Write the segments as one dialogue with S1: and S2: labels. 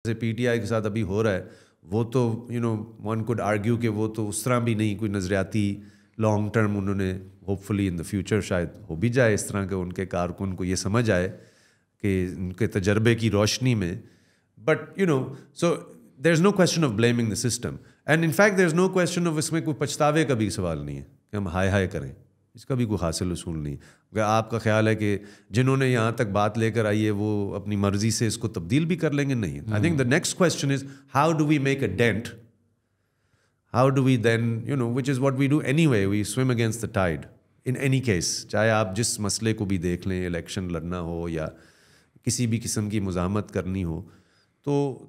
S1: جیسے P T I کے ساتھ ابھی ہو رہا ہے وہ تو ون کوڈ آرگیو کہ وہ تو اس طرح بھی نہیں کوئی نظریاتی لانگ ٹرم انہوں نے hope fully in the future شاید ہو بھی جائے اس طرح کہ ان کے کارکن کو یہ سمجھ آئے کہ ان کے تجربے کی روشنی میں. But so there is no question of blaming the system and in fact there is no question of اس میں کوئی پچھتاوے کا بھی سوال نہیں ہے کہ ہم ہائے ہائے کریں, اس کا بھی کوئی حاصل اصول نہیں. اگر آپ کا خیال ہے کہ جنہوں نے یہاں تک بات لے کر آئی ہے وہ اپنی مرضی سے اس کو تبدیل بھی کر لیں گے, نہیں. I think the next question is how do we make a dent, how do we then which is what we do anyway, we swim against the tide in any case, چاہے آپ جس مسئلے کو بھی دیکھ لیں, election لڑنا ہو یا کسی بھی قسم کی مزاحمت کرنی ہو. تو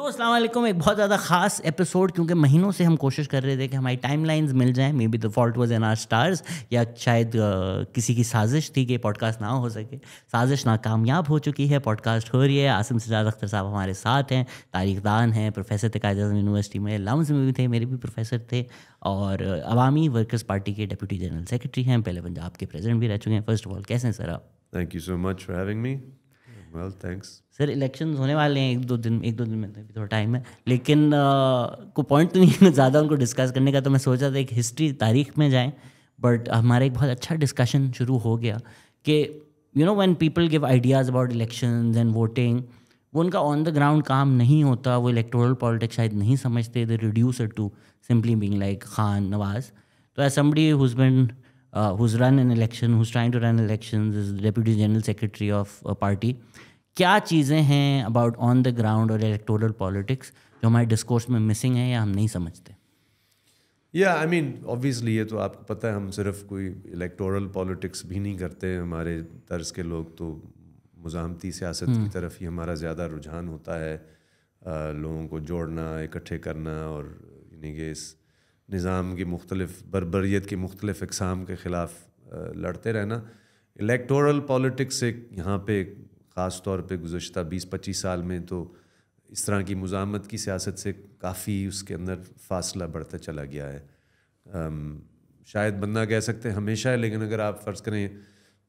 S2: السلام علیکم. ایک بہت زیادہ خاص ایپیسوڈ, کیونکہ مہینوں سے ہم کوشش کر رہے تھے کہ ہماری ٹائم لائنز مل جائیں. Maybe the fault was in our stars, یا شاید کسی کی سازش تھی کہ پوڈ کاسٹ نہ ہو سکے. سازش ناکامیاب ہو چکی ہے, پوڈ کاسٹ ہو رہی ہے. عاصم سجاد اختر صاحب ہمارے ساتھ ہیں, تاریخ دان ہیں, پروفیسر تھے قائد اعظم یونیورسٹی میں, لمز میں بھی تھے, میرے بھی پروفیسر تھے, اور عوامی ورکرز پارٹی کے ڈپٹی جنرل سیکرٹری ہیں, پہلے پنجاب کے پریزیڈنٹ بھی رہ چکے ہیں. فرسٹ آف آل کیسے ہیں سر آپ؟
S1: Thank you so much for having me. Well thanks.
S2: Sir elections ہونے والے ہیں ایک دو دن میں, تھوڑا ٹائم ہے, لیکن کوئی پوائنٹ تو نہیں ہے زیادہ ان کو ڈسکس کرنے کا. تو میں سوچا تھا ایک ہسٹری تاریخ میں جائیں, بٹ ہمارا ایک بہت اچھا ڈسکشن شروع ہو گیا کہ when people give ideas about elections and voting, وہ ان کا آن دا گراؤنڈ کام نہیں ہوتا, وہ الیکٹورل پالیٹکس شاید نہیں سمجھتے, they reduce it to simply being like Khan Nawaz. تو as somebody who's run an election, who's trying to run elections, is Deputy General Secretary of a party, کیا چیزیں ہیں اباؤٹ آن دا گراؤنڈ اور electoral politics جو ہمارے discourse میں missing ہیں یا ہم نہیں سمجھتے؟
S1: آئی مین آبویسلی یہ تو آپ کو پتہ ہے, ہم صرف کوئی الیکٹورل پالیٹکس بھی نہیں کرتے. ہمارے طرز کے لوگ تو مزاحمتی سیاست کی طرف ہی ہمارا زیادہ رجحان ہوتا ہے, لوگوں کو جوڑنا, اکٹھے کرنا, اور کہ اس نظام کی مختلف بربریت کی مختلف اقسام کے خلاف لڑتے رہنا. الیکٹورل پالیٹکس سے یہاں پہ خاص طور پہ گزشتہ 20-25 سال میں تو اس طرح کی مزاحمت کی سیاست سے کافی اس کے اندر فاصلہ بڑھتا چلا گیا ہے. شاید بندہ کہہ سکتے ہیں ہمیشہ ہے, لیکن اگر آپ فرض کریں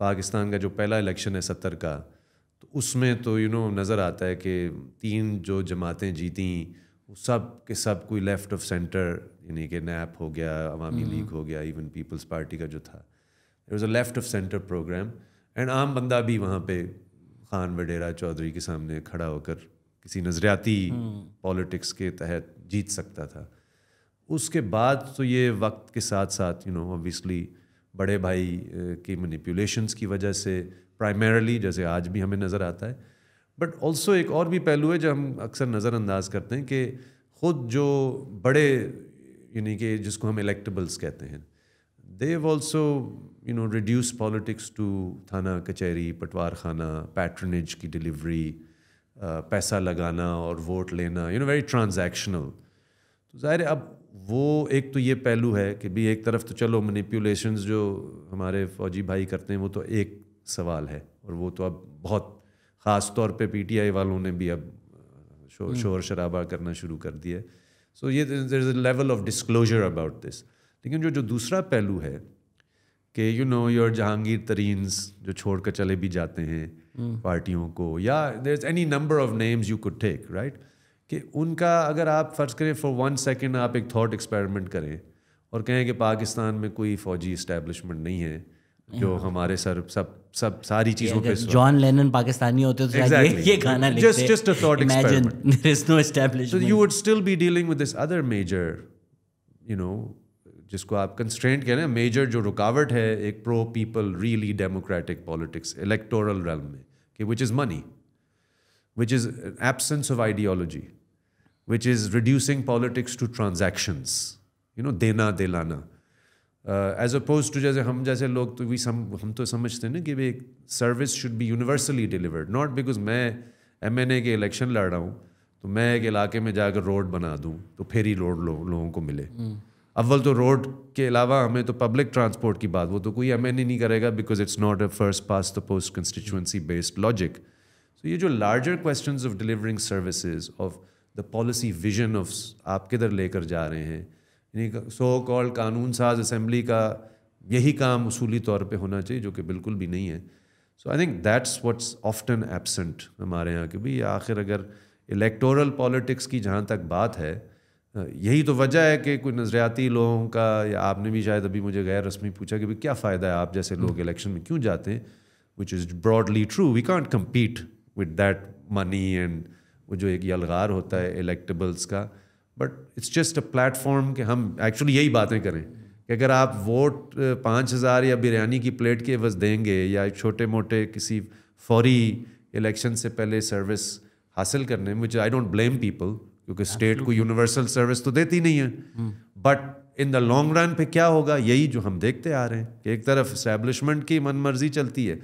S1: پاکستان کا جو پہلا الیکشن ہے 70 کا, تو اس میں تو نظر آتا ہے کہ 3 جو جماعتیں جیتیں وہ سب کے سب کوئی لیفٹ آف سینٹر, یعنی کہ نیپ ہو گیا, عوامی لیگ ہو گیا, ایون پیپلز پارٹی کا جو تھا, there was a left of centre programme. And عام بندہ بھی وہاں پہ خان وڈیرا چودھری کے سامنے کھڑا ہو کر کسی نظریاتی پالیٹکس کے تحت جیت سکتا تھا. اس کے بعد تو یہ وقت کے ساتھ ساتھ اوبویسلی بڑے بھائی کی مینیپولیشنس کی وجہ سے پرائمرلی, جیسے آج بھی ہمیں نظر آتا ہے, بٹ آلسو ایک اور بھی پہلو ہے جو ہم اکثر نظر انداز کرتے ہیں کہ خود جو بڑے, یعنی کہ جس کو ہم الیکٹیبلس کہتے ہیں, they've also reduced politics to تھانہ کچہری, پٹوار خانہ, پیٹرنیج کی ڈیلیوری, پیسہ لگانا اور ووٹ لینا, ویری ٹرانزیکشنل. تو ظاہر ہے اب وہ ایک تو یہ پہلو ہے کہ بھی ایک طرف تو چلو مینیپولیشنز جو ہمارے فوجی بھائی کرتے ہیں وہ تو ایک سوال ہے, اور وہ تو اب بہت خاص طور پہ پی ٹی آئی والوں نے بھی اب شور شرابہ کرنا شروع کر دیا ہے. سو یہ there is a level of disclosure about this. لیکن جو دوسرا پہلو ہے کہ یور جہانگیر ترینز جو چھوڑ کر چلے بھی جاتے ہیں پارٹیوں کو, یا there is any number of names you could take, right, کہ ان کا اگر آپ فرض کریں فار 1 سیکنڈ آپ ایک تھاٹ ایکسپیریمنٹ کریں اور کہیں کہ پاکستان میں کوئی فوجی اسٹیبلشمنٹ نہیں ہے جو ہمارے سب ساری چیزوں پہ,
S2: جان لینن پاکستانی ہوتے تو یہ گانا لکھتے,
S1: just a thought experiment.
S2: There is no establishment.
S1: So you would still be dealing with this other major, جس کو آپ کنسٹرینٹ کہہ رہے ہیں, میجر جو رکاوٹ ہے ایک pro people really democratic politics electoral realm میں, کہ which is money, which is absence of ideology, which is reducing politics to transactions, دینا دلانا, ایز اپوز ٹو جیسے ہم جیسے لوگ تو ہم تو سمجھتے ہیں نا کہ ایک service should be universally delivered, not because میں MNA کے الیکشن لڑ رہا ہوں تو میں ایک علاقے میں جا کر روڈ بنا دوں تو پھر ہی روڈ لوگوں کو ملے. اول تو روڈ کے علاوہ ہمیں تو پبلک ٹرانسپورٹ کی بات, وہ تو کوئی MNA نہیں کرے گا because it's not a first past the post constituency based logic. So یہ جو larger questions of delivering services, of the policy vision of آپ کدھر لے کر جا رہے ہیں. یعنی سو کالڈ قانون ساز اسمبلی کا یہی کام اصولی طور پہ ہونا چاہیے, جو کہ بالکل بھی نہیں ہے. So I think that's what's often absent ہمارے یہاں کہ بھائی آخر اگر الیکٹورل پالیٹکس کی جہاں تک بات ہے, یہی تو وجہ ہے کہ کوئی نظریاتی لوگوں کا, یا آپ نے بھی شاید ابھی مجھے غیر رسمی پوچھا کہ بھائی کیا فائدہ ہے آپ جیسے لوگ الیکشن میں کیوں جاتے ہیں, which is broadly true. We can't compete with that money and وہ جو ایک یلغار ہوتا ہے الیکٹیبلس کا, but it's just a platform کہ ہم ایکچولی یہی باتیں کریں کہ اگر آپ ووٹ 5,000 یا بریانی کی پلیٹ کے عوض دیں گے, یا چھوٹے موٹے کسی فوری الیکشن سے پہلے سروس حاصل کرنے, وچ آئی ڈونٹ بلیم پیپل, کیونکہ اسٹیٹ کو یونیورسل سروس تو دیتی نہیں ہے, but in the long run پہ کیا ہوگا, یہی جو ہم دیکھتے آ رہے ہیں کہ ایک طرف اسٹیبلشمنٹ کی من مرضی چلتی ہے,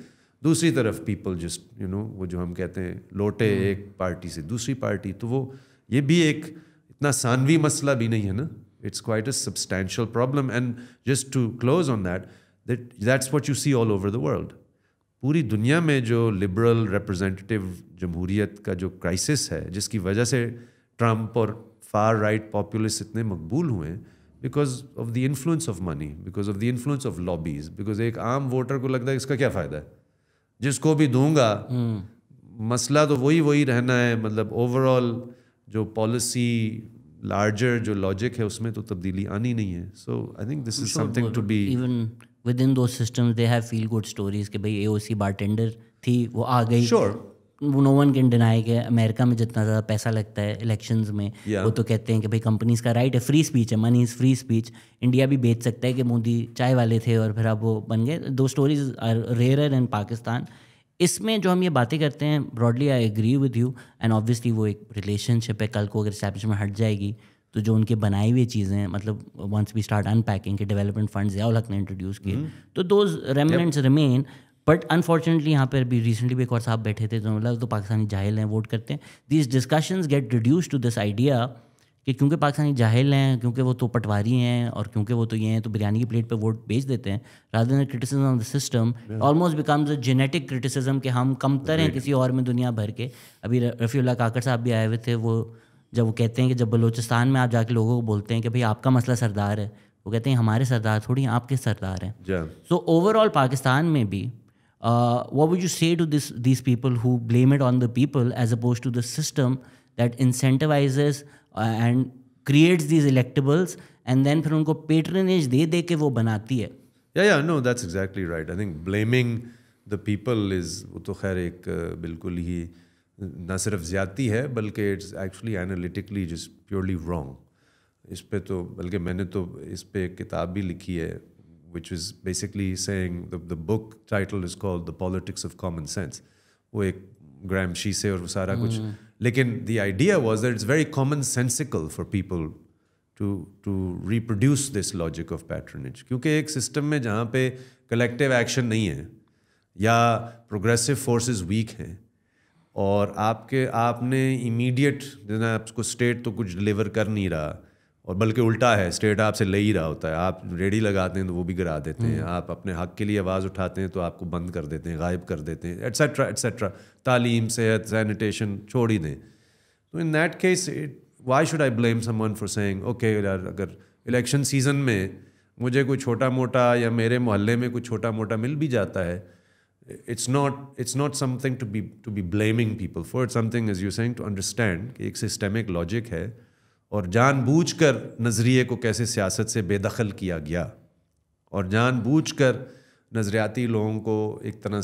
S1: دوسری طرف پیپل جسٹ وہ جو ہم کہتے ہیں لوٹے ایک پارٹی سے دوسری پارٹی. تو وہ یہ بھی ایک اتنا ثانوی مسئلہ بھی نہیں ہے نا, it's quite a substantial problem. And just to close on that's what you see all over the world. پوری دنیا میں جو لبرل ریپرزینٹیو جمہوریت کا جو کرائسس ہے, جس کی وجہ سے ٹرمپ اور فار رائٹ پاپولسٹ اتنے مقبول ہوئے ہیں, because of the influence of money, because of the influence of lobbies. Because ایک عام ووٹر کو لگتا ہے اس کا کیا فائدہ ہے, جس کو بھی دوں گا مسئلہ تو وہی رہنا ہے. مطلب اوور آل جو پالیسی لارجر جو لاجک ہے اس میں تو تبدیلی آنی نہیں ہے. So I think this is something to be
S2: even within those systems they have feel good stories کہ بھائی اے او سی بارٹینڈر تھی, وہ آ گئی.
S1: Sure
S2: no one can deny کہ امریکہ میں جتنا زیادہ پیسہ لگتا ہے الیکشنز میں, وہ تو کہتے ہیں کہ بھائی کمپنیز کا رائٹ ہے, فری اسپیچ ہے, منی از فری اسپیچ. انڈیا بھی بیچ سکتا ہے کہ مودی چائے والے تھے اور پھر اب وہ بن گئے. دو اسٹوریز آر ریئرر ان پاکستان. اس میں جو ہم یہ باتیں کرتے ہیں broadly I agree with you, and obviously وہ ایک ریلیشن شپ ہے. کل کو اگر اسٹیبلشمنٹ ہٹ جائے گی تو جو ان کے بنائی ہوئی چیزیں ہیں, مطلب once we start unpacking کے ڈیولپمنٹ فنڈز ضیاء الحق نے انٹروڈیوس کیے, تو those remnants remain. But unfortunately یہاں پر بھی ریسنٹلی بھی ایک اور صاحب بیٹھے تھے جو مطلب تو پاکستانی جاہل ہیں, ووٹ کرتے ہیں. These discussions get reduce to this idea کہ کیونکہ پاکستانی جاہل ہیں, کیونکہ وہ تو پٹواری ہیں, اور کیونکہ وہ تو یہ ہیں, تو بریانی کی پلیٹ پہ ووٹ بیچ دیتے ہیں. Rather than criticism of the system almost becomes a genetic criticism کہ ہم کمتر ہیں کسی اور میں دنیا بھر کے. ابھی رفیع اللہ کاکڑ صاحب بھی آئے ہوئے تھے, وہ جب وہ کہتے ہیں کہ جب بلوچستان میں آپ جا کے لوگوں کو بولتے ہیں کہ بھائی آپ کا مسئلہ سردار ہے, وہ کہتے ہیں ہمارے سردار تھوڑی آپ کے سردار ہیں. سو اوور آل پاکستان میں بھی what would you say to these people who blame it on the people as opposed to the system that incentivizes and creates these electables and then پھر ان کو patronage دے کے وہ بناتی ہے.
S1: Yeah, no, that's exactly right. I think blaming the people is وہ تو خیر ایک بالکل ہی نہ صرف زیادتی ہے بلکہ it's actually analytically just purely wrong. اس پہ تو بلکہ میں نے تو اس پہ ایک کتاب بھی لکھی ہے which is basically saying the book title is called The Politics of Common Sense. وہ ایک گرامشی سے اور سارا کچھ, لیکن the idea was that it's very commonsensical for people to reproduce this logic of patronage. کیونکہ ایک سسٹم میں جہاں پہ collective action نہیں ہے یا progressive forces weak ہیں, اور آپ نے immediate آپ کو state تو کچھ deliver کر نہیں رہا, اور بلکہ الٹا ہے, اسٹیٹ آپ سے لے ہی رہا ہوتا ہے. آپ ریڈی لگاتے ہیں تو وہ بھی گرا دیتے ہیں, آپ اپنے حق کے لیے آواز اٹھاتے ہیں تو آپ کو بند کر دیتے ہیں, غائب کر دیتے ہیں, ایٹسیٹرا ایٹسیٹرا. تعلیم, صحت, سینیٹیشن چھوڑ ہی دیں. تو in that case why should I blame someone for saying okay یار اگر الیکشن سیزن میں مجھے کوئی چھوٹا موٹا یا میرے محلے میں کوئی چھوٹا موٹا مل بھی جاتا ہے, it's not something to be blaming people for. It's something, as you're saying, to understand کہ ایک سسٹمک لاجک ہے, اور جان بوجھ کر نظریے کو کیسے سیاست سے بے دخل کیا گیا, اور جان بوجھ کر نظریاتی لوگوں کو ایک طرح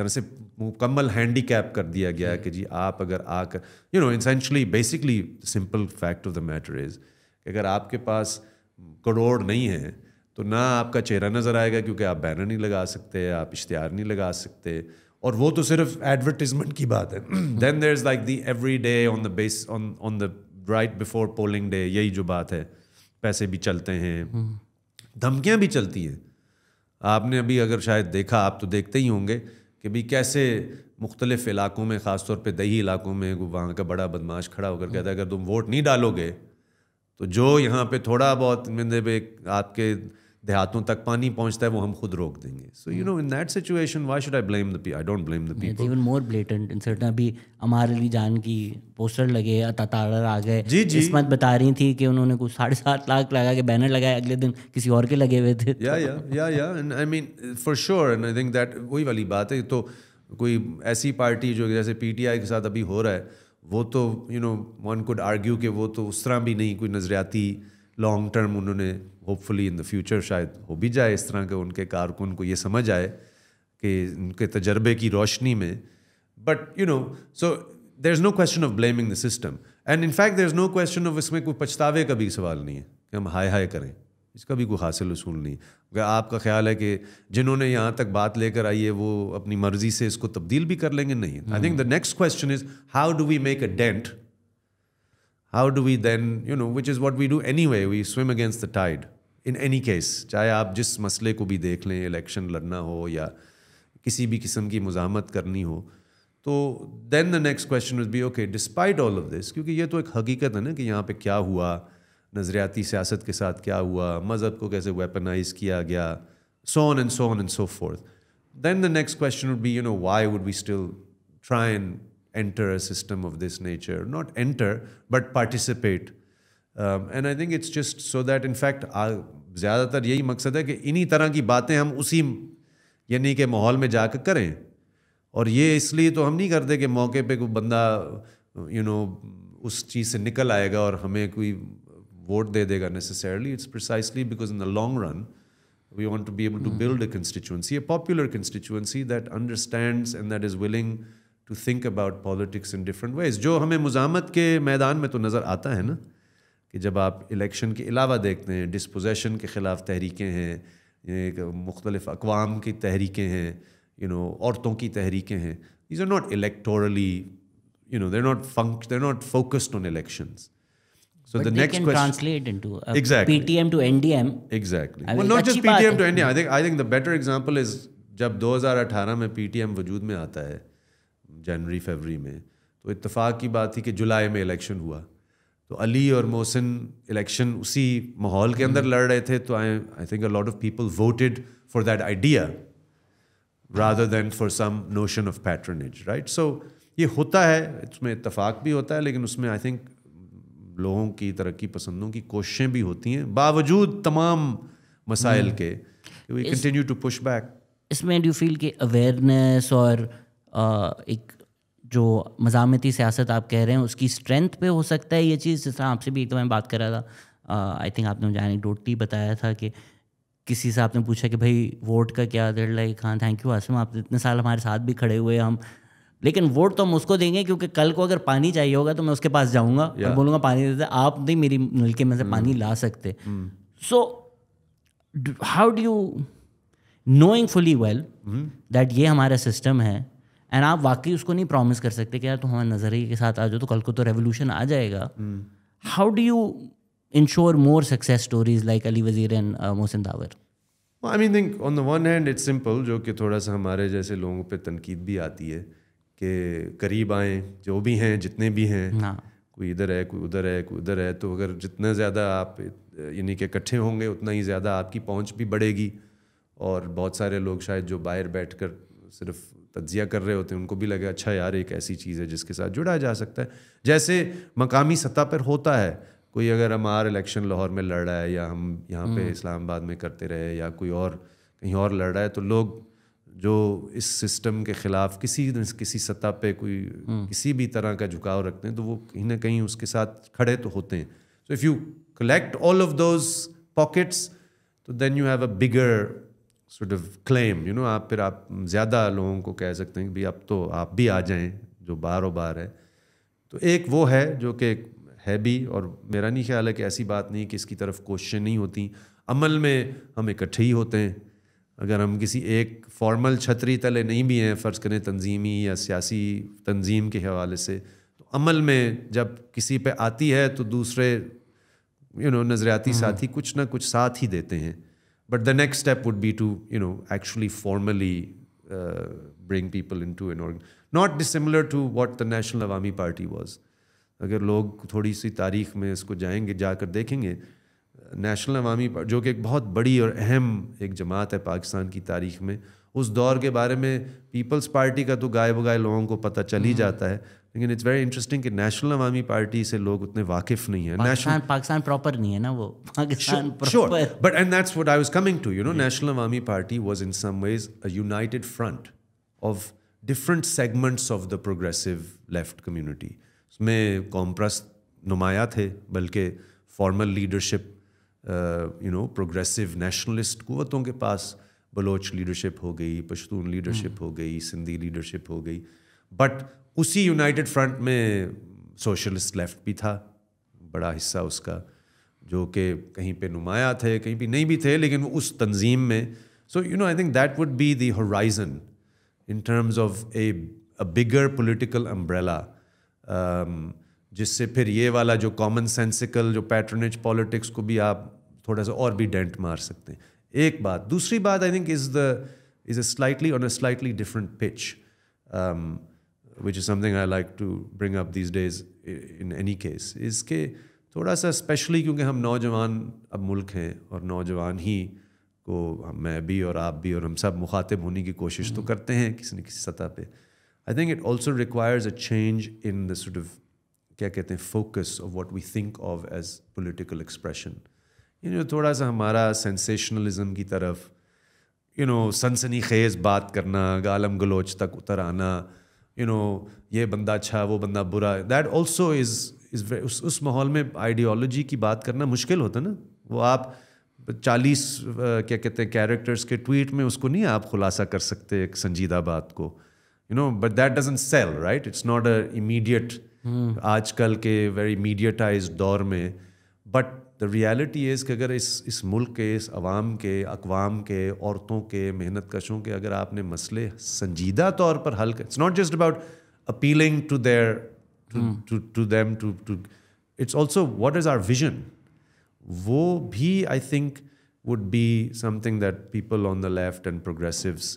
S1: سے مکمل ہینڈی کیپ کر دیا گیا کہ جی آپ اگر آ کر essentially basically simple fact of the matter is کہ اگر آپ کے پاس کروڑ نہیں ہیں تو نہ آپ کا چہرہ نظر آئے گا, کیونکہ آپ بینر نہیں لگا سکتے, آپ اشتہار نہیں لگا سکتے, اور وہ تو صرف ایڈورٹیزمنٹ کی بات ہے. Then there's like the every day on the base on the right before polling day, یہی جو بات ہے, پیسے بھی چلتے ہیں, دھمکیاں بھی چلتی ہیں. آپ نے ابھی اگر شاید دیکھا, آپ تو دیکھتے ہی ہوں گے کہ بھی کیسے مختلف علاقوں میں, خاص طور پہ دیہی علاقوں میں, وہاں کا بڑا بدماش کھڑا ہو کر کہتا ہے اگر تم ووٹ نہیں ڈالو گے تو جو یہاں پہ تھوڑا بہت آپ کے دیہاتوں تک پانی پہنچتا ہے وہ ہم خود روک دیں گے. So in that situation why should I blame the people? I don't blame the people.
S2: Even more blatant in certain. ابھی ہمارے علی جان کی پوسٹر لگے, تتاڑر آ گئے. عصمت بتا رہی تھی کہ انہوں نے کچھ 7.5 لاکھ لگا کے بینر لگائے, اگلے دن کسی اور کے لگے ہوئے تھے.
S1: And I mean for sure, and I think that وہی والی بات ہے. تو کوئی ایسی پارٹی جو جیسے پی ٹی آئی کے ساتھ ابھی ہو رہا ہے, وہ تو one could argue کہ وہ تو اس طرح بھی نہیں کوئی نظریاتی لانگ ٹرم انہوں نے hope fully in the future شاید ہو بھی جائے اس طرح کہ ان کے کارکن کو یہ سمجھ آئے کہ ان کے تجربے کی روشنی میں. But so there is no question of blaming the system, and in fact there is no question of اس میں کوئی پچھتاوے کا بھی سوال نہیں ہے کہ ہم ہائے کریں, اس کا بھی کوئی حاصل اصول نہیں. اگر آپ کا خیال ہے کہ جنہوں نے یہاں تک بات لے کر آئی ہے وہ اپنی مرضی سے اس کو تبدیل بھی کر لیں گے, نہیں. I think the next question is how do we make a dent, how do we then, which is what we do anyway, we swim against the tide in any case, چاہے آپ جس مسئلے کو بھی دیکھ لیں, الیکشن لڑنا ہو یا کسی بھی قسم کی مزاحمت کرنی ہو. تو then the next question would be okay, despite all of this, کیونکہ یہ تو ایک حقیقت ہے نا کہ یہاں پہ کیا ہوا, نظریاتی سیاست کے ساتھ کیا ہوا, مذہب کو کیسے ویپنائز کیا گیا, so on and so forth. Then the next question would be, why would we still try and enter a system of this nature? Not enter, but participate. And I think it's just so that in fact زیادہ تر یہی مقصد ہے کہ انہی طرح کی باتیں ہم اسی یعنی کہ ماحول میں جا کے کریں. اور یہ اس لیے تو ہم نہیں کرتے کہ موقع پہ کوئی بندہ اس چیز سے نکل آئے گا اور ہمیں کوئی ووٹ دے دے گا necessarily. It's precisely because in the long run we want to be able to build a constituency, a popular constituency that understands and that is willing to think about politics in different ways. جو ہمیں مزاحمت کے میدان میں تو نظر آتا ہے نا کہ جب آپ الیکشن کے علاوہ دیکھتے ہیں, ڈسپوزیشن کے خلاف تحریکیں ہیں, مختلف اقوام کی تحریکیں ہیں, عورتوں کی تحریکیں ہیں. These are not electorally, they're not focused on elections. So
S2: But
S1: the
S2: they
S1: next
S2: can
S1: question
S2: translate into
S1: exactly
S2: PTM to NDM.
S1: Exactly. Well, not just PTM to NDM. I think the better example is جب 2018 میں P T M وجود میں آتا ہے, جنوری فیبری میں, تو اتفاق کی بات تھی کہ جولائی میں الیکشن ہوا. تو علی اور محسن الیکشن اسی ماحول کے اندر لڑ رہے تھے. تو I think a lot of people voted for that idea rather than for some notion of patronage, right. سو یہ ہوتا ہے, اس میں اتفاق بھی ہوتا ہے, لیکن اس میں آئی تھنک لوگوں کی ترقی پسندوں کی کوششیں بھی ہوتی ہیں باوجود تمام مسائل کے. We continue to push back.
S2: اس میں ڈو یو فیل کہ اویئرنیس اور ایک جو مزاحمتی سیاست آپ کہہ رہے ہیں اس کی اسٹرینتھ پہ ہو سکتا ہے یہ چیز؟ جس طرح آپ سے بھی ایک دم میں بات کر رہا تھا, آئی تھنک آپ نے مجھے اینیکڈوٹلی بتایا تھا کہ کسی سے آپ نے پوچھا کہ بھائی ووٹ کا کیا, دیر لائک ہاں تھینک یو عاصم, آپ اتنے سال ہمارے ساتھ بھی کھڑے ہوئے ہم, لیکن ووٹ تو ہم اس کو دیں گے کیونکہ کل کو اگر پانی چاہیے ہوگا تو میں اس کے پاس جاؤں گا اور بولوں گا پانی دیتے, آپ نہیں میری نلکے میں سے پانی لا سکتے. So how do you knowing fully well that یہ ہمارا سسٹم ہے, اینڈ آپ واقعی اس کو نہیں پرومس کر سکتے کہ یار تم ہمارے نظریے کے ساتھ آ جاؤ تو کل کو تو ریولیوشن آ جائے گا. How do you ensure more success stories like Ali Wazir and Mohsin Dawar?
S1: I mean, think on the one hand it's simple, جو کہ تھوڑا سا ہمارے جیسے لوگوں پہ تنقید بھی آتی ہے کہ قریب آئیں, جو بھی ہیں جتنے بھی ہیں, کوئی ادھر ہے کوئی ادھر ہے کوئی ادھر ہے, تو اگر جتنا زیادہ آپ یعنی کہ اکٹھے ہوں گے اتنا ہی زیادہ آپ کی پہنچ بھی بڑھے گی. اور بہت سارے لوگ شاید جو باہر بیٹھ کر صرف تجزیہ کر رہے ہوتے ہیں ان کو بھی لگے اچھا یار ایک ایسی چیز ہے جس کے ساتھ جڑا جا سکتا ہے. جیسے مقامی سطح پر ہوتا ہے, کوئی اگر ہمارا الیکشن لاہور میں لڑ رہا ہے یا ہم یہاں پہ اسلام آباد میں کرتے رہے یا کوئی اور کہیں اور لڑ رہا ہے, تو لوگ جو اس سسٹم کے خلاف کسی سطح پہ کوئی کسی بھی طرح کا جھکاؤ رکھتے ہیں تو وہ کہیں نہ کہیں اس کے ساتھ کھڑے تو ہوتے ہیں. So if you collect all of those pockets تو then you have a bigger sort of claim, آپ پھر آپ زیادہ لوگوں کو کہہ سکتے ہیں کہ بھائی اب تو آپ بھی آ جائیں جو بار و بار ہے. تو ایک وہ ہے جو کہ ہے بھی, اور میرا نہیں خیال ہے کہ ایسی بات نہیں کہ اس کی طرف کوششیں نہیں ہوتی. عمل میں ہم اکٹھے ہی ہوتے ہیں. اگر ہم کسی ایک فارمل چھتری تلے نہیں بھی ہیں, فرض کریں تنظیمی یا سیاسی تنظیم کے حوالے سے, تو عمل میں جب کسی پہ آتی ہے تو دوسرے نظریاتی ساتھی کچھ نہ کچھ ساتھ ہی دیتے ہیں. But the next step would be to, actually formally bring people into an organ. Not dissimilar to what the National Awami Party was. اگر لوگ تھوڑی سی تاریخ میں اس کو جائیں گے, جا کر دیکھیں گے, نیشنل عوامی جو کہ ایک بہت بڑی اور اہم ایک جماعت ہے پاکستان کی تاریخ میں, اس دور کے بارے میں پیپلز پارٹی کا تو گائے بگائے لوگوں کو پتہ چل ہی جاتا ہے, لیکن اٹس ویری انٹرسٹنگ کہ نیشنل عوامی پارٹی سے لوگ اتنے واقف نہیں ہیں.
S2: پاکستان پراپر نہیں ہے نا وہ, Pakistan
S1: Sure, but and that's what I was coming to, you know, National Awami Party was in some ways a united front of different segments of the progressive left community. اس میں قوم پرست نمایاں تھے, بلکہ فارمل لیڈرشپ پروگریسو نیشنلسٹ قوتوں کے پاس Baloch leadership ہو گئی, Pashtun leadership ہو گئی, سندھی لیڈرشپ ہو گئی, بٹ اسی یونائٹڈ فرنٹ میں سوشلسٹ لیفٹ بھی تھا, بڑا حصہ اس کا, جو کہ کہیں پہ نمایاں تھے, کہیں پہ نہیں بھی تھے, لیکن وہ اس تنظیم میں. So I think that would be the horizon in terms of a bigger political umbrella, جس سے پھر یہ والا جو کامن سینسیکل جو پیٹرنیج پالیٹکس کو بھی آپ تھوڑا سا اور بھی ڈینٹ مار سکتے ہیں. ایک بات. دوسری بات آئی think is a slightly on a slightly different pitch, which is something I like to bring up these days in any case, is کہ تھوڑا سا اسپیشلی کیونکہ ہم نوجوان اب ملک ہیں, اور نوجوان ہی کو میں بھی اور آپ بھی اور ہم سب مخاطب ہونے کی کوشش تو کرتے ہیں کسی نہ کسی سطح پہ. I think it also requires a change in the sort of کیا کہتے ہیں focus of what we think of as political expression. تھوڑا سا ہمارا سینسیشنلزم کی طرف, سنسنی خیز بات کرنا, گالم گلوچ تک اتر آنا, یہ بندہ اچھا وہ بندہ برا, دیٹ آلسو از اس ماحول میں آئیڈیالوجی کی بات کرنا مشکل ہوتا نا. وہ آپ 40 کیا کہتے ہیں کیریکٹرس کے ٹویٹ میں اس کو نہیں آپ خلاصہ کر سکتے ایک سنجیدہ بات کو, but that doesn't sell right. It's not a immediate آج کل کے ویری میڈیاٹائزڈ دور میں, بٹ دا ریالٹی از کہ اگر اس ملک کے, اس عوام کے, اقوام کے, عورتوں کے, محنت کشوں کے اگر آپ نے مسئلے سنجیدہ طور پر حل کر, it's not just about appealing to their to them to it's also what is our vision. وہ بھی I think would be something that people on the left and progressives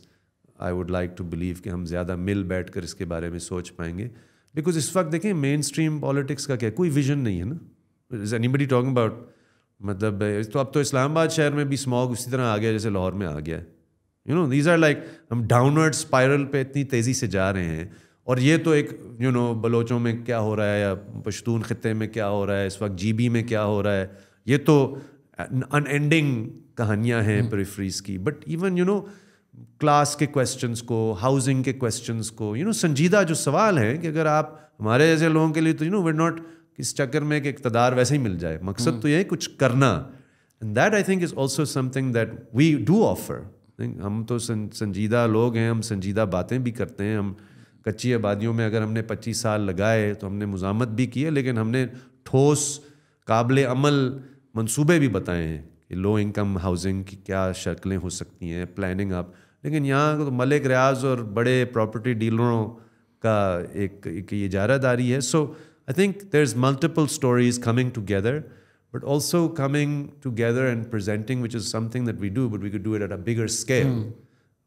S1: I would like to believe کہ ہم زیادہ مل بیٹھ کر اس کے بارے میں سوچ پائیں گے. بیکاز اس وقت دیکھیں مین اسٹریم پالیٹکس کا کیا کوئی ویژن نہیں ہے نا. Is anybody talking about, مطلب تو اب تو اسلام آباد شہر میں بھی اسموگ اسی طرح آ گیا جیسے لاہور میں آ گیا ہے. دیز آر لائک ہم ڈاؤن ورڈ اسپائرل پہ اتنی تیزی سے جا رہے ہیں, اور یہ تو ایک بلوچوں میں کیا ہو رہا ہے یا پشتون خطے میں کیا ہو رہا ہے اس وقت, جی بی میں کیا ہو رہا ہے, یہ تو ان اینڈنگ کہانیاں ہیں پریفریز کی. بٹ ایون کلاس کے کویسچنس کو, ہاؤزنگ کے کویسچنس کو, سنجیدہ جو سوال ہیں کہ اگر آپ ہمارے جیسے لوگوں کے لیے تو ویئر ناٹ اس چکر میں کہ اقتدار ویسے ہی مل جائے, مقصد تو یہ ہے کچھ کرنا. And that I think is also something that we do offer. ہم تو سنجیدہ لوگ ہیں, ہم سنجیدہ باتیں بھی کرتے ہیں. ہم کچی آبادیوں میں اگر ہم نے 25 سال لگائے تو ہم نے مزاحمت بھی کی ہے, لیکن ہم نے ٹھوس قابل عمل منصوبے بھی بتائے ہیں کہ لو انکم ہاؤسنگ کی کیا شکلیں ہو سکتی ہیں, پلاننگ آپ. لیکن یہاں تو ملک ریاض اور بڑے پراپرٹی ڈیلروں کا ایک اجارہ داری ہے. سو I think there's multiple stories coming together, but also coming together and presenting, which is something that we do, but we could do it at a bigger scale.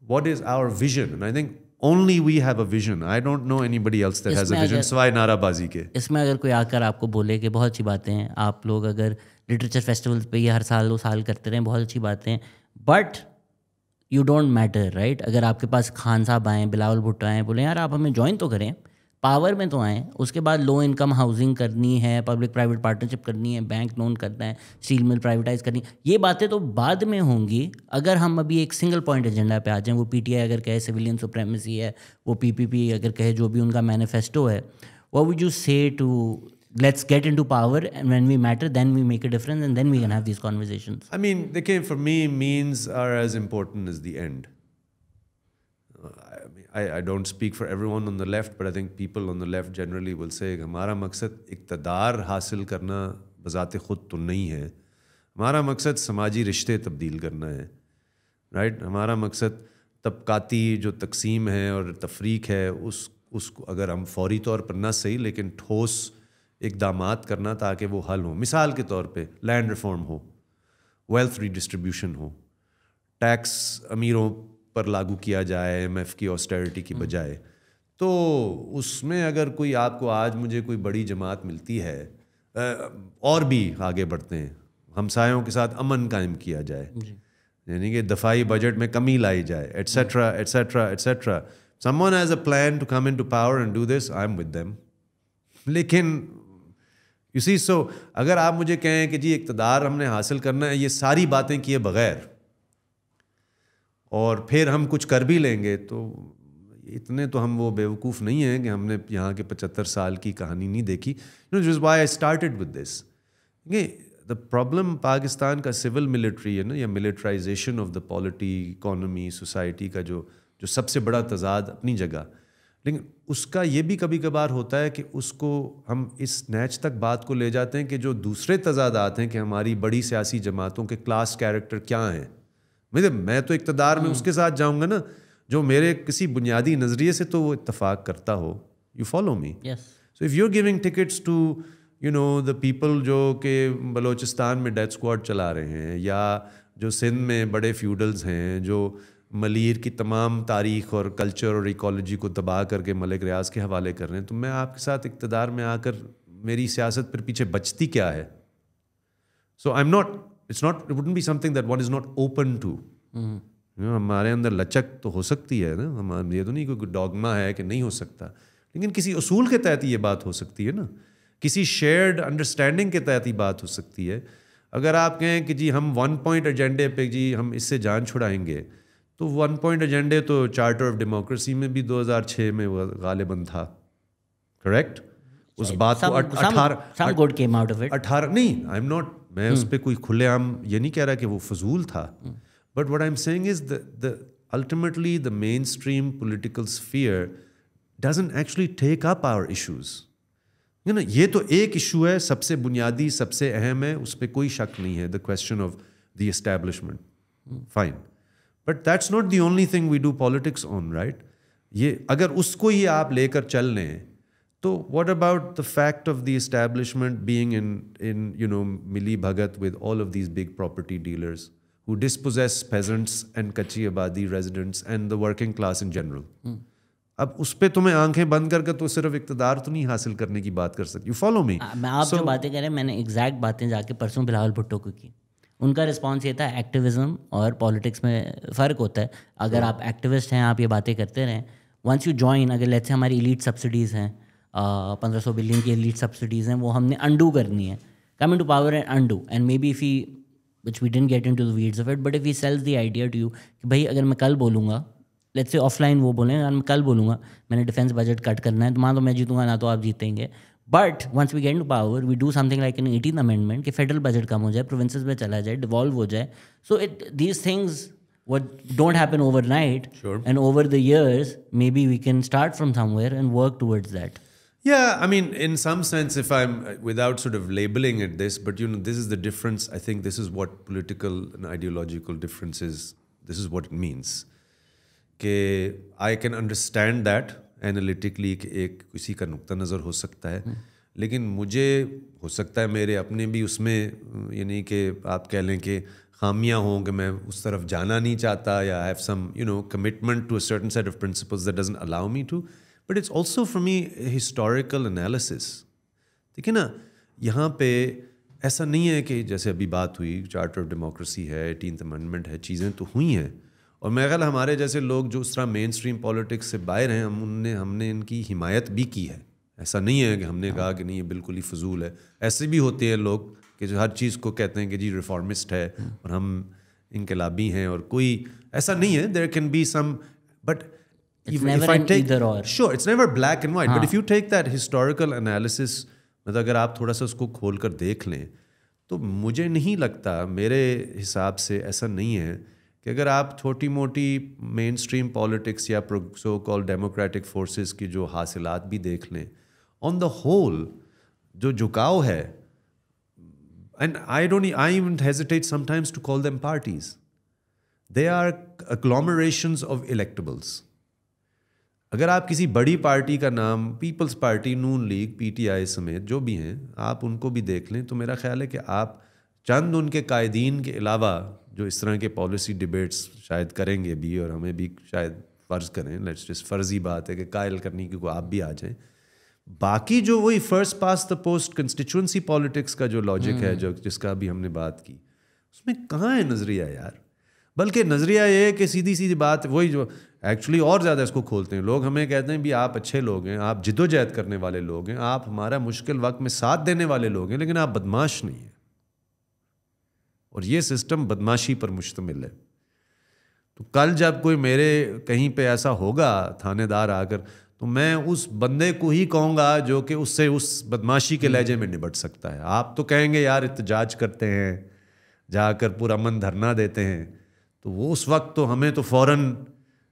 S1: What is our vision? And I think only we have a vision. I don't know anybody else that has a vision. سوائے نعرہ بازی کے.
S2: اس میں اگر کوئی آ کر آپ کو بولے کہ بہت اچھی باتیں ہیں, آپ لوگ اگر لٹریچر فیسٹیول پہ یہ ہر سال 2 سال کرتے رہیں, بہت اچھی باتیں ہیں, but you don't matter right. اگر آپ کے پاس خان صاحب آئیں, بلاول بھٹو آئیں, بولیں یار آپ ہمیں جوائن تو کریں, پاور میں تو آئیں, اس کے بعد لو انکم ہاؤسنگ کرنی ہے, پبلک پرائیویٹ پارٹنرشپ کرنی ہے, بینک لون کرنا ہے, اسٹیل مل پرائیویٹائز کرنی ہے, یہ باتیں تو بعد میں ہوں گی. اگر ہم ابھی ایک سنگل پوائنٹ ایجنڈا پہ آ جائیں, وہ پی ٹی آئی اگر کہے سویلین سپریمیسی ہے, وہ پی پی پی اگر کہے جو بھی ان کا مینیفیسٹو ہے, what would you say to let's get into power and when we matter then we make a difference and then we can have these conversations?
S1: I mean, for me, means are as important as the end. I don't speak for everyone on the left, but I think people on the left generally will say کہ ہمارا مقصد اقتدار حاصل کرنا بذات خود تو نہیں ہے, ہمارا مقصد سماجی رشتے تبدیل کرنا ہے, رائٹ. ہمارا مقصد طبقاتی جو تقسیم ہے اور تفریق ہے اس کو اگر ہم فوری طور پر نہ صحیح لیکن ٹھوس اقدامات کرنا تاکہ وہ حل ہوں. مثال کے طور پہ لینڈ ریفارم ہو, ویلتھ ریڈسٹریبیوشن ہو, ٹیکس امیروں پر لاگو کیا جائے ایم ایف کی آسٹیرٹی کی بجائے. تو اس میں اگر کوئی آپ کو آج مجھے کوئی بڑی جماعت ملتی ہے, اور بھی آگے بڑھتے ہیں, ہمسایوں کے ساتھ امن قائم کیا جائے, یعنی کہ دفاعی بجٹ میں کمی لائی جائے, et cetera et cetera et cetera. Someone has a plan to come into power and do this, I'm with them. لیکن you see, so اگر آپ مجھے کہیں کہ جی اقتدار ہم نے حاصل کرنا ہے یہ ساری باتیں کیے بغیر اور پھر ہم کچھ کر بھی لیں گے, تو اتنے تو ہم وہ بیوقوف نہیں ہیں کہ ہم نے یہاں کے 75 سال کی کہانی نہیں دیکھی. Which is why I started with this. The problem Pakistan کا سول ملٹری ہے نا, یا militarization of the polity, economy, society کا جو سب سے بڑا تضاد اپنی جگہ, لیکن اس کا یہ بھی کبھی کبھار ہوتا ہے کہ اس کو ہم اس نیچ تک بات کو لے جاتے ہیں کہ جو دوسرے تضادات ہیں کہ ہماری بڑی سیاسی جماعتوں کے کلاس کیریکٹر کیا ہیں. میں تو اقتدار میں اس کے ساتھ جاؤں گا نا جو میرے کسی بنیادی نظریے سے تو وہ اتفاق کرتا ہو. You follow me. So if you are giving tickets to the people جو کہ بلوچستان میں ڈیتھ اسکواڈ چلا رہے ہیں, یا جو سندھ میں بڑے فیوڈلز ہیں جو ملیر کی تمام تاریخ اور کلچر اور ایکالوجی کو تباہ کر کے ملک ریاض کے حوالے کر رہے ہیں, تو میں آپ کے ساتھ اقتدار میں آ کر میری سیاست پر پیچھے بچتی کیا ہے. So I am not, it's not, it wouldn't be something that one is not open to. ہمارے اندر لچک تو ہو سکتی ہے نا, یہ تو نہیں کوئی ڈوگما ہے کہ نہیں ہو سکتا, لیکن کسی اصول کے تحت یہ بات ہو سکتی ہے نا, کسی شیئرڈ انڈرسٹینڈنگ کے تحت یہ بات ہو سکتی ہے. اگر آپ کہیں کہ جی ہم 1 پوائنٹ ایجنڈے پہ جی ہم اس سے جان چھڑائیں گے, تو 1 پوائنٹ ایجنڈے تو چارٹر آف ڈیموکریسی میں بھی 2006 میں غالباً تھا, کریکٹ. اس بات کو 18 نہیں, آئی ایم ناٹ, میں اس پہ کوئی کھلے عام یہ نہیں کہہ رہا کہ وہ فضول تھا, but what I am seeing is ultimately the mainstream political sphere doesn't actually take up our issues. یہ تو ایک ایشو ہے, سب سے بنیادی, سب سے اہم ہے, اس پہ کوئی شک نہیں ہے, the question of the establishment, fine, but that's not the only thing we do politics on, right. یہ اگر اس کو ہی آپ لے کر چل لیں تو what about the fact of the establishment being in ملی بھگت with all of these big property dealers who dispossess peasants and کچی آبادی residents and the working class in general. اب اس پہ تمہیں آنکھیں بند کر کے تو صرف اقتدار تو نہیں حاصل کرنے کی بات کر سکتی. یو فالو می.
S2: میں آپ جو باتیں کہہ رہے ہیں میں نے ایگزیکٹ باتیں جا کے پرسوں بلاول بھٹو کو کی. ان کا رسپانس یہ تھا ایکٹیویزم اور پالیٹکس میں فرق ہوتا ہے. اگر آپ ایکٹیوسٹ ہیں, آپ یہ باتیں کرتے رہیں, ونس یو جوائن, اگر لیٹس سے ہماری ایلیٹ سبسڈیز ہیں 1500 بلین کی ایلیٹ سبسڈیز ہیں, وہ ہم نے انڈو کرنی ہے, come into power and undo, and maybe if he which we didn't get into the weeds of it, but if he sells the idea to you کہ بھائی اگر میں کل بولوں گا, لیٹس سے آف لائن وہ بولیں, اگر میں کل بولوں گا میں نے ڈیفینس بجٹ کٹ کرنا ہے, تو مان لو میں جیتوں گا نہ تو آپ جیتیں گے, but once we get into power we do something like in 18th amendment کہ فیڈرل بجٹ کم ہو جائے, پروونسز میں چلا جائے, ڈیوالو ہو جائے. So these things what don't happen overnight, and over the years maybe we can start from somewhere and work towards that.
S1: Yeah, I mean, in some sense, if I'm, without sort of labeling it this, but this is the difference. I think this is what political and ideological differences, this is what it means. کہ I can understand that analytically کہ ایک کسی کا نقطہ نظر ہو سکتا ہے, لیکن مجھے ہو سکتا ہے میرے اپنے بھی اس میں یعنی کہ آپ کہہ لیں کہ خامیاں ہوں کہ میں اس طرف جانا نہیں چاہتا, یا I have some commitment to a certain set of principles that doesn't allow me to. But it's also for me a historical analysis. دیکھیں نا, یہاں پہ ایسا نہیں ہے کہ جیسے ابھی بات ہوئی چارٹر آف ڈیموکریسی ہے, 18th amendment ہے, چیزیں تو ہوئی ہیں, اور میرا خیال ہمارے جیسے لوگ جو اس طرح مین اسٹریم پالیٹکس سے باہر ہیں, ہم نے ان کی حمایت بھی کی ہے. ایسا نہیں ہے کہ ہم نے کہا کہ نہیں یہ بالکل ہی فضول ہے. ایسے بھی ہوتے ہیں لوگ کہ جو ہر چیز کو کہتے ہیں کہ جی ریفارمسٹ ہے اور ہم انقلابی ہیں, اور کوئی ایسا نہیں ہے. There can be some, but
S2: it's never an either or.
S1: Sure, it's never black and white. But if you take that historical analysis, مطلب اگر آپ تھوڑا سا اس کو کھول کر دیکھ لیں, تو مجھے نہیں لگتا, میرے حساب سے ایسا نہیں ہے کہ اگر آپ چھوٹی موٹی مین اسٹریم پالیٹکس یا سو کال ڈیموکریٹک فورسز کی جو حاصلات بھی دیکھ لیں, آن دا ہول جو جھکاؤ ہے, and I even hesitate sometimes to call them parties. They are agglomerations of electables. اگر آپ کسی بڑی پارٹی کا نام Peoples Party, Noon League, P T I سمیت جو بھی ہیں, آپ ان کو بھی دیکھ لیں, تو میرا خیال ہے کہ آپ چند ان کے قائدین کے علاوہ جو اس طرح کے پالیسی ڈیبیٹس شاید کریں گے بھی, اور ہمیں بھی شاید فرض کریں, لیٹس جسٹ فرضی بات ہے کہ قائل کرنے کی کو آپ بھی آ جائیں, باقی جو وہی first past the post constituency politics کا جو لاجک ہے جو جس کا بھی ہم نے بات کی, اس میں کہاں ہے نظریہ یار. بلکہ نظریہ یہ ہے کہ سیدھی سیدھی بات وہی جو ایکچولی اور زیادہ اس کو کھولتے ہیں لوگ, ہمیں کہتے ہیں بھی آپ اچھے لوگ ہیں, آپ جد و جہد کرنے والے لوگ ہیں, آپ ہمارا مشکل وقت میں ساتھ دینے والے لوگ ہیں, لیکن آپ بدماش نہیں ہیں. اور یہ سسٹم بدماشی پر مشتمل ہے. تو کل جب کوئی میرے کہیں پہ ایسا ہوگا تھانے دار آ کر, تو میں اس بندے کو ہی کہوں گا جو کہ اس سے اس بدماشی کے لہجے میں نبٹ سکتا ہے. آپ تو کہیں گے یار احتجاج کرتے ہیں, جا کر پرامن دھرنا دیتے ہیں, تو وہ اس وقت تو ہمیں تو فوراً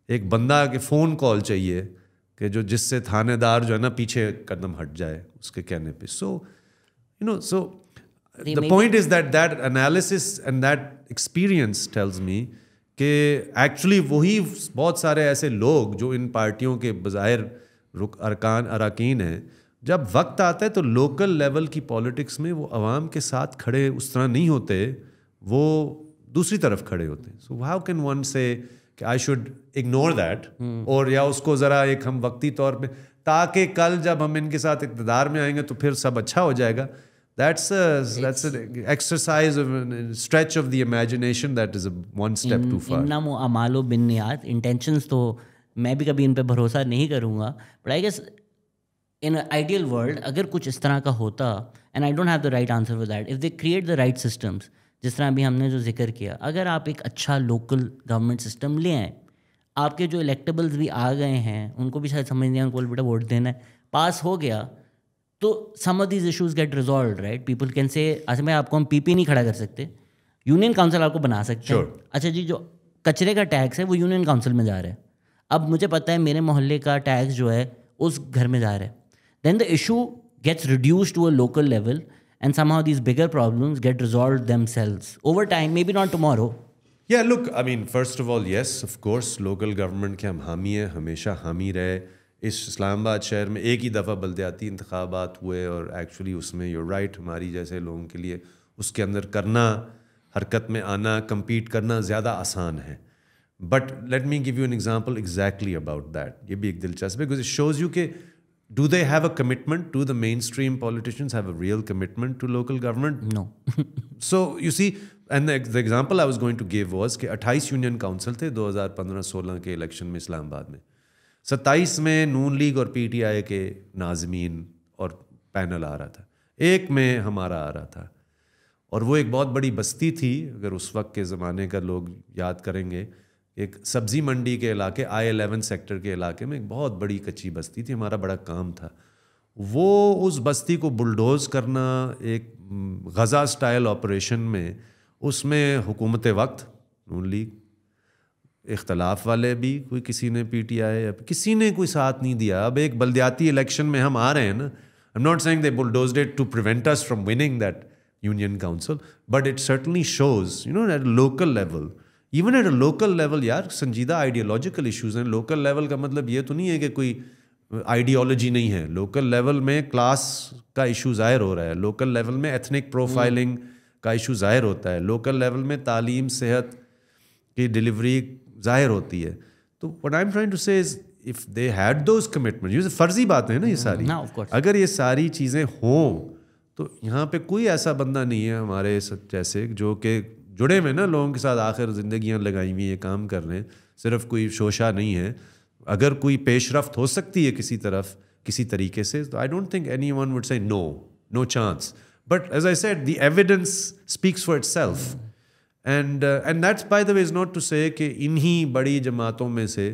S1: ایک بندہ کے فون کال چاہیے کہ جو جس سے تھانے دار جو ہے نا پیچھے قدم ہٹ جائے اس کے کہنے پہ. سو سو the point is that analysis and that experience tells me کہ ایکچولی وہی بہت سارے ایسے لوگ جو ان پارٹیوں کے بظاہر اراکین ہیں, جب وقت آتا ہے تو لوکل لیول کی پالیٹکس میں وہ عوام کے ساتھ کھڑے اس طرح نہیں ہوتے, وہ دوسری طرف کھڑے ہوتے ہیں. سو ہاؤ کین ون سے کہ آئی شوڈ اگنور دیٹ, اور یا اس کو ذرا ایک ہم وقتی طور پہ, تاکہ کل جب ہم ان کے ساتھ اقتدار میں آئیں گے تو پھر سب اچھا ہو جائے گا. That's an exercise of stretch of the imagination that is one step too far.
S2: انم و اعمال و بالنیات, intentions تو میں بھی کبھی ان پہ بھروسہ نہیں کروں گا, but I guess in an ideal world اگر کچھ اس طرح کا ہوتا, and I don't have the right answer for that, if they create the right systems, جس طرح ابھی ہم نے جو ذکر کیا, اگر آپ ایک اچھا لوکل گورنمنٹ سسٹم لے آئیں, آپ کے جو الیکٹیبلز بھی آ گئے ہیں ان کو بھی شاید سمجھ نہیں ہے, ان کو بیٹا ووٹ دینا ہے, پاس ہو گیا, تو some of these issues get resolved, right. People can say اچھا میں آپ کو ہم پی پی نہیں کھڑا کر سکتے, یونین کاؤنسل آپ کو بنا سکتے ہیں. اچھا جی, جو کچرے کا ٹیکس ہے وہ یونین کاؤنسل میں جا رہا ہے, اب مجھے پتہ ہے میرے محلے کا ٹیکس جو ہے اس گھر میں جا رہا ہے, then the issue gets reduced to a local level, and somehow these bigger problems get resolved themselves over time, maybe not tomorrow.
S1: Yeah, look, I mean, first of all, yes, of course, local government کے ہم حامی ہیں, ہمیشہ حامی رہے. اس اسلام آباد شہر میں ایک ہی دفعہ بلدیاتی انتخابات ہوئے, اور ایکچولی اس میں یو رائٹ, ہماری جیسے لوگوں کے لیے اس کے اندر کرنا, حرکت میں آنا, کمپیٹ کرنا زیادہ آسان ہے. But let me give you an example exactly about that. یہ بھی ایک دلچسپ ہے, بیکاز اٹ شوز یو کہ do they have a commitment, do the mainstream politicians have a real commitment to local government?
S2: No.
S1: So you see, and the example I was going to give was کہ 28 union council تھے 2015-16 کے election میں اسلام آباد میں. 27 میں نون league اور P T I کے ناظمین اور پینل آ رہا تھا, ایک میں ہمارا آ رہا تھا, اور وہ ایک بہت بڑی بستی تھی. اگر اس وقت کے زمانے کا لوگ یاد کریں گے, ایک سبزی منڈی کے علاقے I-11 سیکٹر کے علاقے میں ایک بہت بڑی کچی بستی تھی. ہمارا بڑا کام تھا وہ اس بستی کو بلڈوز کرنا, ایک غزہ سٹائل آپریشن میں. اس میں حکومت وقت نون لیگ, اختلاف والے بھی, کوئی کسی نے پی ٹی آئی, کسی نے کوئی ساتھ نہیں دیا. اب ایک بلدیاتی الیکشن میں ہم آ رہے ہیں نا, I'm not saying they bulldozed it to prevent us from winning that union council, but it certainly shows, at a local level, even at a local level, یار سنجیدہ آئیڈیالوجیکل ایشوز ہیں. لوکل لیول کا مطلب یہ تو نہیں ہے کہ کوئی آئیڈیالوجی نہیں ہے. لوکل لیول میں کلاس کا ایشو ظاہر ہو رہا ہے, لوکل لیول میں ایتھنک پروفائلنگ کا ایشو ظاہر ہوتا ہے, لوکل لیول میں تعلیم صحت کی ڈلیوری ظاہر ہوتی ہے. تو what I'm trying to say is if they had those commitments, یہ فرضی باتیں ہیں نا یہ ساری, اگر یہ ساری چیزیں ہوں تو یہاں پہ کوئی ایسا بندہ نہیں ہے ہمارے جیسے جو کہ جڑے ہوئے نا لوگوں کے ساتھ, آخر زندگیاں لگائی ہوئی یہ کام کر رہے ہیں, صرف کوئی شوشہ نہیں ہے. اگر کوئی پیش رفت ہو سکتی ہے کسی طرف کسی طریقے سے, تو I don't think anyone would say no chance. But as I said, the evidence speaks for itself. And that's, by the way, is not to say کہ انہی بڑی جماعتوں میں سے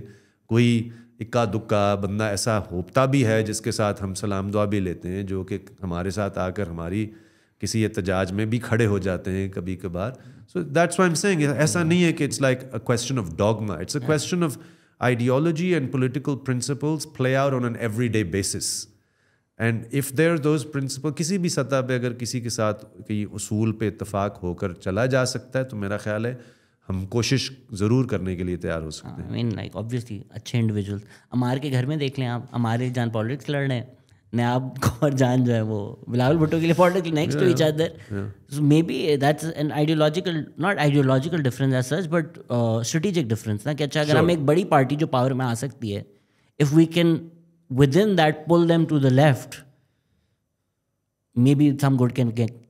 S1: کوئی اکا دکا بندہ ایسا ہوتا بھی ہے جس کے ساتھ ہم سلام دعا بھی لیتے ہیں, جو کہ ہمارے ساتھ آ کر ہماری کسی احتجاج میں بھی کھڑے ہو جاتے ہیں کبھی کبھار. So that's why I'm saying ایسا نہیں ہے کہ it's like a question of dogma. It's a question of ideology and political principles play out on an everyday basis. And if there those principle, کسی بھی سطح پہ اگر کسی کے ساتھ کئی اصول پہ اتفاق ہو کر چلا جا سکتا ہے, تو میرا خیال ہے ہم کوشش ضرور کرنے کے لیے تیار ہو سکتے ہیں.
S2: I mean like obviously اچھے انڈیویجولس ہمارے کے گھر میں دیکھ لیں آپ, ہمارے جان پالیٹکس لڑ رہے ہیں, نیاب اور جان جو ہے وہ بلاول بھٹو کے لیے politics next to each other. Maybe that's an ideological, not ideological difference as such, but strategic difference نا, کہ اچھا اگر ہم ایک بڑی پارٹی جو پاور میں آ سکتی ہے, if we can within that pull them to the left, maybe some good can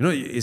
S1: You know,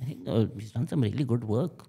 S2: I think he's done some really good work.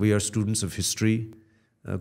S1: We are students of history.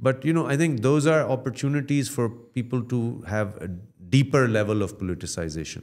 S1: But you know, I think those are opportunities for people to have a deeper level of politicization.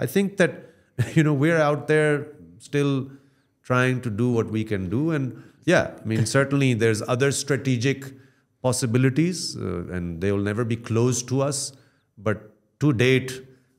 S1: I think that, you know, we're out there still trying to do what we can do. And yeah, I mean, certainly there's other strategic possibilities and they will never be closed to us. But to date,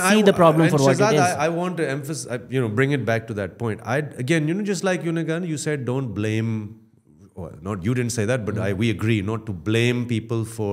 S2: see the problem for what it is.
S1: I want to emphasize, you know, bring it back to that point. Again, you know, just like Yunagan, you said don't blame, well, not you didn't say that, but we agree not to blame people for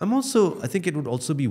S1: I think it would also be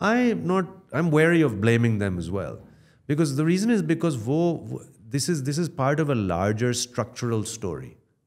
S1: I'm wary of blaming them as well, because the reason is because this is part of a larger structural story.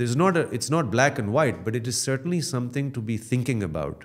S1: it's not black and white, but it is certainly something to be thinking about.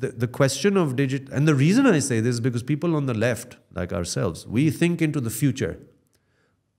S1: the question of and the reason I say this is because people on the left, like ourselves, we think into the future.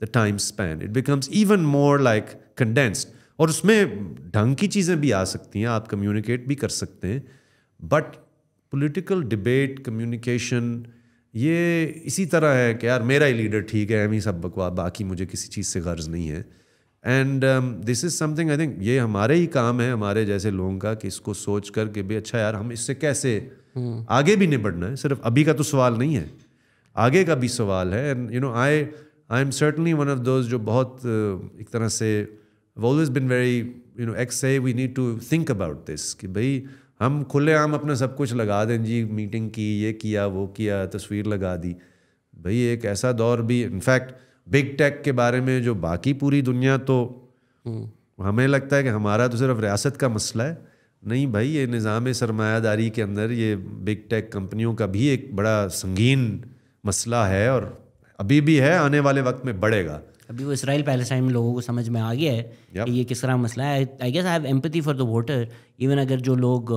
S1: the time span. It becomes even more like condensed. اور اس میں ڈھنگ کی چیزیں بھی آ سکتی ہیں, آپ communicate بھی کر سکتے ہیں, بٹ پولیٹیکل ڈبیٹ, کمیونیکیشن یہ اسی طرح ہے کہ یار میرا ہی لیڈر ٹھیک ہے, ہم ہی سب بکواس, باقی مجھے کسی چیز سے غرض نہیں ہے. And this is some thing I think یہ ہمارے ہی کام ہے, ہمارے جیسے لوگوں کا, کہ اس کو سوچ کر کہ بھائی اچھا یار ہم اس سے کیسے آگے بھی نپٹنا ہے. صرف ابھی کا تو سوال نہیں ہے, آگے کا بھی سوال ہے. And you know I am certainly one of those جو بہت ایک طرح سے I've always been very, say we need to think about this, کہ بھائی ہم کھلے عام اپنا سب کچھ لگا دیں, جی میٹنگ کی, یہ کیا, وہ کیا, تصویر لگا دی. بھائی ایک ایسا دور بھی, انفیکٹ بگ ٹیک کے بارے میں جو باقی پوری دنیا, تو ہمیں لگتا ہے کہ ہمارا تو صرف ریاست کا مسئلہ ہے. نہیں بھائی, یہ نظام سرمایہ داری کے اندر یہ بگ ٹیک کمپنیوں کا بھی ایک بڑا سنگین مسئلہ ہے, اور ابھی بھی ہے, آنے والے وقت میں بڑھے گا.
S2: ابھی وہ اسرائیل پیلسٹائن میں لوگوں کو سمجھ میں آ گیا ہے کہ یہ کس طرح مسئلہ ہے. I guess I have empathy for the voter. Even اگر جو لوگ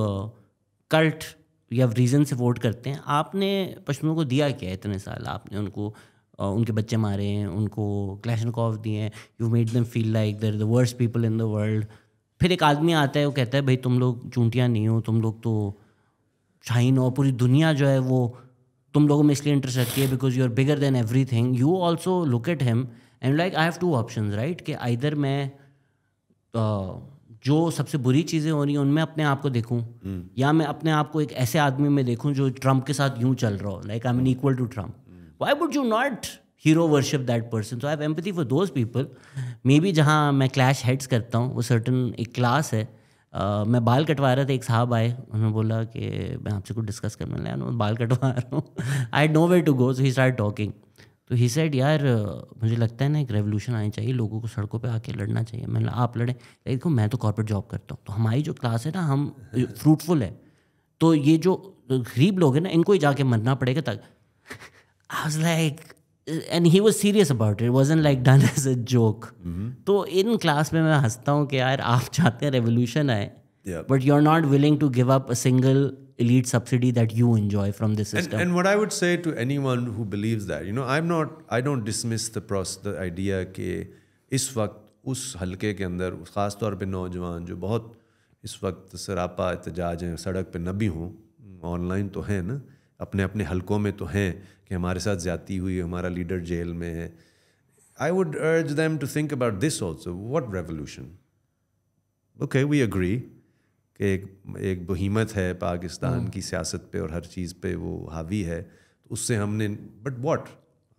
S2: کلٹ یا ریزن سے ووٹ کرتے ہیں, آپ نے پشتونوں کو دیا کیا ہے اتنے سال؟ آپ نے ان کو ان کے بچے مارے ہیں, ان کو کلیشنکوف دیے ہیں, you made them feel like they're the worst people in the world. پھر ایک آدمی آتا ہے, وہ کہتا ہے بھائی تم لوگ چونٹیاں نہیں ہو, تم لوگ تو شاہین ہو, پوری دنیا جو ہے وہ تم لوگوں میں اس لیے انٹرسٹ رکھتی ہے because you are bigger than everything. You also look at him and like I have two options, right, کہ آئدر میں جو سب سے بری چیزیں ہو رہی ہیں ان میں اپنے آپ کو دیکھوں, یا میں اپنے آپ کو ایک ایسے آدمی میں دیکھوں جو ٹرمپ کے ساتھ یوں چل رہا ہو, like I am equal to Trump. Why would you not hero worship that person? So I have empathy for those people. Maybe جہاں میں کلیش ہیڈس کرتا ہوں وہ سرٹن ایک کلاس ہے. میں بال کٹوا رہا تھا, ایک صاحب آئے, انہوں نے بولا کہ میں آپ سے کچھ ڈسکس کرنے لگا, میں بال کٹوا رہا ہوں. I had nowhere to go, so he start talking. تو ہی سیڈ یار مجھے لگتا ہے نا ایک ریولیوشن آنی چاہیے, لوگوں کو سڑکوں پہ آ کے لڑنا چاہیے. میں نے آپ لڑیں. دیکھو میں تو کارپوریٹ جاب کرتا ہوں, تو ہماری جو کلاس ہے نا ہم فروٹفل ہے, تو یہ جو غریب لوگ ہیں نا ان کو ہی جا کے مرنا پڑے گا. تک I was like, and he was serious about it, wasn't like done as a joke. تو ان کلاس میں ہنستا ہوں کہ یار آپ چاہتے ہیں ریولیوشن آئے, but you are not willing to give up a single elite subsidy that you enjoy from this system.
S1: And what I would say to anyone who believes that, I don't dismiss the idea کہ اس وقت اس حلقے کے اندر خاص طور پہ نوجوان جو بہت اس وقت سراپا احتجاج ہیں, سڑک پہ نہ بھی ہوں, آن لائن تو ہیں نا, اپنے اپنے حلقوں میں تو ہیں کہ ہمارے ساتھ زیادتی ہوئی, ہمارا لیڈر جیل میں ہے. I would urge them to think about this also. What revolution? Okay, we agree کہ ایک بہیمت ہے پاکستان کی سیاست پہ اور ہر چیز پہ وہ حاوی ہے, تو اس سے ہم نے, بٹ واٹ,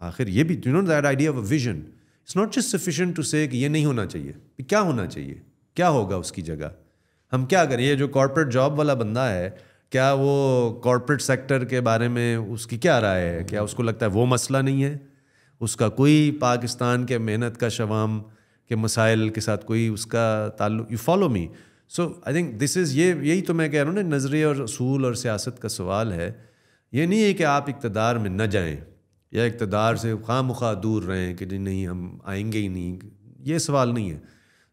S1: آخر یہ بھی that idea of a vision, it's not just sufficient to say کہ یہ نہیں ہونا چاہیے. کیا ہونا چاہیے, کیا ہوگا اس کی جگہ, ہم کیا کریں. یہ جو کارپوریٹ جاب والا بندہ ہے, کیا وہ کارپوریٹ سیکٹر کے بارے میں اس کی کیا رائے ہے؟ کیا اس کو لگتا ہے وہ مسئلہ نہیں ہے, اس کا کوئی پاکستان کے محنت کا شوام کے مسائل کے ساتھ کوئی اس کا تعلق؟ You follow me. So I think this is, یہی تو میں کہہ رہا ہوں نا, نظریے اور اصول اور سیاست کا سوال ہے. یہ نہیں ہے کہ آپ اقتدار میں نہ جائیں یا اقتدار سے خواہ مخواہ دور رہیں کہ نہیں ہم آئیں گے ہی نہیں, یہ سوال نہیں ہے.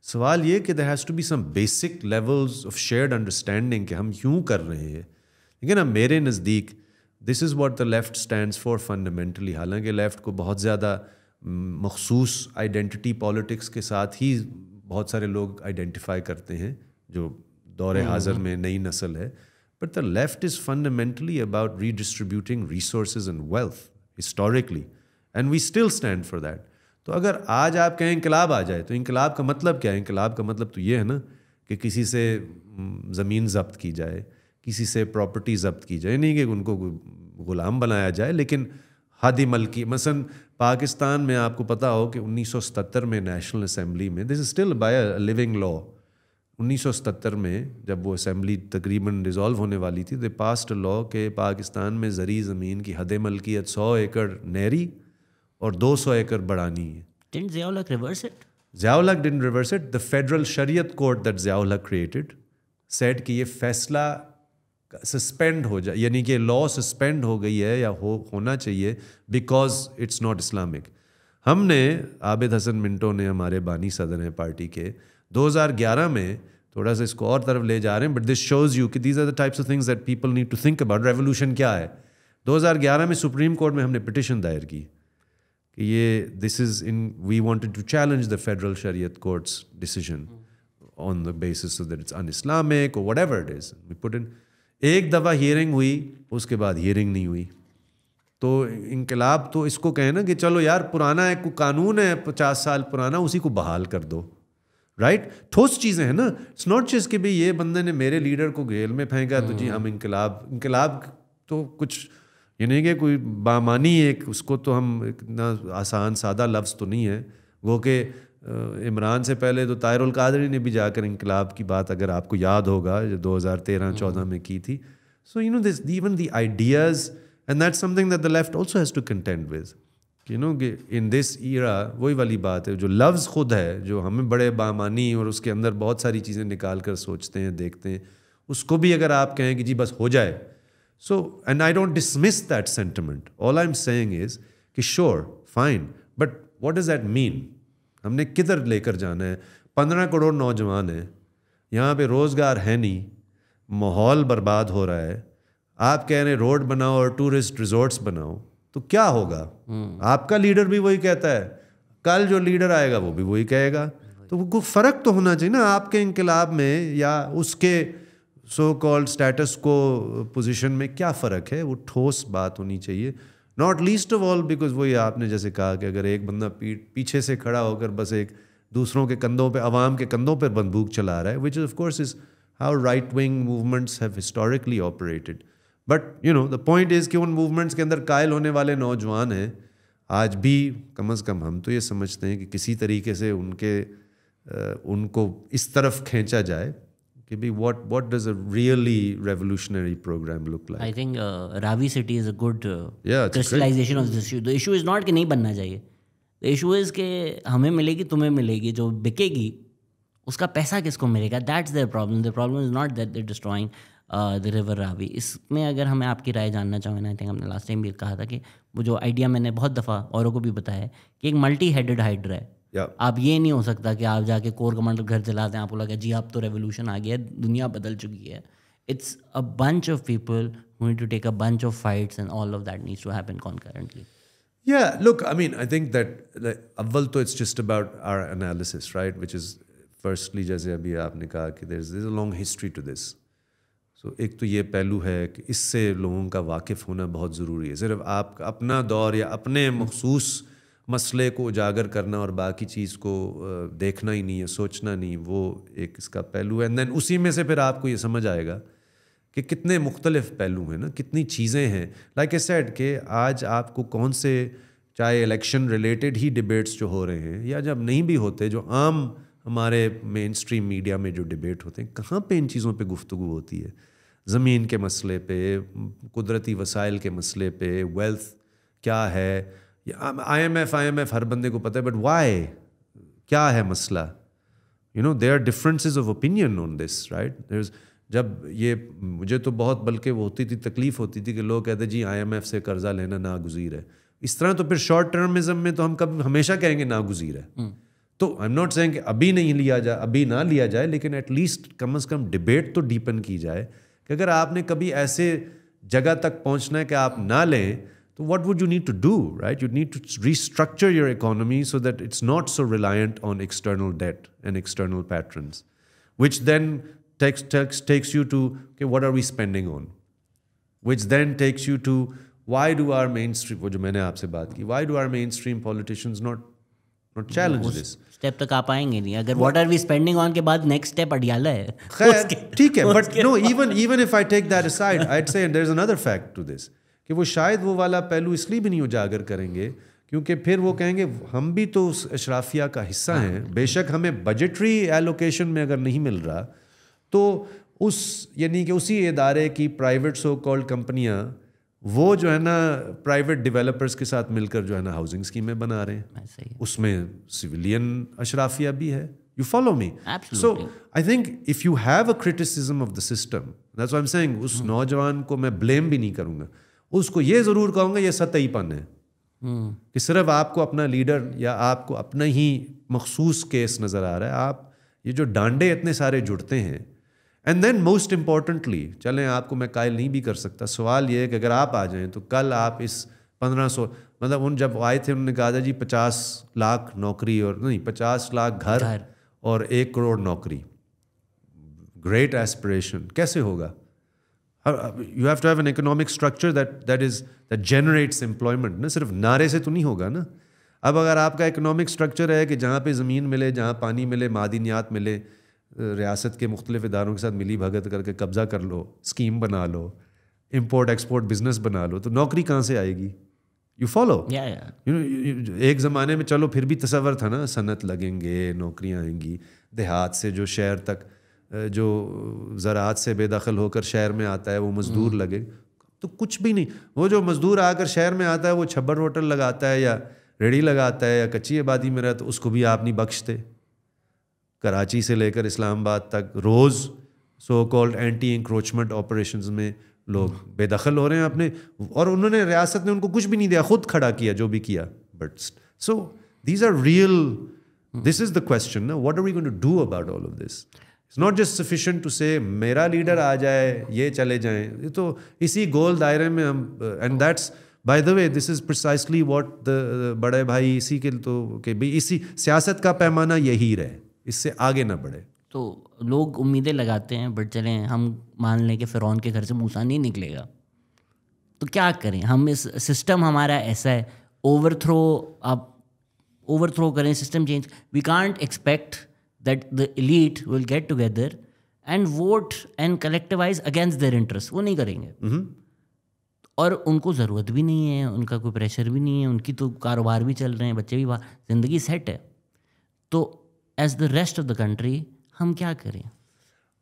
S1: سوال یہ کہ there has to be some basic levels of shared understanding کہ ہم کیوں کر رہے ہیں. لیکن اب میرے نزدیک this is what the left stands for fundamentally. حالانکہ لیفٹ کو بہت زیادہ مخصوص آئیڈینٹی پالیٹکس کے ساتھ ہی بہت سارے لوگ آئیڈینٹیفائی کرتے ہیں جو دور حاضر میں نئی نسل ہے, but the left is fundamentally about redistributing resources and wealth historically, and we still stand for that. تو اگر آج آپ کہیں انقلاب آ جائے, تو انقلاب کا مطلب کیا ہے؟ انقلاب کا مطلب تو یہ ہے نا کہ کسی سے زمین ضبط کی جائے, کسی سے پراپرٹی ضبط کی جائے, نہیں کہ ان کو غلام بنایا جائے, لیکن حادی ملکی. مثلاً پاکستان میں آپ کو پتہ ہو کہ 1977 میں نیشنل اسمبلی میں, this is still by a living law, 1977 میں جب وہ اسمبلی تقریباً ڈیزالو ہونے والی تھی, دے پاسڈ اے لا کہ پاکستان میں زرعی زمین کی حد ملکیت 100 ایکڑ نہری اور 200 ایکڑ بڑھانی ہے.
S2: Didn't Zia ul Haq reverse it?
S1: Zia ul Haq didn't reverse it. The federal Shariat court that Zia ul Haq created said کہ یہ فیصلہ سسپینڈ ہو جائے, یعنی کہ لا سسپینڈ ہو گئی ہے یا ہونا چاہیے بیکاز اٹس ناٹ اسلامک. ہم نے, عابد حسن منٹو نے, ہمارے بانی صدر ہیں پارٹی کے, 2011 میں تھوڑا سا اس کو اور طرف لے جا رہے ہیں, بٹ دس شوز یو کہ these are the types of things that people need to think about. Revolution کیا ہے؟ 2011 میں سپریم کورٹ میں ہم نے پٹیشن دائر کی, کہ یہ this is in we wanted to challenge the federal Shariat courts decision on the basis that it's un Islamic or whatever it is. We put in ایک دفعہ ہیئرنگ ہوئی, اس کے بعد ہیئرنگ نہیں ہوئی. تو انقلاب تو اس کو کہیں نا کہ چلو یار پرانا ایک قانون ہے 50 سال پرانا, اسی کو بحال کر دو, رائٹ. ٹھوس چیزیں ہیں نا. اٹس ناٹ جسٹ کہ بھائی یہ بندے نے میرے لیڈر کو جیل میں پھینکا تو جی ہم انقلاب تو کچھ یہ نہیں کہ کوئی بامانی ایک اس کو تو ہم اتنا آسان سادہ لفظ تو نہیں ہے. وہ کہ عمران سے پہلے تو طاہر القادری نے بھی جا کر انقلاب کی بات اگر آپ کو یاد ہوگا جو 2013-14 میں کی تھی. So you know this even the ideas and that's something that the left also has to contend with. You know کہ ان دس ایرا وہی والی بات ہے جو لفظ خود ہے جو ہمیں بڑے بامانی اور اس کے اندر بہت ساری چیزیں نکال کر سوچتے ہیں دیکھتے ہیں, اس کو بھی اگر آپ کہیں کہ جی بس ہو جائے. So, and I don't dismiss that sentiment. All I'm saying is کہ sure, fine, but what does that mean? ہم نے کدھر لے کر جانا ہے؟ 15 کروڑ نوجوان ہیں, یہاں پہ روزگار ہے نہیں, ماحول برباد ہو رہا ہے. آپ کہہ رہے ہیں روڈ بناؤ اور ٹورسٹ ریزورٹس بناؤ, تو کیا ہوگا؟ آپ کا لیڈر بھی وہی کہتا ہے, کل جو لیڈر آئے گا وہ بھی وہی کہے گا. تو وہ فرق تو ہونا چاہیے نا آپ کے انقلاب میں یا اس کے سو کالڈ اسٹیٹس کو پوزیشن میں کیا فرق ہے. وہ ٹھوس بات ہونی چاہیے. Not least of all because وہی آپ نے جیسے کہا کہ اگر ایک بندہ پیچھے سے کھڑا ہو کر بس ایک دوسروں کے کندھوں پہ عوام کے کندھوں پہ بندوق چلا رہا ہے, which of course is how right wing movements have historically operated. But you know the point is کہ ان موومنٹس کے اندر قائل ہونے والے نوجوان ہیں آج بھی, کم از کم ہم تو یہ سمجھتے ہیں کہ کسی طریقے سے ان کو اس طرف کھینچا جائے کہ بھی what does a really revolutionary program look like.
S2: I think Ravi City is a good crystallization of this issue. The issue is not کہ نہیں بننا چاہیے. The issue is کہ ہمیں ملے گی تمہیں ملے گی, جو بکے گی اس کا پیسہ کس کو ملے گا. That's their problem. The problem is not that they're destroying the river Ravi. اس میں اگر ہمیں آپ کی رائے جاننا چاہوں نا, I think ہم نے لاسٹ ٹائم بھی کہا تھا کہ وہ جو آئیڈیا میں نے بہت دفعہ اوروں کو بھی بتایا ہے کہ ایک ملٹی ہیڈڈ ہائیڈرا ہے. آپ یہ نہیں ہو سکتا کہ آپ جا کے کور کمانڈر گھر چلاتے ہیں, آپ کو لگا جی اب تو ریولیوشن آ گیا ہے, دنیا بدل چکی ہے. It's a bunch of people who need to take a bunch of fights and all of that needs to happen concurrently.
S1: Yeah, look, I mean, I think that اول تو it's just about our analysis, right, which is firstly جیسے ابھی آپ نے کہا کہ there's a long history to this. So ایک تو یہ پہلو ہے کہ اس سے لوگوں کا واقف ہونا بہت ضروری ہے. صرف آپ کا اپنا دور یا اپنے مخصوص مسئلے کو اجاگر کرنا اور باقی چیز کو دیکھنا ہی نہیں ہے, سوچنا نہیں, وہ ایک اس کا پہلو ہے. اینڈ دین اسی میں سے پھر آپ کو یہ سمجھ آئے گا کہ کتنے مختلف پہلو ہیں نا, کتنی چیزیں ہیں. لائک اے سیڈ کہ آج آپ کو کون سے چاہے الیکشن ریلیٹڈ ہی ڈبیٹس جو ہو رہے ہیں یا جب نہیں بھی ہوتے, جو عام ہمارے مین اسٹریم میڈیا میں جو ڈبیٹ ہوتے ہیں, کہاں پہ ان چیزوں پہ گفتگو ہوتی ہے. زمین کے مسئلے پہ, قدرتی وسائل کے مسئلے پہ, ویلتھ کیا ہے, آئی ایم ایف ہر بندے کو پتہ ہے, بٹ وائی, کیا ہے مسئلہ. You know there are differences of opinion on this, right. جب یہ مجھے تو بہت بلکہ وہ ہوتی تھی, تکلیف ہوتی تھی کہ لوگ کہتے جی آئی ایم ایف سے قرضہ لینا ناگزیر ہے. اس طرح تو پھر شارٹ ٹرمزم میں تو ہم کب ہمیشہ کہیں گے ناگزیر ہے. تو آئی ایم ناٹ سیئنگ کہ ابھی نہیں لیا جائے, ابھی نہ لیا جائے, لیکن ایٹ لیسٹ کم از کم ڈبیٹ تو ڈیپن کی جائے کہ اگر آپ نے کبھی ایسے جگہ تک پہنچنا ہے کہ آپ نہ لیں, تو what would you need to do, right? You need to restructure your economy so that it's not so reliant on external debt and external patterns, which then takes you to, okay, what are we spending on? Which then takes you to, why do our mainstream, وہ جو میں نے آپ سے بات کی, why do our mainstream politicians not challenge this?
S2: Step تک آپ آئیں گے نہیں اگر what are we spending on کے بعد نیکسٹ اسٹیپ اڈیالہ ہے.
S1: خیر ٹھیک ہے, but no, even if I take that aside, I'd say there's another fact to this, کہ وہ شاید وہ والا پہلو اس لیے بھی نہیں اجاگر کریں گے کیونکہ پھر وہ کہیں گے ہم بھی تو اس اشرافیہ کا حصہ ہیں. بے شک ہمیں بجٹری ایلوکیشن میں اگر نہیں مل رہا تو اس یعنی کہ اسی ادارے کی پرائیویٹ سو کالڈ کمپنیاں وہ جو ہے نا پرائیویٹ ڈیولپرز کے ساتھ مل کر جو ہے نا ہاؤسنگ اسکیمیں بنا رہے ہیں, اس میں سویلین اشرافیہ بھی ہے. You follow me? So I think if you have a criticism of the system, that's what I'm saying, اس نوجوان کو میں بلیم بھی نہیں کروں گا, اس کو یہ ضرور کہوں گا یہ سطحی پن ہے کہ صرف آپ کو اپنا لیڈر یا آپ کو اپنا ہی مخصوص کیس نظر آ رہا ہے. آپ یہ جو ڈانڈے اتنے سارے جڑتے ہیں, اینڈ دین موسٹ امپورٹنٹلی چلیں آپ کو میں قائل نہیں بھی کر سکتا, سوال یہ ہے کہ اگر آپ آ جائیں تو کل آپ اس 1500 مطلب ان جب آئے تھے انہوں نے کہا تھا جی 50 لاکھ نوکری اور نہیں 50 لاکھ گھر اور 1 کروڑ نوکری. Great aspiration. کیسے ہوگا؟ You have to have an economic structure that generates employment. نا صرف نعرے سے تو نہیں ہوگا نا. اب اگر آپ کا اکنامک اسٹرکچر ہے کہ جہاں پہ زمین ملے, جہاں پانی ملے, معدنیات ملے, ریاست کے مختلف اداروں کے ساتھ ملی بھگت کر کے قبضہ کر لو, اسکیم بنا لو, امپورٹ ایکسپورٹ بزنس بنا لو, تو نوکری کہاں سے آئے گی؟ You follow. ایک زمانے میں چلو پھر بھی تصور تھا نا, صنعت لگیں گے, نوکریاں آئیں گی. دیہات سے جو شہر تک جو زراعت سے بے دخل ہو کر شہر میں آتا ہے وہ مزدور لگے, تو کچھ بھی نہیں. وہ جو مزدور آ کر شہر میں آتا ہے وہ چھبر ہوٹل لگاتا ہے یا ریڑھی لگاتا ہے یا کچی آبادی میں رہتا, اس کو بھی آپ نہیں بخشتے. کراچی سے لے کر اسلام آباد تک روز so called anti encroachment operations میں لوگ بے دخل ہو رہے ہیں اپنے, اور انہوں نے ریاست نے ان کو کچھ بھی نہیں دیا, خود کھڑا کیا جو بھی کیا. But so these are real, this is the question نا, what are we going to do about all of this? It's not just sufficient to say میرا لیڈر آ جائے, یہ چلے جائیں. یہ تو اسی گول دائرے میں ہم, and that's by the way this is precisely what the بڑے بھائی اسی کے تو کہ بھائی اسی سیاست کا پیمانہ یہی رہے, اس سے آگے نہ بڑھے.
S2: تو لوگ امیدیں لگاتے ہیں, بٹ چلیں ہم مان لیں کہ فرعون کے گھر سے موسیٰ نہیں نکلے گا, تو کیا کریں ہم؟ اس سسٹم ہمارا ایسا ہے, اوور تھرو کریں, system change. We can't expect that the elite will get together and vote and collectivize against their interest. وہ نہیں کریں گے, اور ان کو ضرورت بھی نہیں ہے, ان کا کوئی پریشر بھی نہیں ہے, ان کی تو کاروبار بھی چل رہے ہیں, بچے بھی, زندگی سیٹ ہے. تو as the rest of the country ہم کیا کریں؟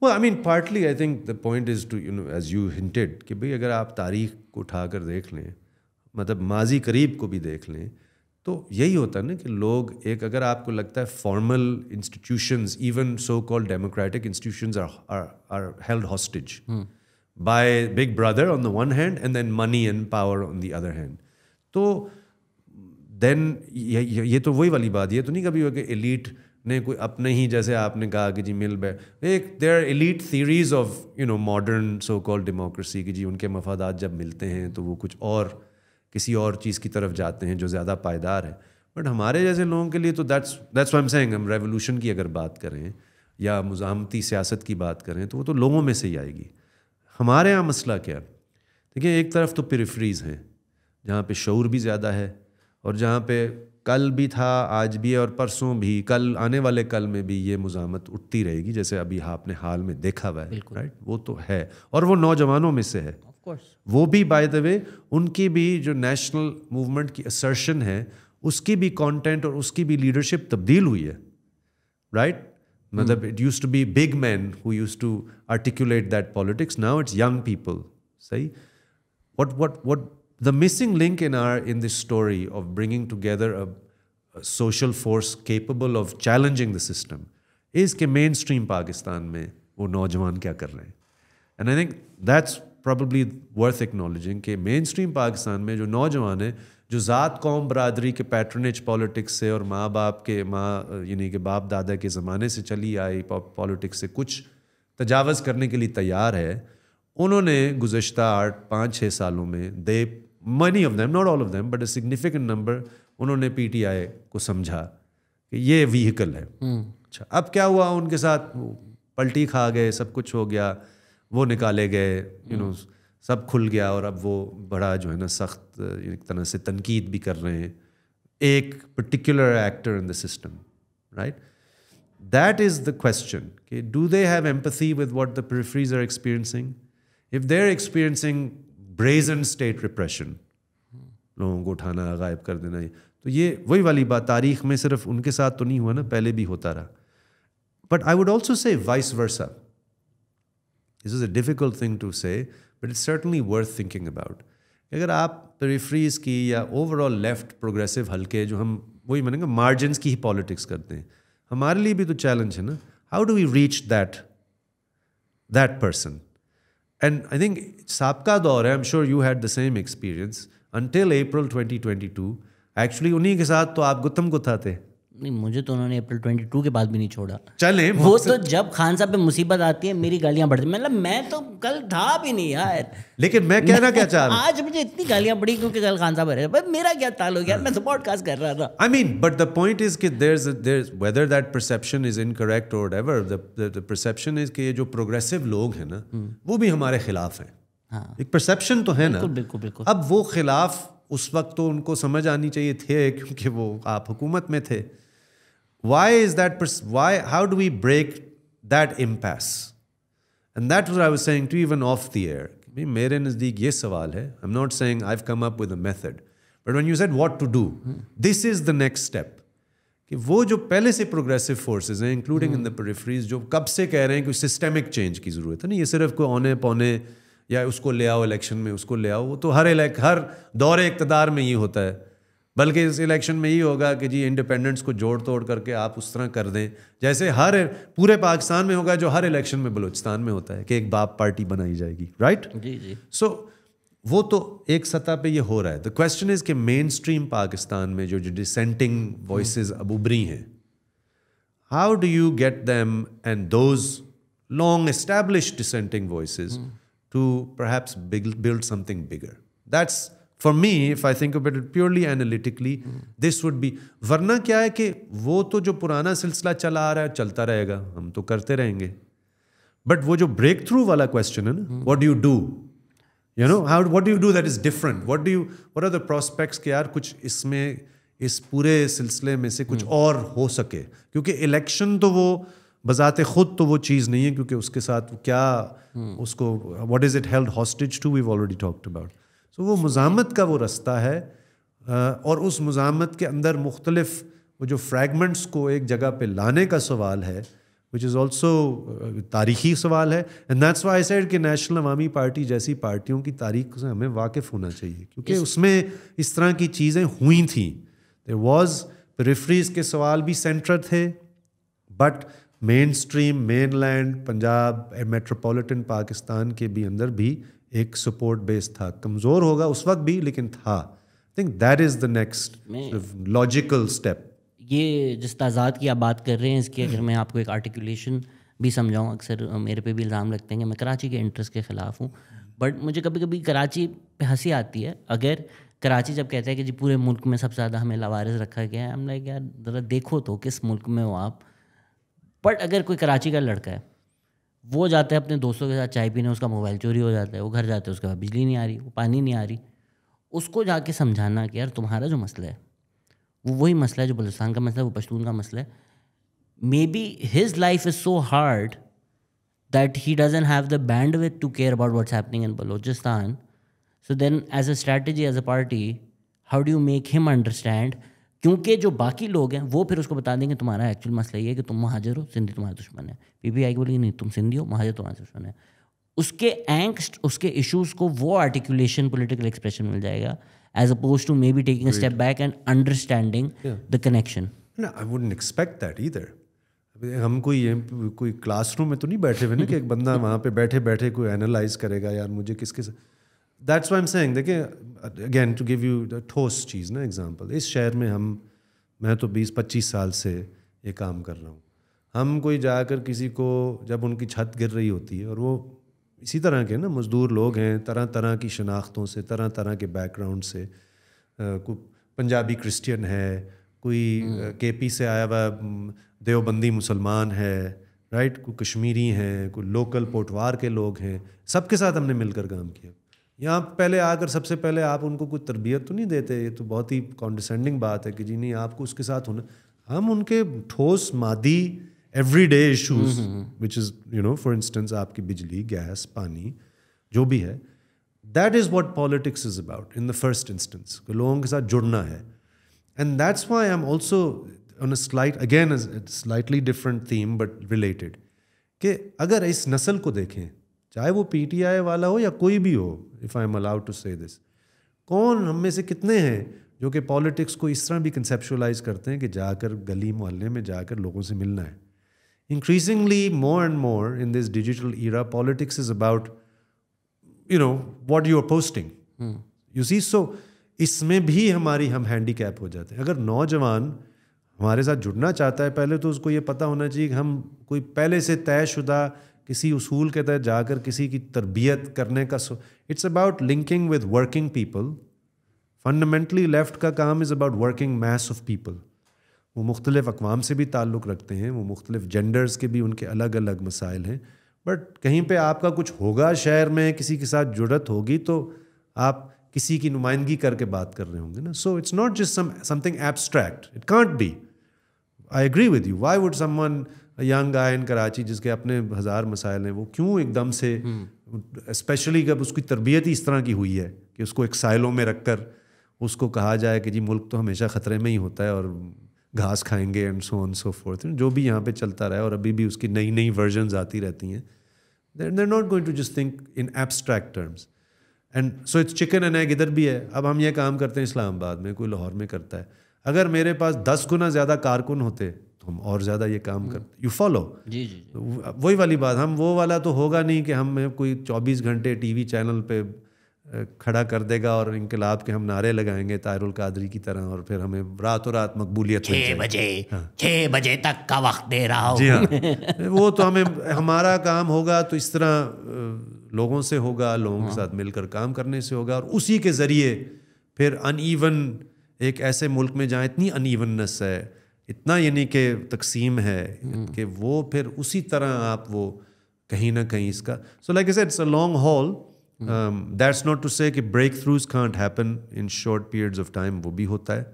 S1: Well, I mean, partly I think the point is to, as you hinted, کہ بھئی اگر آپ تاریخ کو اٹھا کر دیکھ لیں, مطلب ماضی قریب کو بھی دیکھ لیں, تو یہی ہوتا ہے نا کہ لوگ ایک, اگر آپ کو لگتا ہے formal institutions, even so called democratic institutions are held hostage by big brother on the one hand and then money and power on the other hand. تو دین یہ تو وہی والی بات, یہ تو نہیں کبھی ہو کہ ایلیٹ نے کوئی اپنے ہی, جیسے آپ نے کہا کہ جی مل ایک there are elite theories of modern so called democracy کہ جی ان کے مفادات جب ملتے ہیں تو وہ کچھ اور کسی اور چیز کی طرف جاتے ہیں جو زیادہ پائیدار ہے. بٹ ہمارے جیسے لوگوں کے لیے تو دیٹس وائی ایم سیئنگ, ہم ریولیوشن کی اگر بات کریں یا مزاحمتی سیاست کی بات کریں تو وہ تو لوگوں میں سے ہی آئے گی. ہمارے یہاں مسئلہ کیا؟ دیکھیں, ایک طرف تو پیریفریز ہیں جہاں پہ شعور بھی زیادہ ہے, اور جہاں پہ کل بھی تھا, آج بھی ہے, اور پرسوں بھی, کل آنے والے کل میں بھی یہ مزاحمت اٹھتی رہے گی, جیسے ابھی آپ نے حال میں دیکھا ہوا ہے, رائٹ؟ وہ تو ہے, اور وہ نوجوانوں میں سے ہے. وہ بھی بائی دا وے ان کی بھی جو نیشنل موومنٹ کی اسرشن ہے اس کی بھی کانٹینٹ اور اس کی بھی لیڈرشپ تبدیل ہوئی ہے, رائٹ؟ مطلب it used to be big men who used to articulate that politics, now it's young people. صحیح. what the missing link in this story of bringing together a social force capable of challenging the system is کہ مین stream Pakistan میں وہ نوجوان کیا کر رہے ہیں. And I think that's probably worth acknowledging کہ مین اسٹریم پاکستان میں جو نوجوان ہیں, جو ذات قوم برادری کے پیٹرنیج پالیٹکس سے اور ماں باپ کے یعنی کہ باپ دادا کے زمانے سے چلی آئی پالیٹکس سے کچھ تجاوز کرنے کے لیے تیار ہے, انہوں نے گزشتہ 8-5-6 سالوں میں many of them, not all of them, but a significant number, انہوں نے پی ٹی آئی کو سمجھا کہ یہ ویہیکل ہے. اچھا, اب کیا ہوا ان کے ساتھ؟ پلٹی کھا گئے, سب کچھ ہو گیا, وہ نکالے گئے, سب کھل گیا, اور اب وہ بڑا جو ہے نا سخت ایک طرح سے تنقید بھی کر رہے ہیں ایک particular actor in the system, right? That is the question کہ do they have empathy with what the peripheries are experiencing. If they are experiencing brazen state repression, لوگوں کو اٹھانا, غائب کر دینا, تو یہ وہی والی بات, تاریخ میں صرف ان کے ساتھ تو نہیں ہوا نا, پہلے بھی ہوتا رہا. But I would also say vice versa. This is a difficult thing to say, but it's certainly worth thinking about. اگر آپ پیریفریز کی یا اوور آل لیفٹ پروگریسو حلقے جو ہم وہی مانیں گے مارجنس کی ہی پالیٹکس کرتے ہیں, ہمارے لیے بھی تو چیلنج ہے نا. How do we reach that person? And I think سابقہ دور ہے, I'm sure you had the same experience until April 2022. Actually انہی کے ساتھ تو آپ گتم گتھا تھے.
S2: نہیں مجھے تو انہوں نے اپریل 22 کے بعد بھی نہیں چھوڑا.
S1: چلیں
S2: وہ تو جب خان صاحب پہ مصیبت آتی ہے میری گالیاں بڑھتی ہیں. مطلب میں تو کل تھا بھی نہیں یار,
S1: لیکن میں کہنا کیا چاہ رہا ہوں,
S2: آج مجھے اتنی گالیاں پڑی کیونکہ کل خان صاحب رہے. بس میرا کیا تعلق یار, میں تو پوڈ کاسٹ کر رہا تھا.
S1: I mean, but the point is کہ there's whether that perception is incorrect or whatever, the perception is کہ یہ جو progressive لوگ ہیں نا وہ بھی ہمارے خلاف ہیں. ایک perception تو ہے نا.
S2: بالکل بالکل.
S1: اب وہ خلاف اس وقت تو ان کو سمجھ آنی چاہیے تھے کیونکہ وہ آپ حکومت میں تھے. Why is that? How do we break that impasse? And that's what I was saying to you even off the air. میرے نزدیک یہ سوال ہے. I'm not saying I've come up with a method, but when you said what to do, this is the next step. کہ وہ جو پہلے سے پروگریسو فورسز ہیں انکلوڈنگ ان دا پریفریز جو کب سے کہہ رہے ہیں کہ سسٹمک چینج کی ضرورت ہے نا, یہ صرف کوئی اونے پونے یا اس کو لے آؤ الیکشن میں اس کو لے آؤ, وہ تو ہر دور اقتدار میں یہ ہوتا ہے. بلکہ اس الیکشن میں یہ ہوگا کہ جی انڈیپینڈنٹس کو جوڑ توڑ کر کے آپ اس طرح کر دیں جیسے ہر پورے پاکستان میں ہوگا جو ہر الیکشن میں بلوچستان میں ہوتا ہے کہ ایک باپ پارٹی بنائی جائے گی, رائٹ.
S2: جی جی.
S1: سو وہ تو ایک سطح پہ یہ ہو رہا ہے. دا کویسچن از کہ مین اسٹریم پاکستان میں جو ڈسینٹنگ وائسز اب ابھری ہیں, how do you get them and those long established dissenting voices to perhaps build something bigger. That's for me, if I think about it purely analytically, this would be. ورنہ کیا ہے کہ وہ تو جو پرانا سلسلہ چلا آ رہا ہے چلتا رہے گا, ہم تو کرتے رہیں گے. بٹ وہ جو بریک تھرو والا کویسچن ہے نا, what do you do? You know, what do you do that is different? What are the prospects کہ یار کچھ اس میں اس پورے سلسلے میں سے کچھ اور ہو سکے, کیونکہ الیکشن تو وہ بذات خود تو وہ چیز نہیں ہے, کیونکہ اس کے ساتھ کیا اس کو what is it held hostage to, we've already talked about. تو وہ مزاحمت کا وہ رستہ ہے, اور اس مزاحمت کے اندر مختلف وہ جو فریگمنٹس کو ایک جگہ پہ لانے کا سوال ہے, وچ از آلسو تاریخی سوال ہے. And that's why I said کہ نیشنل عوامی پارٹی جیسی پارٹیوں کی تاریخ سے ہمیں واقف ہونا چاہیے, کیونکہ اس میں اس طرح کی چیزیں ہوئی تھیں. دیر واز پریفریز کے سوال بھی سینٹر تھے, but mainstream mainland Punjab metropolitan Pakistan کے بھی اندر بھی ایک سپورٹ بیس تھا. کمزور ہوگا اس وقت بھی لیکن تھا. آئی think that is the next logical step.
S2: یہ جس تضاد کی آپ بات کر رہے ہیں اس کی اگر میں آپ کو ایک آرٹیکولیشن بھی سمجھاؤں, اکثر میرے پہ بھی الزام لگتے ہیں کہ میں کراچی کے انٹرسٹ کے خلاف ہوں, بٹ مجھے کبھی کبھی کراچی پہ ہنسی آتی ہے. اگر کراچی جب کہتا ہے کہ جی پورے ملک میں سب سے زیادہ ہمیں لاوارث رکھا گیا ہے, ہم لائک یار ذرا دیکھو تو کس ملک میں ہو آپ. بٹ اگر کوئی کراچی کا لڑکا ہے, وہ جاتا ہے اپنے دوستوں کے ساتھ چائے پینے, اس کا موبائل چوری ہو جاتا ہے, وہ گھر جاتا ہے اس کے بعد بجلی نہیں آ رہی, وہ پانی نہیں آ رہی, اس کو جا کے سمجھانا کہ یار تمہارا جو مسئلہ ہے وہ وہی مسئلہ ہے جو بلوچستان کا مسئلہ ہے, وہ پشتون کا مسئلہ ہے. Maybe his life is so hard that he doesn't have the bandwidth to care about what's happening in Balochistan. So then as a strategy as a party how do you make them understand, کیونکہ جو باقی لوگ ہیں وہ پھر اس کو بتا دیں گے تمہارا ایکچوئل مسئلہ یہ ہے کہ تم مہاجر ہو, سندھی تمہارا دشمن ہے. پی پی آئی کو بولے نہیں تم سندھی ہو, مہاجر تمہارا دشمن ہے. اس کے اینگسٹ اس کے ایشوز کو وہ آرٹیکولیشن پولیٹیکل ایکسپریشن مل جائے گا as opposed to maybe taking a step back and understanding the connection.
S1: I wouldn't expect that either. ہم کوئی کلاس روم میں تو نہیں بیٹھے ہوئے نا کہ ایک بندہ وہاں پہ بیٹھے بیٹھے کوئی اینالائز کرے گا یار مجھے کس کے. That's why I'm saying. دیکھیں اگین ٹو گیو یو ٹھوس چیز نا ایگزامپل, اس شہر میں میں تو 20-25 سال سے یہ کام کر رہا ہوں. ہم کوئی جا کر کسی کو جب ان کی چھت گر رہی ہوتی ہے, اور وہ اسی طرح کے نا مزدور لوگ ہیں, طرح طرح کی شناختوں سے, طرح طرح کے بیک گراؤنڈ سے, کوئی پنجابی کرسچین ہے, کوئی کے پی سے آیا ہوا دیوبندی مسلمان ہے, رائٹ, کوئی کشمیری ہیں, کوئی لوکل پوٹوار کے لوگ ہیں, سب کے ساتھ ہم نے مل کر کام کیا. یہاں پہلے آ کر سب سے پہلے آپ ان کو کوئی تربیت تو نہیں دیتے, یہ تو بہت ہی کانڈیسینڈنگ بات ہے کہ جی نہیں آپ کو اس کے ساتھ ہونا. ہم ان کے ٹھوس مادی every day issues which is for instance آپ کی بجلی, گیس, پانی جو بھی ہے, that is what politics is about in the first instance, لوگوں کے ساتھ جڑنا ہے. And that's why I am also on a again slightly different theme but related, کہ اگر اس نسل کو دیکھیں چاہے وہ پی ٹی آئی والا ہو یا کوئی بھی ہو, if I am allowed to say this, کون ہم میں سے کتنے ہیں جو کہ پالیٹکس کو اس طرح بھی کنسیپچولائز کرتے ہیں کہ جا کر گلی محلے میں جا کر لوگوں سے ملنا ہے. Increasingly more and more in this digital era politics is about what you are posting, you see. So اس میں بھی ہم ہینڈی کیپ ہو جاتے ہیں. اگر نوجوان ہمارے ساتھ جڑنا چاہتا ہے پہلے تو اس کو یہ پتہ ہونا چاہیے کہ ہم کوئی پہلے سے طے شدہ کسی اصول کے تحت جا کر کسی کی تربیت کرنے کا it's about linking with working people. Fundamentally left کا کام is about working mass of people. وہ مختلف اقوام سے بھی تعلق رکھتے ہیں, وہ مختلف جینڈرز کے بھی ان کے الگ الگ مسائل ہیں, بٹ کہیں پہ آپ کا کچھ ہوگا شہر میں, کسی کے ساتھ جڑت ہوگی تو آپ کسی کی نمائندگی کر کے بات کر رہے ہوں گے نا. So it's not just something abstract, it can't be. I agree with you. Why would someone young guy in Karachi جس کے اپنے ہزار مسائل ہیں, وہ کیوں ایک دم سے, اسپیشلی جب اس کی تربیت ہی اس طرح کی ہوئی ہے کہ اس کو ایک سائلوں میں رکھ کر اس کو کہا جائے کہ جی ملک تو ہمیشہ خطرے میں ہی ہوتا ہے اور گھاس کھائیں گے and so on so forth, جو بھی یہاں پہ چلتا رہا ہے, اور ابھی بھی اس کی نئی نئی ورژنز آتی رہتی ہیں. They are not going to just think in abstract terms. And so it's chicken and egg ادھر بھی ہے. اب ہم یہ کام کرتے ہیں اسلام آباد میں, کوئی لاہور میں کرتا ہے. اگر میرے پاس 10 گنا زیادہ کارکن ہوتے تو ہم اور زیادہ یہ کام کرتے. You follow.
S2: جی جی
S1: وہی والی بات, ہم وہ والا تو ہوگا نہیں کہ ہم کوئی 24 گھنٹے ٹی وی چینل پہ کھڑا کر دے گا اور انقلاب کے ہم نعرے لگائیں گے طاہر القادری کی طرح, اور پھر ہمیں راتوں رات مقبولیت
S2: 6 بجے تک کا وقت دے رہا ہوں.
S1: جی ہاں, وہ تو ہمارا کام ہوگا تو اس طرح لوگوں سے ہوگا, لوگوں کے ساتھ مل کر کام کرنے سے ہوگا, اور اسی کے ذریعے پھر ان ایون ایک ایسے ملک میں جہاں اتنی ان ایوننس ہے, اتنا یعنی کہ تقسیم ہے کہ وہ پھر اسی طرح آپ وہ کہیں نہ کہیں اس کا. So like I said it's a long haul. That's not to say کہ breakthroughs can't happen in short periods of time, وہ بھی ہوتا ہے,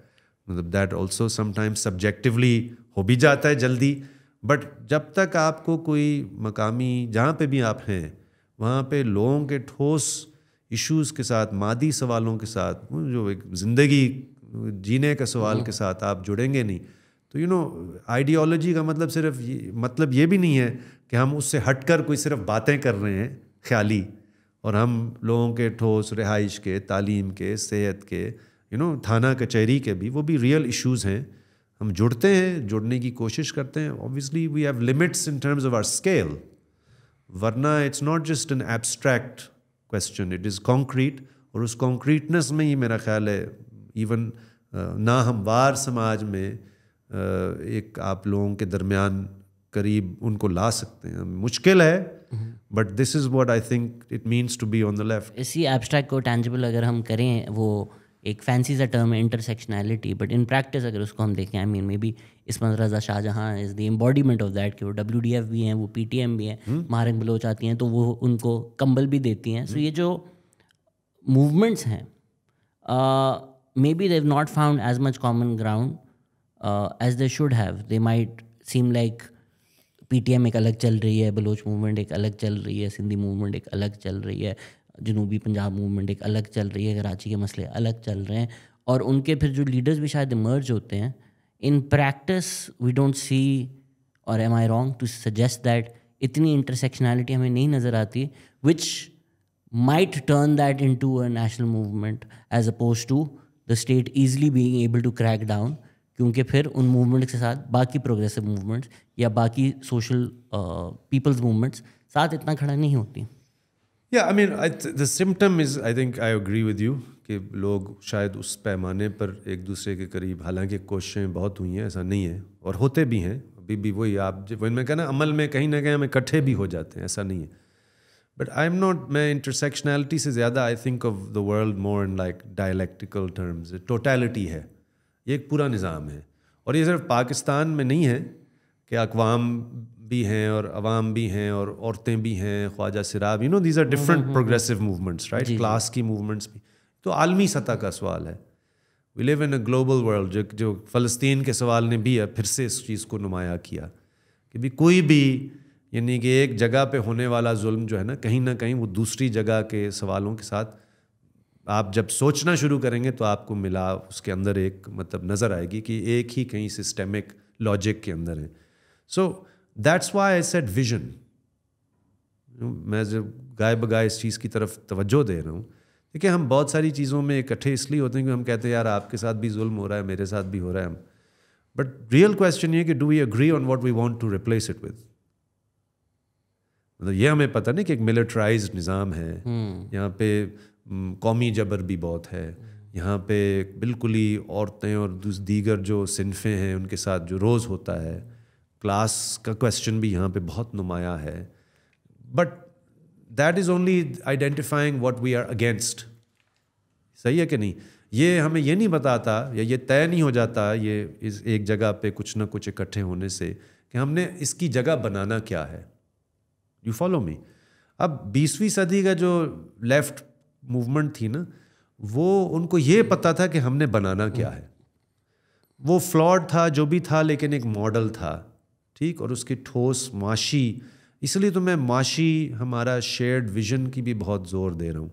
S1: مطلب that also sometime subjectively ہو بھی جاتا ہے جلدی. بٹ جب تک آپ کو کوئی مقامی جہاں پہ بھی آپ ہیں وہاں پہ لوگوں کے ٹھوس ایشوز کے ساتھ, مادی سوالوں کے ساتھ, جو ایک زندگی جینے کا سوال کے ساتھ آپ جڑیں گے نہیں تو آئیڈیالوجی کا مطلب صرف مطلب یہ بھی نہیں ہے کہ ہم اس سے ہٹ کر کوئی صرف باتیں کر رہے ہیں خیالی, اور ہم لوگوں کے ٹھوس رہائش کے, تعلیم کے, صحت کے, تھانہ کچہری کے بھی, وہ بھی ریئل ایشوز ہیں. ہم جڑتے ہیں, جڑنے کی کوشش کرتے ہیں. obviously we have limits in terms of our scale, ورنہ it's not just an abstract question, it is concrete. اور اس concreteness میں ہی میرا خیال ہے ایون ناہموار سماج میں ایک آپ لوگوں کے درمیان قریب ان کو لا سکتے ہیں. مشکل ہے, but this is what I think it means to be on the left.
S2: اسی ایبسٹریکٹ کو ٹینجیبل اگر ہم کریں, وہ ایک فینسی سا ٹرم ہے انٹرسیکشنالٹی, بٹ ان پریکٹس اگر اس کو ہم دیکھیں, آئی مین مے بی عصمت رضا شاہ جہاں از دی امباڈیمنٹ آف دیٹ, کہ وہ WDF بھی ہیں, وہ PTM بھی ہیں, مہارنگ بلوچ آتی ہیں تو وہ ان کو کمبل بھی دیتی ہیں. سو یہ جو موومنٹس ہیں maybe they have not found as much common ground as they should have. They might seem like PTM ایک الگ چل رہی ہے, بلوچ موومنٹ ایک الگ چل رہی ہے, سندھی موومنٹ ایک الگ چل رہی ہے, جنوبی پنجاب موومنٹ ایک الگ چل رہی ہے, کراچی کے مسئلے الگ چل رہے ہیں, اور ان کے پھر جو لیڈرز بھی شاید ایمرج ہوتے ہیں. In practice we don't see, اور am I wrong to suggest that اتنی انٹرسیکشنالٹی ہمیں نہیں نظر آتی, which might turn that into a national movement as opposed to the state easily being able to crack down, کیونکہ پھر ان movements کے ساتھ باقی پروگریسو موومنٹس یا باقی سوشل پیپلز موومنٹس ساتھ اتنا کھڑا نہیں ہوتی.
S1: Yeah, I mean, the symptom is, I think I agree with you کہ لوگ شاید اس پیمانے پر ایک دوسرے کے قریب, حالانکہ کوششیں بہت ہوئی ہیں, ایسا نہیں ہے, اور ہوتے بھی ہیں ابھی بھی. وہی آپ جو میں کہنا عمل میں کہیں نہ کہیں ہم اکٹھے بھی ہو جاتے ہیں, ایسا نہیں ہے. بٹ آئی ایم ناٹ, میں انٹرسیکشنالٹی سے زیادہ I think of the world more in like dialectical terms. Totality ہے, یہ ایک پورا نظام ہے, اور یہ صرف پاکستان میں نہیں ہے کہ اقوام بھی ہیں اور عوام بھی ہیں اور عورتیں بھی ہیں, خواجہ سراب, these are different progressive movements, right, class کی موومنٹس بھی. تو عالمی سطح کا سوال ہے. وی لیو ان اے گلوبل ورلڈ, جو فلسطین کے سوال نے بھی پھر سے اس چیز کو نمایاں کیا کہ بھی کوئی بھی یعنی کہ ایک جگہ پہ ہونے والا ظلم جو ہے نا, کہیں نہ کہیں وہ دوسری جگہ کے سوالوں کے ساتھ آپ جب سوچنا شروع کریں گے تو آپ کو ملا اس کے اندر ایک مطلب نظر آئے گی کہ ایک ہی کہیں سسٹمک لاجک کے اندر ہے. So that's why I said vision. میں جب گائے بگائے اس چیز کی طرف توجہ دے رہا ہوں, دیکھیں ہم بہت ساری چیزوں میں اکٹھے اس لیے ہوتے ہیں کہ ہم کہتے ہیں یار آپ کے ساتھ بھی ظلم ہو رہا ہے, میرے ساتھ بھی ہو رہا ہے, بٹ ریئل کویسچن یہ کہ do we agree on what we want to replace it with. مطلب یہ ہمیں پتہ نہیں کہ ایک ملٹرائزڈ نظام ہے, یہاں پہ قومی جبر بھی بہت ہے, یہاں پہ بالکل ہی عورتیں اور دیگر جو صنفیں ہیں ان کے ساتھ جو روز ہوتا ہے. کلاس کا کویسچن بھی یہاں پہ بہت نمایاں ہے. But that is only identifying what we are against. صحیح ہے کہ نہیں؟ یہ ہمیں یہ نہیں بتاتا یا یہ طے نہیں ہو جاتا یہ اس ایک جگہ پہ کچھ نہ کچھ اکٹھے ہونے سے کہ ہم نے اس کی جگہ بنانا کیا ہے. یو فالو می؟ اب 20ویں صدی کا جو لیفٹ موومنٹ تھی نا, وہ ان کو یہ پتہ تھا کہ ہم نے بنانا کیا ہے. وہ فلاڈ تھا جو بھی تھا, لیکن ایک ماڈل تھا, ٹھیک, اور اس کی ٹھوس معاشی. اس لیے تو میں معاشی ہمارا شیئرڈ ویژن کی بھی بہت زور دے رہا ہوں.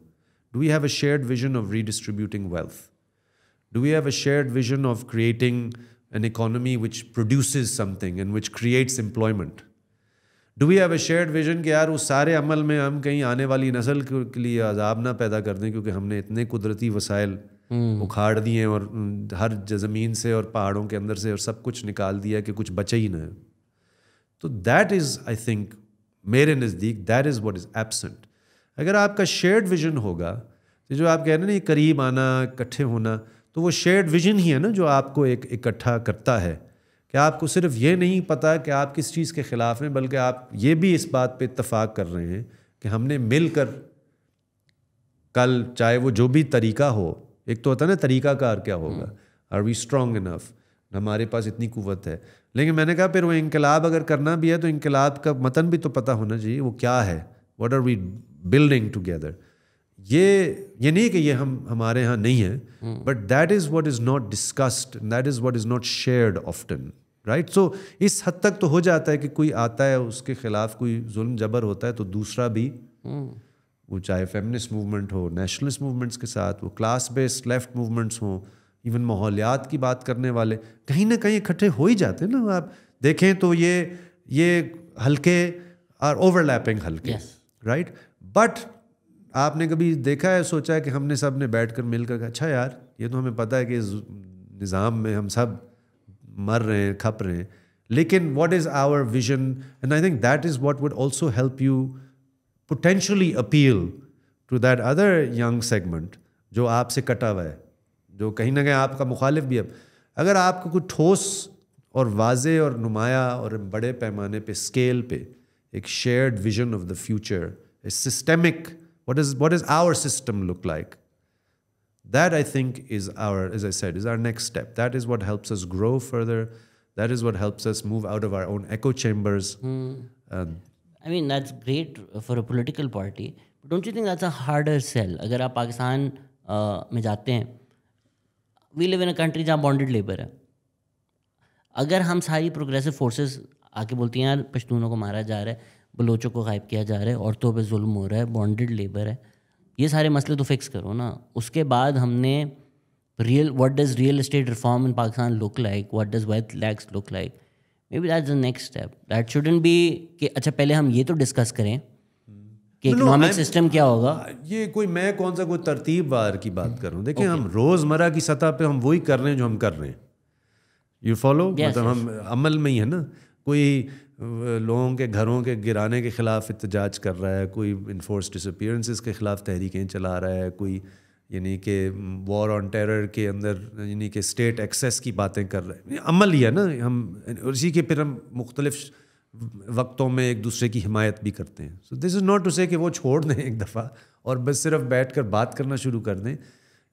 S1: Do we have a shared vision of redistributing wealth? Do we have a shared vision of creating an economy which produces something and which creates employment? Do we have a shared vision کہ یار اس سارے عمل میں ہم کہیں آنے والی نسل کے لیے عذاب نہ پیدا کر دیں, کیونکہ ہم نے اتنے قدرتی وسائل اکھاڑ دیے ہیں اور ہر زمین سے اور پہاڑوں کے اندر سے اور سب کچھ نکال دیا کہ کچھ بچے ہی نہ. تو دیٹ از, آئی تھنک, میرے نزدیک that is what is absent. اگر آپ کا شیئرڈ ویژن ہوگا, تو جو آپ کہہ رہے ہیں نا یہ قریب آنا, اکٹھے ہونا, تو وہ شیئرڈ ویژن ہی ہے نا جو آپ کو ایک اکٹھا کرتا ہے. کہ آپ کو صرف یہ نہیں پتہ کہ آپ کس چیز کے خلاف ہیں, بلکہ آپ یہ بھی اس بات پہ اتفاق کر رہے ہیں کہ ہم نے مل کر کل, چاہے وہ جو بھی طریقہ ہو, ایک تو ہوتا ہے نا طریقہ کار کیا ہوگا, آر وی اسٹرانگ انف, ہمارے پاس اتنی قوت ہے. لیکن میں نے کہا پھر وہ انقلاب اگر کرنا بھی ہے تو انقلاب کا متن بھی تو پتہ ہونا چاہیے, وہ کیا ہے, what are we building together. یہ نہیں کہ یہ ہمارے یہاں نہیں ہے, but that is what is not discussed, that is what is not shared often, right. So اس حد تک تو ہو جاتا ہے کہ کوئی آتا ہے, اس کے خلاف کوئی ظلم جبر ہوتا ہے, تو دوسرا بھی, وہ چاہے فیمنسٹ موومنٹ ہو, نیشنلسٹ موومنٹس کے ساتھ, وہ کلاس بیسڈ لیفٹ موومنٹس ہوں, ایون ماحولیات کی بات کرنے والے, کہیں نہ کہیں اکٹھے ہو ہی جاتے ہیں نا. آپ دیکھیں تو یہ حلقے آر اوور لیپنگ حلقے, رائٹ. بٹ آپ نے کبھی دیکھا ہے, سوچا ہے کہ ہم نے سب نے بیٹھ کر مل کر کہا اچھا یار یہ تو ہمیں پتہ ہے کہ اس نظام میں ہم سب مر رہے ہیں, کھپ رہے ہیں, لیکن what is our vision, and I think that is what would also help you potentially appeal to that other young segment جو آپ سے کٹا ہوا ہے, جو کہیں نہ کہیں آپ کا مخالف بھی ہے. اگر آپ کو کوئی ٹھوس اور واضح اور نمایاں اور بڑے پیمانے پہ, اسکیل پہ ایک shared vision of the future, a systemic, what does our system look like? That I think is our, as I said, is our next step. That is what helps us grow further. That is what helps us move out of our own echo chambers.
S2: I mean, that's great for a political party. But don't you think that's a harder sell? اگر آپ پاکستان میں جاتے ہیں, we live in a country جہاں bonded labor ہے. اگر ہم ساری پروگریسو فورسز آ کے بولتی ہیں یار پشتونوں کو مارا جا رہا ہے, بلوچوں کو غائب کیا جا رہا ہے, عورتوں پہ ظلم ہو رہا ہے, بانڈڈ لیبر ہے, یہ سارے مسئلے تو فکس کرو نا. اس کے بعد ہم نے what does real estate reform in Pakistan look like, what does wealth tax look like, maybe that's the next step. That shouldn't be کہ اچھا پہلے ہم یہ تو ڈسکس کریں کہ اکنامک سسٹم کیا ہوگا.
S1: یہ کوئی میں کون سا کوئی ترتیب وار کی بات کر رہا ہوں. دیکھیں ہم روزمرہ کی سطح پہ ہم وہی کر رہے ہیں جو ہم کر رہے ہیں. یو فالو, مطلب ہم عمل میں ہی ہے نا. کوئی لوگوں کے گھروں کے گرانے کے خلاف احتجاج کر رہا ہے, کوئی انفورس ڈس اپیئرنسز کے خلاف تحریکیں چلا رہا ہے, کوئی یعنی کہ وار آن ٹیرر کے اندر یعنی کہ اسٹیٹ ایکسیس کی باتیں کر رہے ہیں. عمل ہی ہے نا ہم, اسی کے پھر ہم مختلف وقتوں میں ایک دوسرے کی حمایت بھی کرتے ہیں. سو دس از ناٹ ٹو سے کہ وہ چھوڑ دیں ایک دفعہ اور بس صرف بیٹھ کر بات کرنا شروع کر دیں.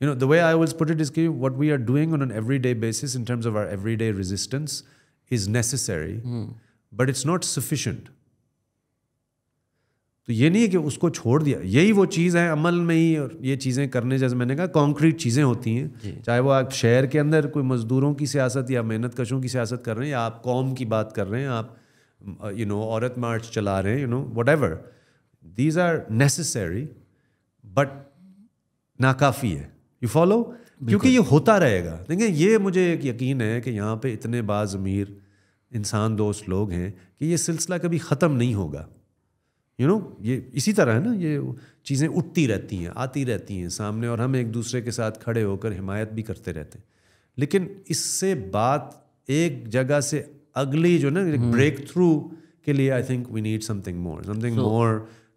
S1: You know, the way I always put it is that what we are doing on an everyday basis in terms of our everyday resistance is necessary, but it's not sufficient. تو یہ نہیں ہے کہ اس کو چھوڑ دیا, یہی وہ چیز ہے عمل میں ہی. اور یہ چیزیں کرنے جیسے میں نے کہا کانکریٹ چیزیں ہوتی ہیں, چاہے وہ آپ شہر کے اندر کوئی مزدوروں کی سیاست یا محنت کشوں کی سیاست کر رہے ہیں, یا آپ قوم کی بات کر رہے ہیں, آپ عورت مارچ چلا رہے ہیں, whatever. These are necessary but ناکافی ہے. یو فالو, کیونکہ یہ ہوتا رہے گا. دیکھیں یہ مجھے ایک یقین ہے کہ یہاں پہ اتنے باضمیر انسان دوست لوگ ہیں کہ یہ سلسلہ کبھی ختم نہیں ہوگا. یہ اسی طرح ہے نا, یہ چیزیں اٹھتی رہتی ہیں, آتی رہتی ہیں سامنے, اور ہم ایک دوسرے کے ساتھ کھڑے ہو کر حمایت بھی کرتے رہتے ہیں. لیکن اس سے بات ایک جگہ سے اگلی جو نا بریک تھرو کے لیے I think we need something more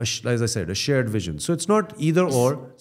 S1: as I said, a shared vision. So it's not either or,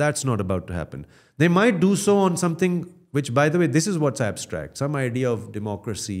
S1: that's not about to happen. They might do so on something which, by the way, this is what's abstract, some idea of democracy,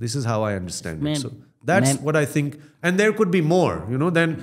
S1: This is how I understand it. So that's what I think, and there could be more, then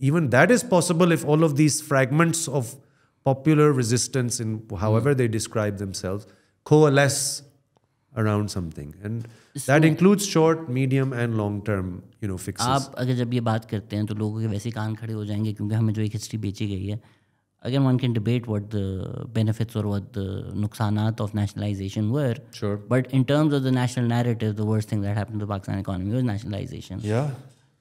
S1: even that is possible if all of these fragments of popular resistance, in however they describe themselves, coalesce around something, and that includes short, medium and long term fixes.
S2: آپ اگر جب یہ بات کرتے ہیں تو لوگوں کے ویسے کان کھڑے ہو جائیں گے کیونکہ ہمیں جو ایک ہسٹری بیچی گئی ہے. Again, one can debate what the benefits or what the nuksanat of nationalization were.
S1: Sure.
S2: But in terms of the national narrative, the worst thing that happened to the Pakistan economy was nationalization.
S1: Yeah.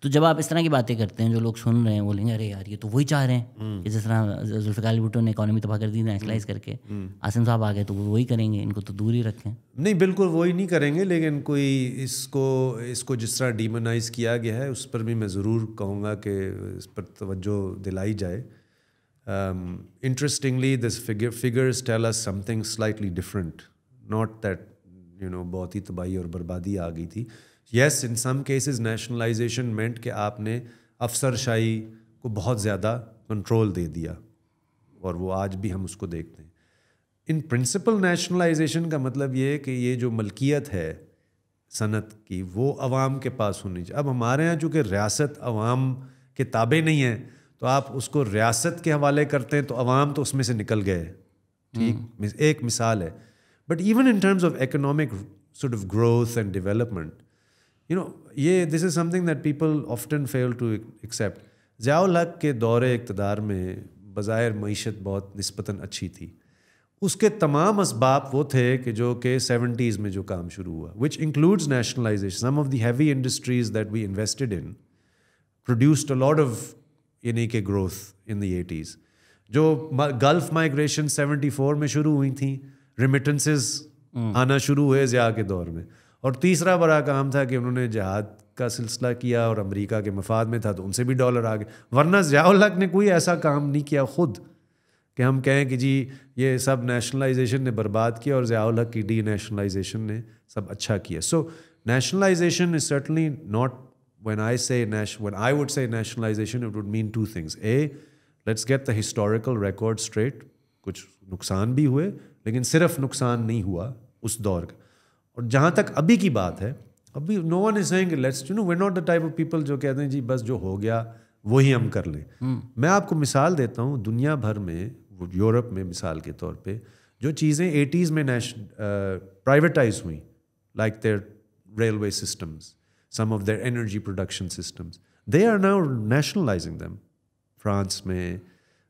S2: تو جب آپ اس طرح کی باتیں کرتے ہیں جو لوگ سن رہے ہیں بولیں گے ارے یار یہ تو وہی چاہ رہے ہیں کہ جس طرح ذوالفقار علی بھٹو نے اکانومی تباہ کر دی نیشنلائز کر کے, عاصم صاحب آ گئے تو وہ وہی کریں گے, ان کو تو دور ہی رکھیں.
S1: نہیں بالکل وہی نہیں کریں گے, لیکن کوئی اس کو جس طرح ڈیمونائز کیا گیا ہے اس پر بھی میں ضرور کہوں گا کہ اس پر توجہ دلائی جائے. Interestingly, this figures tell us something slightly different. Not that بہت ہی تباہی اور بربادی آ گئی تھی. Yes, in some cases nationalization meant کہ آپ نے افسر شاہی کو بہت زیادہ کنٹرول دے دیا, اور وہ آج بھی ہم اس کو دیکھتے ہیں. ان پرنسپل نیشنلائزیشن کا مطلب یہ ہے کہ یہ جو ملکیت ہے صنعت کی وہ عوام کے پاس ہونی چاہیے. اب ہمارے یہاں چونکہ ریاست عوام کے تابع نہیں ہے تو آپ اس کو ریاست کے حوالے کرتے ہیں تو عوام تو اس میں سے نکل گئے. ٹھیک, ایک مثال ہے. But even in terms of economic sort of growth and development, یہ this is something that people often fail to accept. Zia ul-Haq کے دور اقتدار میں بظاہر معیشت بہت نسبتاً اچھی تھی. اس کے تمام اسباب وہ تھے کہ جو کہ 70s میں جو کام شروع ہوا, which includes nationalization. Some of the heavy industries that we invested in produced a lot of کہ گروتھ ان دی 80s. جو گلف مائگریشن 74 میں شروع ہوئی تھیں, ریمیٹنسز آنا شروع ہوئے ضیاء کے دور میں. اور تیسرا بڑا کام تھا کہ انہوں نے جہاد کا سلسلہ کیا اور امریکہ کے مفاد میں تھا تو ان سے بھی ڈالر آ گئے. ورنہ ضیاء الحق نے کوئی ایسا کام نہیں کیا خود کہ ہم کہیں کہ جی یہ سب نیشنلائزیشن نے برباد کیا اور ضیاء الحق کی ڈی نیشنلائزیشن نے سب اچھا کیا. So nationalization is certainly not, when I would say nationalization, it would mean two things. A, let's get the historical record straight. کچھ نقصان بھی ہوئے لیکن صرف نقصان نہیں ہوا اس دور کا. اور جہاں تک ابھی کی بات ہے, ابھی no one is saying let's we're not the type of people جو کہتے ہیں جی بس جو ہو گیا وہی ہم کر لیں. میں آپ کو مثال دیتا ہوں. دنیا بھر میں, یورپ میں مثال کے طور پہ, جو چیزیں 80s میں پرائیویٹائز ہوئیں, like their railway systems, some of their energy production systems, they are now nationalizing them. France میں,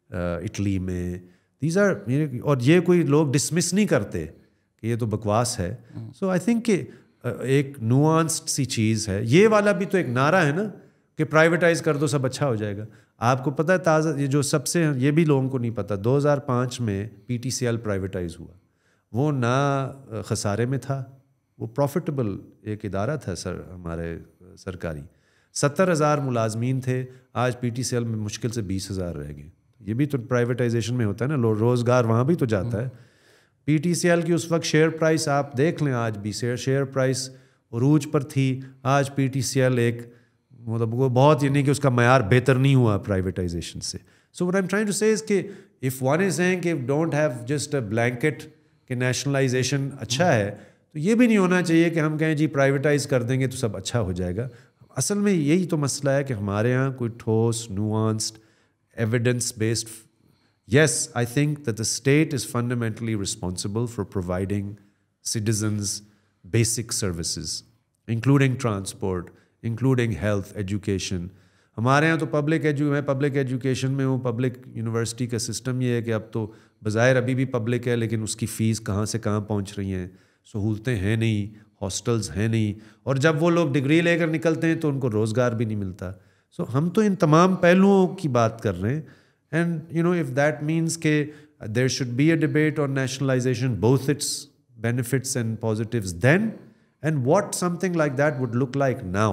S1: اٹلی میں, these are, اور یہ کوئی لوگ ڈسمس نہیں کرتے کہ یہ تو بکواس ہے. سو آئی تھنک کہ ایک نوانسڈ سی چیز ہے. یہ والا بھی تو ایک نعرہ ہے نا کہ پرائیویٹائز کر دو سب اچھا ہو جائے گا. آپ کو پتہ ہے تازہ یہ جو سب سے, یہ بھی لوگوں کو نہیں پتہ, 2005 میں PTCL پرائیویٹائز ہوا. وہ نہ خسارے میں تھا, وہ پروفیٹیبل ایک ادارہ تھا ہمارے سرکاری. 70,000 ملازمین تھے, آج PTCL میں مشکل سے 20,000 رہ گئے. یہ بھی تو پرائیویٹائزیشن میں ہوتا ہے نا, روزگار وہاں بھی تو جاتا ہے. PTCL کی اس وقت شیئر پرائس آپ دیکھ لیں, آج بھی شیئر پرائس عروج پر تھی. آج PTCL ایک مطلب وہ بہت, یعنی کہ اس کا معیار بہتر نہیں ہوا پرائیویٹائزیشن سے. So what I am trying to say is کہ اف ون از سیئنگ کہ don't have just a blanket کہ نیشنلائزیشن اچھا ہے, تو یہ بھی نہیں ہونا چاہیے کہ ہم کہیں جی پرائیویٹائز کر دیں گے تو سب اچھا ہو جائے گا. اصل میں یہی تو مسئلہ ہے کہ ہمارے یہاں کوئی ٹھوس, nuanced, evidence based. Yes, I think that the state is fundamentally responsible for providing citizens basic services, including transport, including health, education. ہمارے یہاں تو پبلک ایجوکیشن میں ہوں, پبلک یونیورسٹی کا سسٹم یہ ہے کہ اب تو بظاہر ابھی بھی پبلک ہے لیکن اس کی فیس کہاں سے کہاں پہنچ رہی ہیں, سہولتیں ہیں نہیں, ہاسٹلز ہیں نہیں, اور جب وہ لوگ ڈگری لے کر نکلتے ہیں تو ان کو روزگار بھی نہیں ملتا. سو ہم تو ان تمام پہلوؤں کی بات کر رہے ہیں. And if that means کہ there should be a debate on nationalization, both its benefits and positives then, and what something like that would look like now.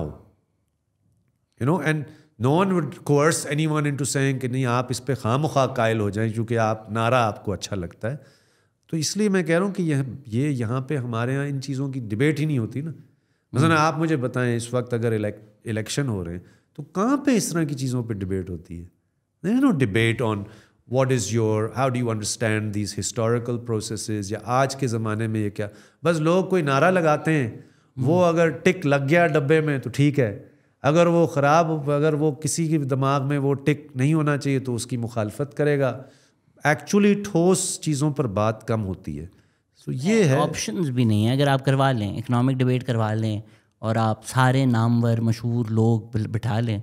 S1: And no one would coerce anyone into saying کہ نہیں آپ اس پہ خواہ قائل ہو جائیں کیونکہ آپ نعرہ آپ کو اچھا لگتا ہے. تو اس لیے میں کہہ رہا ہوں کہ یہ یہاں پہ ہمارے یہاں ان چیزوں کی ڈبیٹ ہی نہیں ہوتی نا. مثلا آپ مجھے بتائیں اس وقت اگر الیکشن ہو رہے ہیں تو کہاں پہ اس طرح کی چیزوں پہ ڈبیٹ ہوتی ہے. There is no debate on how do you understand these historical processes, یا آج کے زمانے میں یہ کیا. بس لوگ کوئی نعرہ لگاتے ہیں, وہ اگر ٹک لگ گیا ڈبے میں تو ٹھیک ہے, اگر وہ خراب, اگر وہ کسی کے دماغ میں وہ ٹک نہیں ہونا چاہیے تو اس کی مخالفت کرے گا. ایکچولی ٹھوس چیزوں پر بات کم ہوتی ہے. تو یہ ہے
S2: آپشنز بھی نہیں ہیں. اگر آپ کروا لیں اکنامک ڈبیٹ کروا لیں اور آپ سارے نامور مشہور لوگ بٹھا لیں,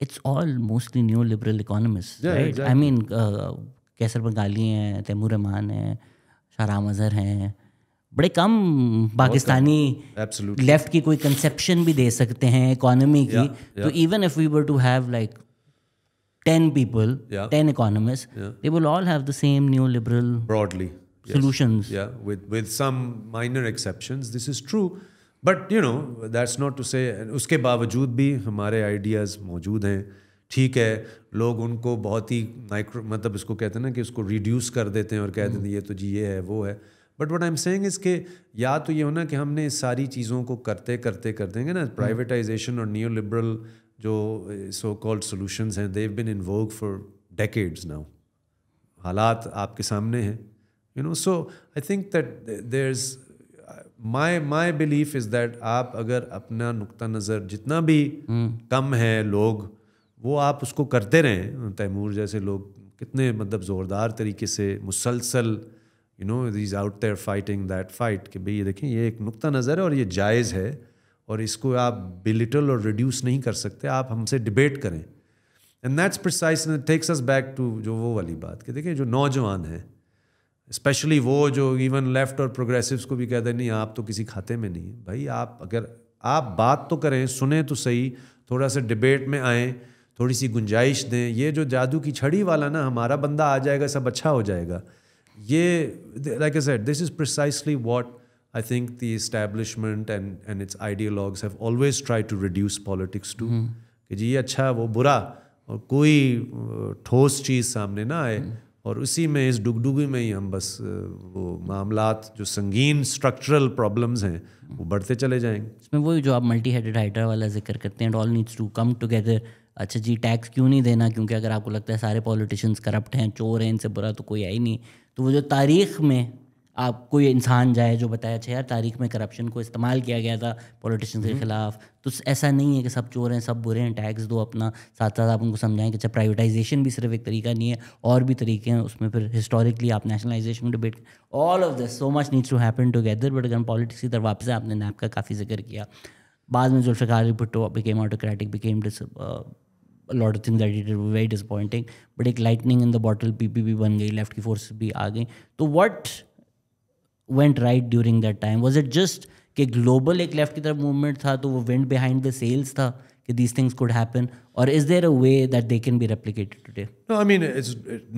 S2: it's all mostly neo liberal economists, right. I mean Kaiser Bengali ہیں, تیمور رحمان ہیں, شاہراہ اظہر ہیں, بڑے کم پاکستانی لیفٹ کی کوئی کنسیپشن بھی دے سکتے ہیں اکانومی کی. تو even if we were to have like 10 people, 10 economists, they will all have the same neoliberal
S1: broadly
S2: solutions.
S1: Yeah, with some minor exceptions. This is true. But you know, that's not to say اس کے باوجود بھی ہمارے ideas موجود ہیں. ٹھیک ہے, لوگ ان کو بہت ہی مائکرو مطلب اس کو کہتے ہیں نا کہ اس کو ریڈیوس کر دیتے ہیں اور کہہ دیتے ہیں یہ تو جی یہ ہے وہ ہے. But what I am seeing is کہ یا تو یہ ہونا کہ ہم نے اس ساری چیزوں کو کرتے گے نا, پرائیویٹائزیشن اور نیو لبرل جو سو کالڈ سولوشنز ہیں, they've been in vogue for decades now. حالات آپ کے سامنے ہیں, you know. So I think that there is my belief is that آپ اگر اپنا نقطہ نظر جتنا بھی کم ہے لوگ وہ آپ اس کو کرتے رہیں. تیمور جیسے لوگ کتنے مطلب زوردار طریقے سے مسلسل you know they're out there fighting that fight کہ بھئی یہ دیکھیں یہ ایک نقطہ نظر ہے اور یہ جائز ہے اور اس کو آپ بلٹل اور ریڈیوس نہیں کر سکتے, آپ ہم سے ڈبیٹ کریں. And that's precise takes us back to جو وہ والی بات کہ دیکھیں جو نوجوان ہیں اسپیشلی وہ جو ایون لیفٹ اور پروگریسوس کو بھی کہتے ہیں نہیں آپ تو کسی کھاتے میں نہیں. بھائی آپ اگر آپ بات تو کریں, سنیں تو صحیح, تھوڑا سا ڈبیٹ میں آئیں, تھوڑی سی گنجائش دیں. یہ جو جادو کی چھڑی والا نا ہمارا بندہ آ جائے گا سب اچھا ہو جائے گا, یہ like a said this is precisely what I think the establishment and its ideologues have always tried to reduce politics to کہ جی یہ اچھا وہ برا اور کوئی ٹھوس چیز سامنے نہ آئے, اور اسی میں اس ڈگڈگی میں ہی ہم بس وہ معاملات جو سنگین اسٹرکچرل پرابلمز ہیں وہ بڑھتے چلے جائیں گے.
S2: اس میں وہی جو آپ ملٹی ہیڈڈ ہائیڈرا والا ذکر کرتے ہیں, all needs to come together. اچھا جی ٹیکس کیوں نہیں دینا, کیونکہ اگر آپ کو لگتا ہے سارے پولیٹیشینس کرپٹ ہیں, چور ہیں, ان سے برا تو کوئی ہے ہی نہیں. تو وہ جو تاریخ میں آپ کوئی انسان جائے جو بتایا اچھا یار تاریخ میں کرپشن کو استعمال کیا گیا تھا پولیٹیشنس کے خلاف, تو ایسا نہیں ہے کہ سب چور ہیں سب برے ہیں, ٹیکس دو اپنا. ساتھ ساتھ آپ ان کو سمجھائیں کہ اچھا پرائیویٹائزیشن بھی صرف ایک طریقہ نہیں ہے, اور بھی طریقے ہیں اس میں. پھر ہسٹوریکلی آپ nationalisation debate, all of this so much needs to happen together. But اگر ہم پالیٹکس کی طرف واپس آپ نے نیب کا کافی ذکر کیا, بعد میں Zulfikar Ali Bhutto became autocratic, became lot of things that he did were very disappointing. But ایک lightning in the bottle P P بھی بن گئی, لیفٹ کی فورس بھی آ گئی. تو what went right during that time? Was it just کہ global ایک لیفٹ کی طرف موومنٹ تھا تو وہ wind behind the sails تھا کہ these things could happen, or is there a way that they can be replicated today?
S1: No, I mean it's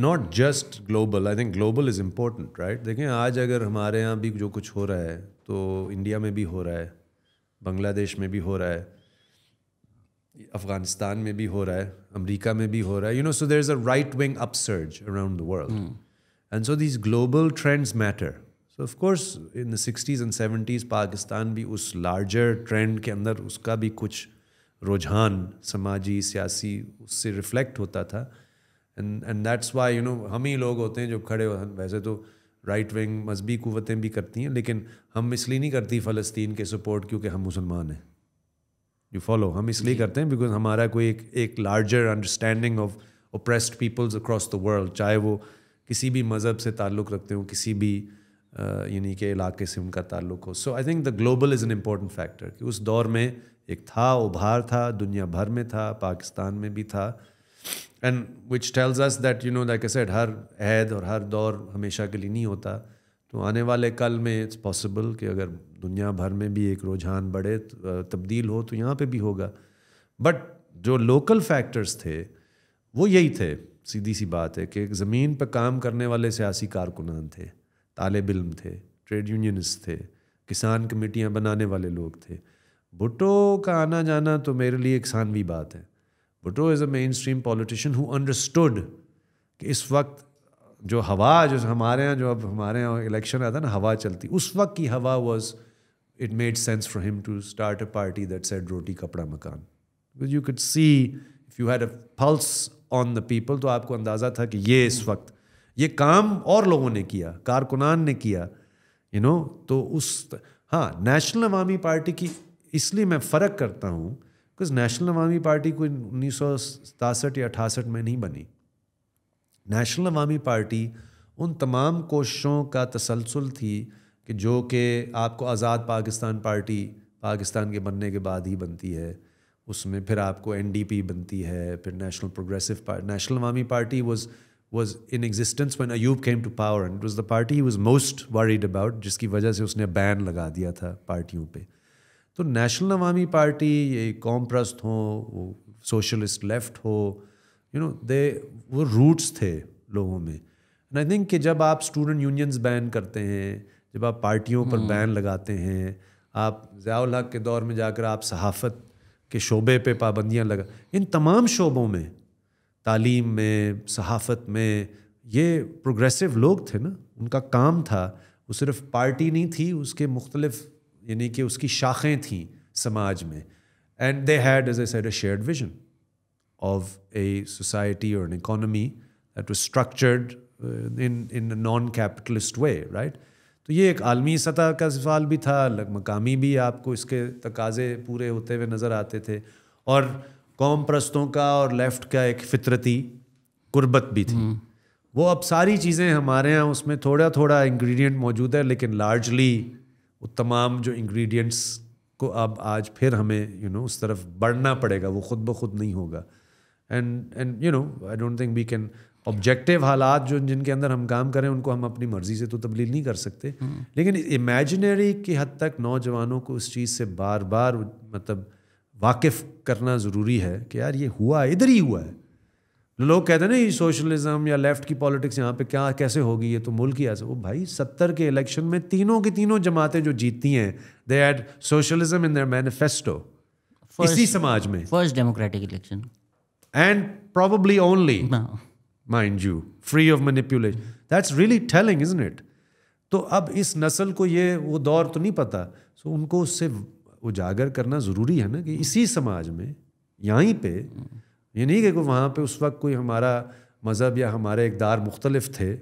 S1: not just global. I think global is important, right? دیکھیں آج اگر ہمارے یہاں بھی جو کچھ ہو رہا ہے تو انڈیا میں بھی ہو رہا ہے, بنگلہ دیش میں بھی ہو رہا ہے, افغانستان میں بھی ہو رہا ہے, امریکہ میں بھی ہو رہا ہے, you know, so there's a right wing upsurge around the world. And so these global trends matter. So of course in the 60s and 70s Pakistan بھی اس لارجر ٹرینڈ کے اندر اس کا بھی کچھ رجحان سماجی سیاسی اس سے ریفلیکٹ ہوتا تھا. And that's why you know ہم ہی لوگ ہوتے ہیں جو کھڑے ہو, ویسے تو رائٹ ونگ مذہبی قوتیں بھی کرتی ہیں لیکن ہم اس لیے نہیں کرتی فلسطین کے سپورٹ کیونکہ ہم مسلمان ہیں. یو فالو, ہم اس لیے کرتے ہیں بیکاز ہمارا کوئی ایک larger understanding of oppressed peoples across the world, چاہے وہ کسی بھی مذہب سے تعلق رکھتے ہوں, کسی بھی یعنی کہ علاقے سے ان کا تعلق ہو. So I think the global is an important factor کہ اس دور میں ایک تھا ابھار تھا, دنیا بھر میں تھا, پاکستان میں بھی تھا. And which tells us that you know like I said ہر عہد اور ہر دور ہمیشہ کے لیے نہیں ہوتا. تو آنے والے کل میں اٹس پاسبل کہ اگر دنیا بھر میں بھی ایک رجحان بڑھے تبدیل ہو تو یہاں پہ بھی ہوگا. بٹ جو لوکل فیکٹرز تھے وہ یہی تھے, سیدھی سی بات ہے کہ ایک زمین پہ کام کرنے والے سیاسی کارکنان تھے, طالب علم تھے, ٹریڈ یونینسٹ تھے, کسان کمیٹیاں بنانے والے لوگ تھے. بھٹو کا آنا جانا تو میرے لیے ایک ثانوی بات ہے. بھٹو از اے مین اسٹریم پولیٹیشین ہو انڈرسٹوڈ کہ اس وقت جو ہوا جو ہمارے یہاں جو اب ہمارے یہاں الیکشن آتا ہے نا ہوا چلتی, اس وقت کی ہوا was it made sense for him to start a party that said roti kapra makaan. You could see if you had a pulse on the people تو آپ کو اندازہ تھا کہ یہ اس وقت یہ کام اور لوگوں نے کیا, کارکنان نے کیا, یو نو. تو اس ہاں نیشنل عوامی پارٹی کی اس لیے میں فرق کرتا ہوں بکاز نیشنل عوامی پارٹی کوئی 1967 یا 68 میں نہیں بنی. نیشنل عوامی پارٹی ان تمام کوششوں کا تسلسل تھی کہ جو کہ آپ کو آزاد پاکستان پارٹی پاکستان کے بننے کے بعد ہی بنتی ہے, اس میں پھر آپ کو NDP بنتی ہے, پھر نیشنل پروگریسو پارٹی, نیشنل عوامی party was in existence when Ayub came to power, and it was the party he was most worried about, جس کی وجہ سے اس نے بین لگا دیا تھا پارٹیوں پہ. تو نیشنل عوامی پارٹی یہ قوم پرست ہوں, وہ سوشلسٹ لیفٹ ہو, وہ روٹس تھے لوگوں میں. اینڈ آئی تھنک کہ جب آپ اسٹوڈنٹ یونینز بین کرتے ہیں, جب آپ پارٹیوں پر بین لگاتے ہیں, آپ ضیاء الحق کے دور میں جا کر آپ صحافت کے شعبے پہ پابندیاں ان تمام شعبوں میں, تعلیم میں, صحافت میں, یہ پروگریسو لوگ تھے نا, ان کا کام تھا. وہ صرف پارٹی نہیں تھی, اس کے مختلف یعنی کہ اس کی شاخیں تھیں سماج میں. And they had as I said a shared vision of a society or an economy that was structured in non capitalist way, right. تو یہ ایک عالمی سطح کا سوال بھی تھا, مقامی بھی آپ کو اس کے تقاضے پورے ہوتے ہوئے نظر آتے تھے, اور قوم پرستوں کا اور لیفٹ کا ایک فطرتی قربت بھی تھی. وہ اب ساری چیزیں ہمارے ہاں اس میں تھوڑا تھوڑا انگریڈینٹ موجود ہے, لیکن لارجلی وہ تمام جو انگریڈینٹس کو اب آج پھر ہمیں اس طرف بڑھنا پڑے گا, وہ خود بخود نہیں ہوگا. And I don't think we can objective حالات جن کے اندر ہم کام کریں ان کو ہم اپنی مرضی سے تو تبدیل نہیں کر سکتے, لیکن امیجنری کی حد تک نوجوانوں کو اس چیز سے بار بار مطلب واقف کرنا ضروری ہے کہ یار یہ ہوا, ادھر ہی ہوا ہے. لوگ کہتے ہیں نا یہ سوشلزم یا لیفٹ کی پالیٹکس یہاں پہ کیا کیسے ہوگی, یہ تو ملک ہی ایسا. وہ بھائی 70 کے الیکشن میں تینوں کی تینوں جماعتیں جو جیتتی ہیں, they had socialism in their manifesto, اسی سماج میں
S2: first democratic election,
S1: and probably only mind you free of manipulation. That's really telling isn't it. تو اب اس نسل کو یہ وہ دور تو نہیں پتہ, سو ان کو اس سے اجاگر کرنا ضروری ہے نا کہ اسی سماج میں یہیں پہ, یہ نہیں کہ وہاں پہ اس وقت کوئی ہمارا مذہب یا ہمارے اقدار مختلف تھے,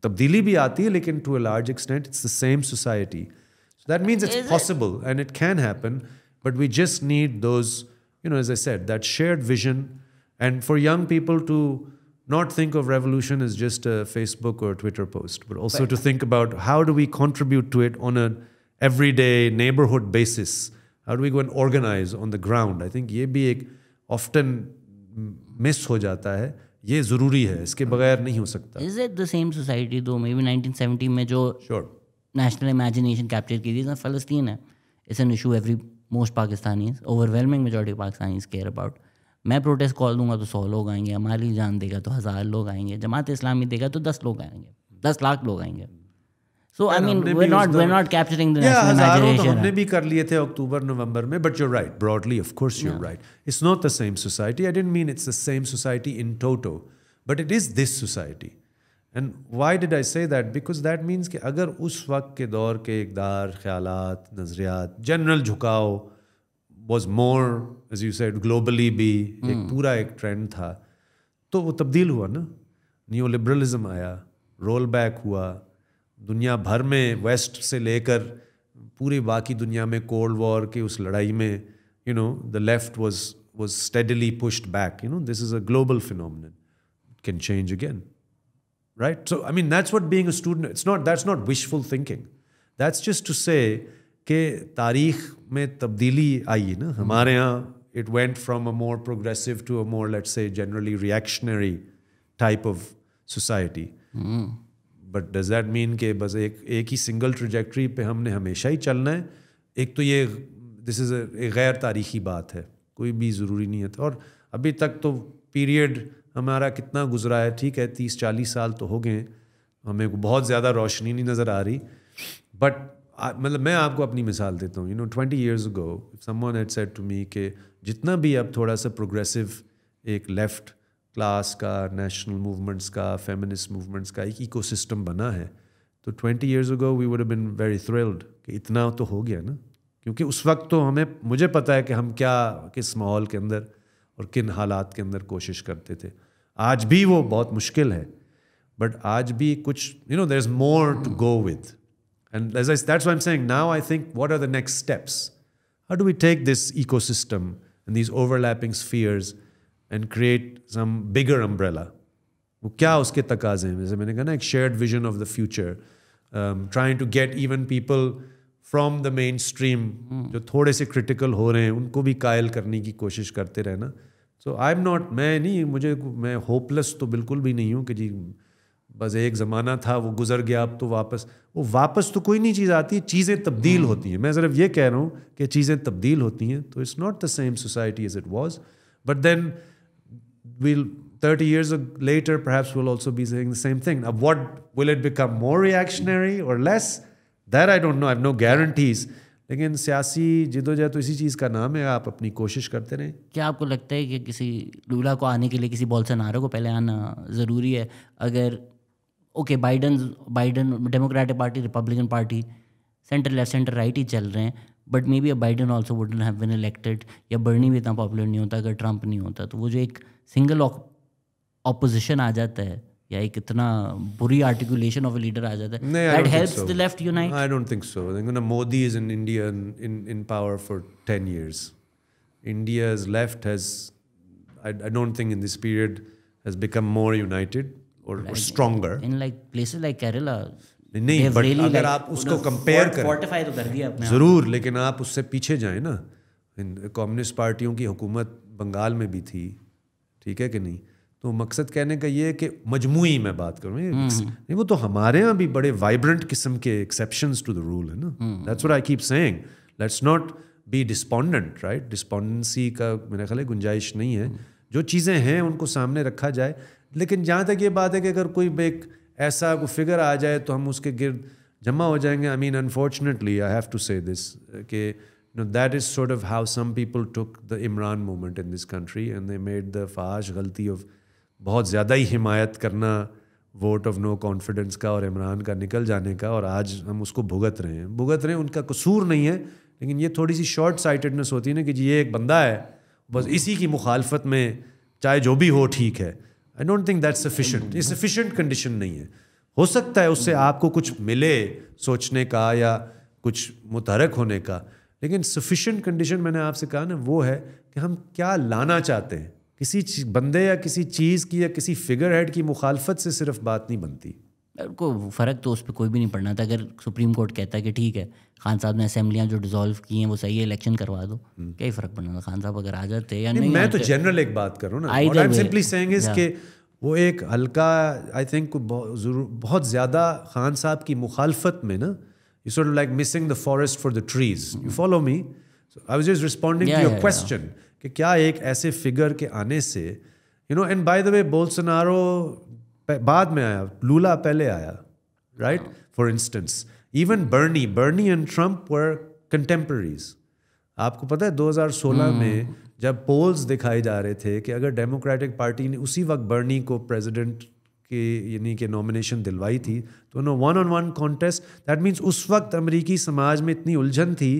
S1: تبدیلی بھی آتی ہے لیکن to a large extent it's the same society. So that means it's possible and it can happen, but we just need those as I said that shared vision. And for young people to not think of revolution as just a Facebook or Twitter post, but also to think about how do we contribute to it on an everyday neighborhood basis. How do we go and organize on the ground? I think یہ بھی ایک often miss ہو جاتا ہے, یہ ضروری ہے, اس کے بغیر نہیں ہو سکتا.
S2: Is it the same society though? Maybe 1970 میں جو national imagination capture کی تھی, فلسطین ہے, it's an issue most Pakistanis, overwhelming majority of Pakistanis care about. میں پروٹیسٹ کال دوں گا تو 100 لوگ آئیں گے, ہماری جان دے گا تو 1000 لوگ آئیں گے, جماعت اسلامی دے گا تو 10 لوگ آئیں گے, 10 لاکھ لوگ آئیں گے. سو آئی مین we're not capturing the national imagination.
S1: ہم نے بھی کر لیے تھے اکتوبر نومبر میں, but you're right, broadly of course you're right. It's not the same society. I didn't mean it's the same society in toto, but it is this society. And why did I say that? Because that means کہ اگر اس وقت کے دور کے اقدار, خیالات, نظریات, general جھکاؤ was more, as you said, globally بھی ایک پورا ایک ٹرینڈ تھا, تو وہ تبدیل ہوا نا, نیو لبرلزم آیا, رول بیک ہوا, دنیا بھر میں ویسٹ سے لے کر پوری باقی دنیا میں کولڈ وار کی اس لڑائی میں the left was steadily pushed back. This is a global phenomenon. It can change again, right? So I mean that's what being a student, that's not wishful thinking. That's just to say کہ تاریخ میں تبدیلی آئی نا ہمارے ہاں. It went from a more progressive to a more, let's say, generally reactionary type of society. But does that mean کہ بس ایک ہی سنگل ٹریجیکٹری پہ ہم نے ہمیشہ ہی چلنا ہے؟ ایک تو یہ دس از اے غیر تاریخی بات ہے, کوئی بھی ضروری نہیں ہے. اور ابھی تک تو پیریڈ ہمارا کتنا گزرا ہے, ٹھیک ہے 30-40 سال تو ہو گئے ہیں, ہمیں بہت زیادہ روشنی نہیں نظر آ رہی. بٹ مطلب میں آپ کو اپنی مثال دیتا ہوں. 20 years ago if someone had said to me کہ جتنا بھی اب تھوڑا سا پروگریسو ایک لیفٹ کلاس کا, نیشنل موومنٹس کا, فیمنسٹ موومنٹس کا ایک ایکو سسٹم بنا ہے, تو 20 years ago we would have been very thrilled کہ اتنا تو ہو گیا نا. کیونکہ اس وقت تو مجھے پتہ ہے کہ ہم کیا کس ماحول کے اندر اور کن حالات کے اندر کوشش کرتے تھے. آج بھی وہ بہت مشکل ہے, بٹ آج بھی کچھ there is more to go with. And that's why I'm saying now I think what are the next steps? How do we take this ecosystem and these overlapping spheres and create some bigger umbrella وہ کیا اس کے تقاضے ہیں. جیسے میں نے کہا نا ایک shared vision of the future, trying to get even people from the mainstream جو تھوڑے سے کرٹیکل ہو رہے ہیں ان کو بھی قائل کرنے کی کوشش کرتے رہنا. سو آئی ایم ناٹ, میں ہوپ لیس تو بالکل بھی نہیں ہوں کہ جی بس ایک زمانہ تھا وہ گزر گیا اب تو واپس تو کوئی نہیں چیز آتی, چیزیں تبدیل ہوتی ہیں. میں صرف یہ کہہ رہا ہوں کہ چیزیں تبدیل ہوتی ہیں, تو it's not the same society as it was, but then well 30 years later perhaps we'll also be saying the same thing. What will it become, more reactionary or less? That I don't know, I have no guarantees. لیکن سیاسی جدوجہد تو اسی چیز کا نام ہے, آپ اپنی کوشش کرتے رہیں.
S2: کیا آپ کو لگتا ہے کہ کسی لولا کو آنے کے لیے کسی بولسونارو کو پہلے آنا ضروری ہے؟ اگر okay Biden Democratic Party Republican Party centre left centre right ہی چل رہے ہیں, but maybe Biden also wouldn't have been elected, یا برنی بھی اتنا پاپولر نہیں ہوتا اگر ٹرمپ نہیں ہوتا. تو وہ جو ایک سنگل اپوزیشن آ جاتا ہے یا ایک اتنا بری آرٹیکولیشن آف اے لیڈر آ جاتا ہے, that helps the left unite.
S1: I don't think so. I think Modi is in India in power for 10 years. India's left has, I don't think in this period has become more united or stronger.
S2: In like places like Kerala,
S1: نہیں, but اگر آپ اس کو compare
S2: fortify تو کر دیا آپ نے
S1: ضرور, لیکن آپ اس سے پیچھے جائیں نا. کمیونسٹ پارٹیوں کی حکومت بنگال میں بھی تھی, ٹھیک ہے کہ نہیں. تو مقصد کہنے کا یہ ہے کہ مجموعی میں بات کروں, نہیں وہ تو ہمارے ہاں بھی بڑے وائبرنٹ قسم کے ایکسیپشنز ٹو دا رول ہے نا. That's what I keep seeing, let's not be despondent, right. Despondency کا میرا خیال ہے گنجائش نہیں ہے. جو چیزیں ہیں ان کو سامنے رکھا جائے, لیکن جہاں تک یہ بات ہے کہ اگر کوئی ایک ایسا کوئی فگر آ جائے تو ہم اس کے گرد جمع ہو جائیں گے. آئی mean unfortunately I have to say دس کہ that is sort of how some people took the Imran movement in this country, and they made the فحش غلطی of بہت زیادہ ہی حمایت کرنا ووٹ آف نو کانفیڈنس کا اور عمران کا نکل جانے کا, اور آج ہم اس کو بھگت رہے ہیں. ان کا قصور نہیں ہے, لیکن یہ تھوڑی سی شارٹ سائٹڈنس ہوتی ہے نا کہ جی یہ ایک بندہ ہے بس اسی کی مخالفت میں چاہے جو بھی ہو ٹھیک ہے. آئی ڈونٹ تھنک دیٹ سفیشینٹ. یہ سفیشینٹ کنڈیشن نہیں ہے. ہو سکتا ہے اس سے آپ کو کچھ ملے سوچنے کا یا کچھ متحرک ہونے کا, لیکن سفیشینٹ کنڈیشن میں نے آپ سے کہا نا وہ ہے کہ ہم کیا لانا چاہتے ہیں. کسی بندے یا کسی چیز کی یا کسی فگر ہیڈ کی مخالفت سے صرف بات نہیں بنتی.
S2: کو فرق تو اس پہ کوئی بھی نہیں پڑنا تھا. اگر سپریم کورٹ کہتا ہے کہ ٹھیک ہے خان صاحب نے اسمبلیاں جو ڈیزالو کی ہیں وہ صحیح ہے, الیکشن کروا دو, کیا ہی فرق پڑنا تھا خان صاحب اگر آ جاتے یا نہیں. میں
S1: تو جنرل ایک بات کروں نا, I am simply seeing is کہ وہ ایک ہلکا آئی تھنک بہت زیادہ خان صاحب کی مخالفت میں نا, you sort of like missing the forest for the trees. You follow me. I was just responding to your question کہ کیا ایک ایسے فگر کے آنے سے and by the way Bolsonaro بعد میں آیا, لولا پہلے آیا, right. For instance even Bernie and Trump were contemporaries. آپ کو پتہ ہے 2016 میں جب پولز دکھائے جا رہے تھے کہ اگر ڈیموکریٹک پارٹی نے اسی وقت برنی کو پریزیڈنٹ کی یعنی کہ نامینیشن دلوائی تھی تو انہوں one on one contest, that means اس وقت امریکی سماج میں اتنی الجھن تھی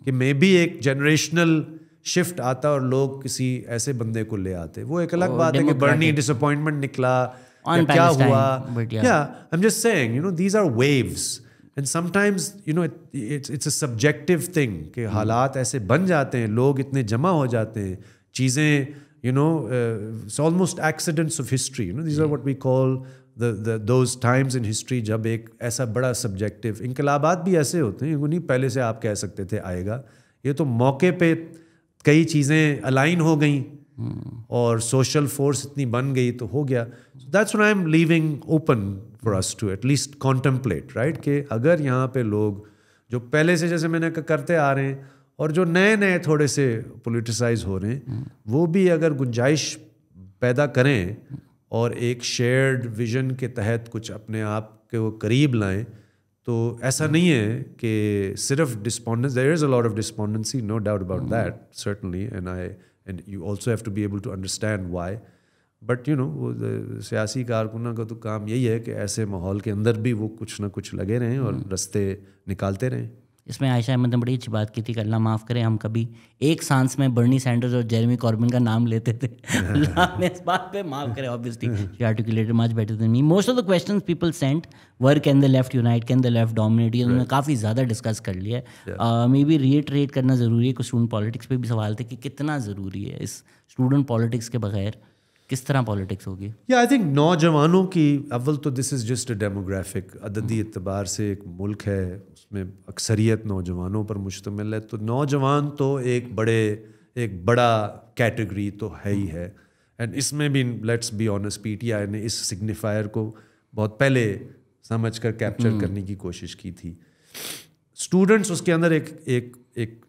S1: کہ مے بی ایک جنریشنل شفٹ آتا اور لوگ کسی ایسے بندے کو لے آتے. وہ ایک الگ بات ہے کہ برنی ڈس اپوائنٹمنٹ نکلا کیا ہوا. Yeah, I'm just saying, these are waves. And sometimes, it's a subjective thing کہ حالات ایسے بن جاتے ہیں, لوگ اتنے جمع ہو جاتے ہیں, چیزیں, it's almost accidents of history. These are what we call those times in history جب ایک ایسا بڑا subjective. انقلابات بھی ایسے ہوتے ہیں, نہیں پہلے سے آپ کہہ سکتے تھے آئے گا. یہ تو موقع پہ کئی چیزیں الائن ہو گئیں اور سوشل فورس اتنی بن گئی تو ہو گیا. That's why I'm leaving open for us to at least contemplate, right, کہ اگر یہاں پہ لوگ جو پہلے سے جیسے میں نے کرتے آ رہے ہیں اور جو نئے تھوڑے سے پولیٹیسائز ہو رہے ہیں وہ بھی اگر گنجائش پیدا کریں اور ایک شیئرڈ ویژن کے تحت کچھ اپنے آپ کے وہ قریب لائیں, تو ایسا نہیں ہے کہ صرف despondence. There is a lot of despondency, no doubt about that certainly, and you also have to be able to understand why. But وہ سیاسی کارکنوں کا تو کام یہی ہے کہ ایسے ماحول کے اندر بھی وہ کچھ نہ کچھ لگے رہیں اور رستے نکالتے رہیں.
S2: اس میں عائشہ احمد نے بڑی اچھی بات کی تھی کہ اللہ معاف کرے ہم کبھی ایک سانس میں برنی سینڈرز اور جیریمی کاربن کا نام لیتے تھے. اللہ نے اس بات پہ معاف کرے. obviously she articulated much better than me. Most of the questions people sent were can the left unite, can the left dominate. یہ انہوں نے کافی زیادہ ڈسکس کر لیا ہے. مے بی ریٹریٹ کرنا ضروری ہے. کچھ اسٹوڈنٹ پالیٹکس پہ بھی سوال تھے کہ کتنا ضروری ہے اس اسٹوڈنٹ پالیٹکس کے بغیر کس طرح پالیٹکس ہوگی؟
S1: یا آئی تھنک نوجوانوں کی اول تو دس از جسٹ اے ڈیموگرافک، عددی اعتبار سے ایک ملک ہے، اس میں اکثریت نوجوانوں پر مشتمل ہے، تو نوجوان تو ایک بڑا کیٹیگری تو ہے ہی ہے. اینڈ اس میں بھی let's be honest P T I نے اس سگنیفائر کو بہت پہلے سمجھ کر کیپچر کرنے کی کوشش کی تھی. اسٹوڈنٹس اس کے اندر ایک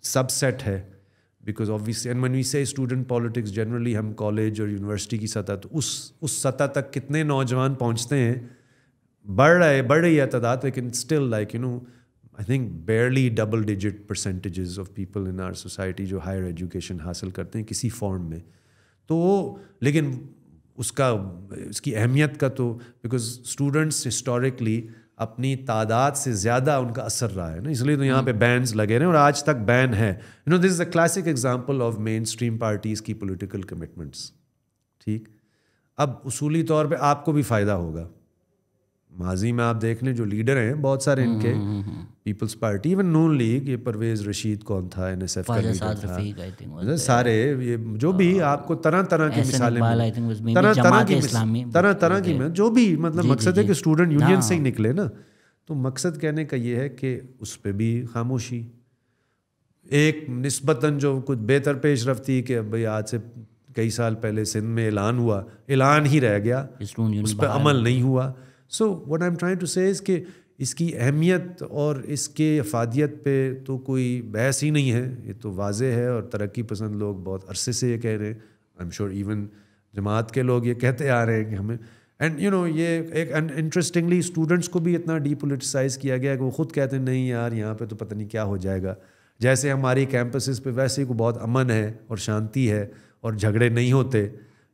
S1: سب سیٹ ہے، because obviously and when we say student politics generally ہم کالج اور یونیورسٹی کی سطح، تو اس سطح تک کتنے نوجوان پہنچتے ہیں، بڑھ رہی ہے تعداد، لیکن still like I think barely double digit percentages of people in our society جو ہائر ایجوکیشن حاصل کرتے ہیں کسی فارم میں. تو وہ لیکن اس کی اہمیت کا تو بیکاز اسٹوڈنٹس ہسٹوریکلی اپنی تعداد سے زیادہ ان کا اثر رہا ہے نا، اس لیے تو یہاں پہ بینز لگے رہے ہیں اور آج تک بین ہے. This is a classic example of mainstream parties کی پولیٹیکل کمٹمنٹس. ٹھیک، اب اصولی طور پہ آپ کو بھی فائدہ ہوگا. ماضی میں آپ دیکھ لیں جو لیڈر ہیں بہت سارے ان کے، پیپلز پارٹی، ایون نون لیگ، یہ پرویز رشید کون تھا، این ایس ایف کا لیڈر تھا، سارے یہ جو بھی آپ کو طرح طرح کی مثالیں، طرح کی میں جو بھی مطلب مقصد ہے کہ اسٹوڈنٹ یونین سے ہی نکلے نا. تو مقصد کہنے کا یہ ہے کہ اس پہ بھی خاموشی، ایک نسبتاً جو کچھ بہتر پیش رفتی کہ بھائی آج سے کئی سال پہلے سندھ میں اعلان ہوا، اعلان ہی رہ گیا، اس پہ عمل نہیں ہوا. سو what I'm trying to say is کہ اس کی اہمیت اور اس کے افادیت پہ تو کوئی بحث ہی نہیں ہے، یہ تو واضح ہے. اور ترقی پسند لوگ بہت عرصے سے یہ کہہ رہے ہیں، I'm sure even جماعت کے لوگ یہ کہتے آ رہے ہیں کہ ہمیں، اینڈ یہ ایک انٹرسٹنگلی اسٹوڈنٹس کو بھی اتنا ڈی پولیٹیسائز کیا گیا کہ وہ خود کہتے ہیں نہیں یار یہاں پہ تو پتہ نہیں کیا ہو جائے گا. جیسے ہماری کیمپسز پہ ویسے ہی کو بہت امن ہے اور شانتی ہے اور جھگڑے نہیں ہوتے.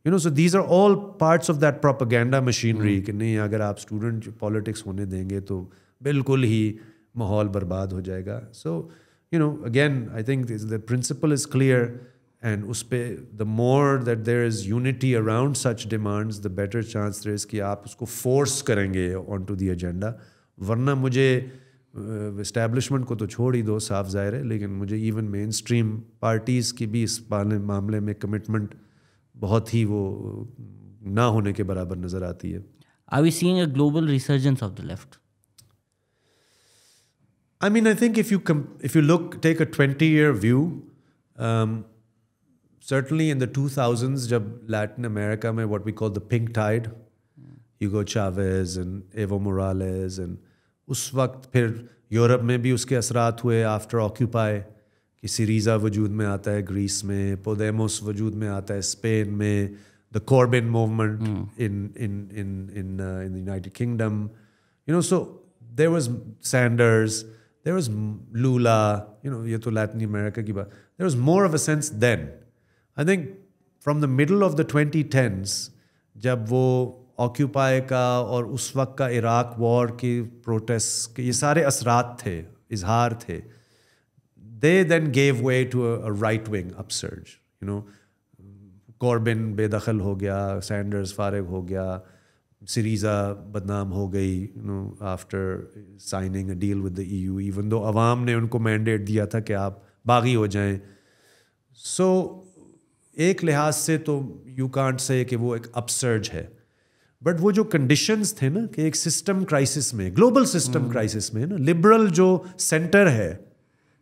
S1: So these are all parts of that propaganda machinery کہ نہیں اگر آپ اسٹوڈنٹ پالیٹکس ہونے دیں گے تو بالکل ہی ماحول برباد ہو جائے گا. So again I think the principle is clear, and اس پہ the more that there is unity around such demands the better chance there is کہ آپ اس کو فورس کریں گے onto the agenda. ورنہ مجھے اسٹیبلشمنٹ کو تو چھوڑ ہی دو، صاف ظاہر ہے، لیکن مجھے ایون مین اسٹریم پارٹیز کی بھی اس معاملے میں کمٹمنٹ بہت ہی وہ نہ ہونے کے برابر نظر آتی ہے.
S2: Are we seeing a global resurgence of the left?
S1: I mean, I think if you take a 20-year view, certainly in the 2000s جب Latin America میں what we call the pink tide, Hugo Chavez and Evo Morales, and اس وقت پھر Europe میں بھی اس کے اثرات ہوئے after occupy, کہ سیریزا وجود میں آتا ہے گریس میں، پودیموس وجود میں آتا ہے اسپین میں، the Corbyn movement in United Kingdom, so there was Sanders, there was Lula, یہ تو لیٹن امیریکا کی بات. There was more of a sense then. I think from the middle of the 2010s جب وہ occupy کا اور اس وقت کا عراق وار کی پروٹیسٹ کے یہ سارے اثرات تھے، اظہار تھے. They then gave way to a right-wing upsurge. Corbyn بے دخل ہو گیا، سینڈرز فارغ ہو گیا، سیریزا بدنام ہو گئی after signing a deal with the EU, even though عوام نے ان کو مینڈیٹ دیا تھا کہ آپ باغی ہو جائیں. So ایک لحاظ سے تو you can't say کہ وہ ایک upsurge ہے، بٹ وہ جو کنڈیشنز تھے نا کہ ایک سسٹم کرائسس میں، گلوبل سسٹم کرائسس میں نا، لبرل جو سینٹر ہے،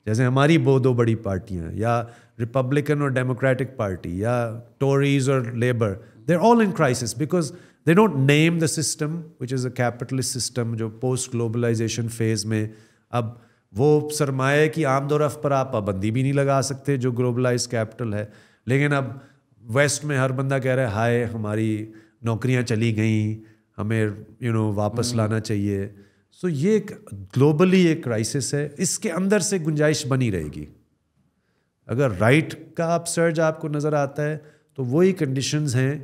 S1: جیسے ہماری دو بڑی پارٹیاں، یا ریپبلکن اور ڈیموکریٹک پارٹی، یا ٹوریز اور Labour, they are all in crisis because they don't name the system which is a capitalist system جو پوسٹ گلوبلائزیشن فیز میں. اب وہ سرمایہ کی آمد و رفت پر آپ پابندی بھی نہیں لگا سکتے جو گلوبلائز کیپٹل ہے، لیکن اب ویسٹ میں ہر بندہ کہہ رہا ہے ہائے ہماری نوکریاں چلی گئیں، ہمیں واپس لانا چاہیے. سو یہ ایک گلوبلی ایک کرائسس ہے، اس کے اندر سے گنجائش بنی رہے گی. اگر رائٹ کا اپ سرج آپ کو نظر آتا ہے تو وہی کنڈیشنز ہیں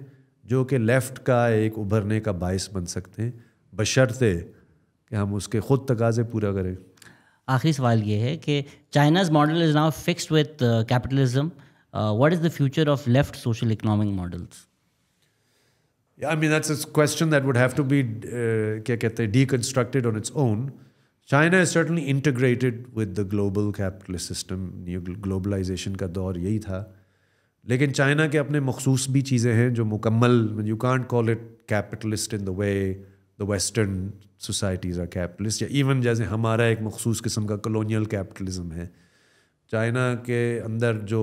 S1: جو کہ لیفٹ کا ایک ابھرنے کا باعث بن سکتے ہیں، بشرطے کہ ہم اس کے خود تقاضے پورا کریں.
S2: آخری سوال یہ ہے کہ China's model is now fixed with capitalism, what is the future of left social economic models?
S1: Yeah, I mean, that's a question that would have to be deconstructed on its own. China is certainly integrated with the global capitalist system. Globalization کا دور یہی تھا. لیکن China کے اپنے مخصوص بھی چیزیں ہیں جو مکمل you can't call it capitalist in the way the western societies are capitalist, or even جیسے ہمارا ایک مخصوص قسم کا کلونیل کیپٹلزم ہے. چائنا کے اندر جو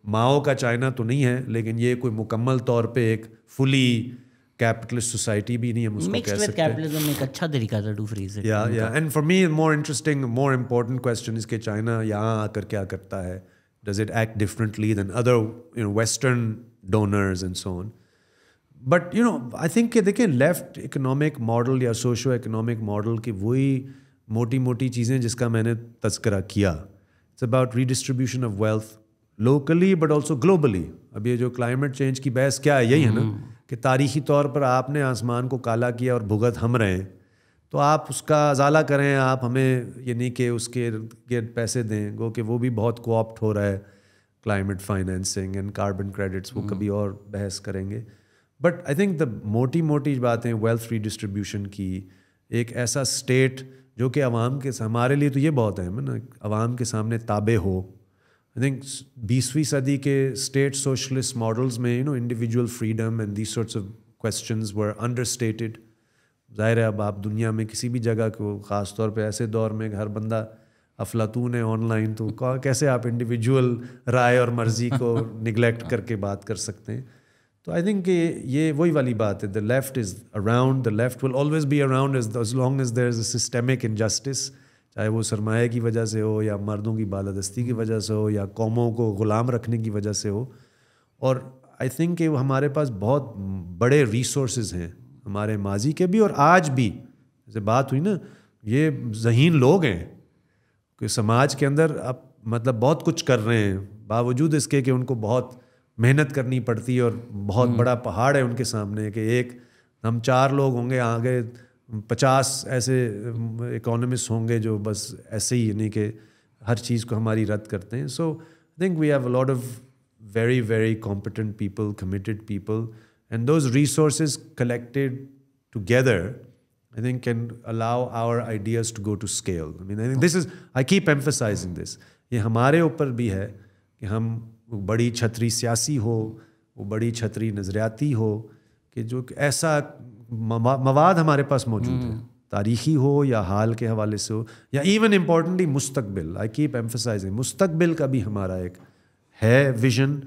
S1: ماؤ کا چائنا تو نہیں ہے, لیکن یہ کوئی مکمل طور پہ ایک فلی کیپٹلسٹ سوسائٹی بھی نہیں, ہم اس کو کہہ سکتے ہیں.
S2: کیپٹلزم ایک اچھا طریقہ تھا to phrase it.
S1: And for me more interesting more important question is کہ چائنا یہاں آ کر کیا کرتا ہے. Does it act differently than other Western donors and so on? But I think کہ دیکھیں لیفٹ اکنامک ماڈل یا سوشو اکنامک ماڈل کی وہی موٹی موٹی چیزیں جس کا میں نے تذکرہ کیا. It's about redistribution of wealth locally but also globally. اب یہ جو کلائمیٹ چینج کی بحث کیا ہے, یہی ہے نا کہ تاریخی طور پر آپ نے آسمان کو کالا کیا اور بھگت ہم رہے ہیں, تو آپ اس کا ازالہ کریں, آپ ہمیں یہ نہیں کہ اس کے پیسے دیں. گو کہ وہ بھی بہت کوآپٹ ہو رہا ہے, climate financing and carbon credits, وہ کبھی اور بحث کریں گے. بٹ آئی تھنک دا موٹی موٹی باتیں ویلتھ ریڈسٹریبیوشن کی, ایک ایسا اسٹیٹ جو کہ عوام کے, ہمارے لیے تو یہ بہت اہم ہے نا, عوام کے سامنے تابع ہو. آئی تھنک 20ویں صدی کے اسٹیٹ سوشلسٹ ماڈلز میں individual freedom and these sorts of questions were under stated. ظاہر ہے اب آپ دنیا میں کسی بھی جگہ کو, خاص طور پہ ایسے دور میں ہر بندہ افلاطون ہے آن لائن, تو کیسے آپ انڈیویجول رائے اور مرضی کو نگلیکٹ کر کے بات کر سکتے ہیں. تو آئی تھنک کہ یہ وہی والی بات ہے, the left is around, the left will always be around as long as there is a systemic injustice, چاہے وہ سرمایہ کی وجہ سے ہو یا مردوں کی بالادستی کی وجہ سے ہو یا قوموں کو غلام رکھنے کی وجہ سے ہو. اور آئی تھنک کہ ہمارے پاس بہت بڑے ریسورسز ہیں, ہمارے ماضی کے بھی اور آج بھی. جیسے بات ہوئی نا, یہ ذہین لوگ ہیں کہ سماج کے اندر اب مطلب بہت کچھ کر رہے ہیں, باوجود اس کے کہ ان کو بہت محنت کرنی پڑتی ہے اور بہت بڑا پہاڑ ہے ان کے سامنے, کہ ایک ہم 4 لوگ ہوں گے, آگے 50 ایسے اکانومسٹ ہوں گے جو بس ایسے ہی یعنی کہ ہر چیز کو ہماری رد کرتے ہیں. So I think we have a lot of very very competent people, committed people, and those resources collected together I think can allow our ideas to go to scale. I mean, I think this is, I keep emphasizing this, یہ ہمارے اوپر بھی ہے کہ ہم بڑی چھتری سیاسی ہو, وہ بڑی چھتری نظریاتی ہو, کہ جو ایسا مواد ہمارے پاس موجود ہے, تاریخی ہو یا حال کے حوالے سے ہو, یا ایون امپورٹنٹلی مستقبل. آئی کیپ ایمفسائزنگ مستقبل کا بھی ہمارا ایک ہے vision.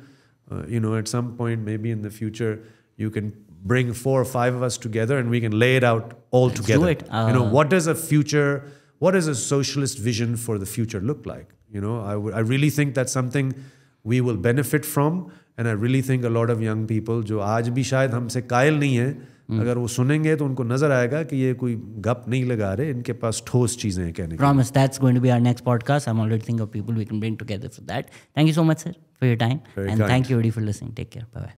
S1: At some point maybe in the future you can bring 4 or 5 of us together and we can lay it out all together. What does a future, what does a socialist vision for the future look like? I really think that's something we will benefit from, and I really think a lot of young people جو آج بھی شاید ہم سے قائل نہیں ہیں, اگر وہ سنیں گے تو ان کو نظر آئے گا کہ یہ کوئی گپ نہیں لگا رہے, ان کے پاس ٹھوس چیزیں ہیں کہنے کی.
S2: Promise, that's going to be our next podcast. I'm already thinking of people we can bring together for that. Thank you so much, sir, for your time. And thank you everybody for listening. Take care. Bye-bye.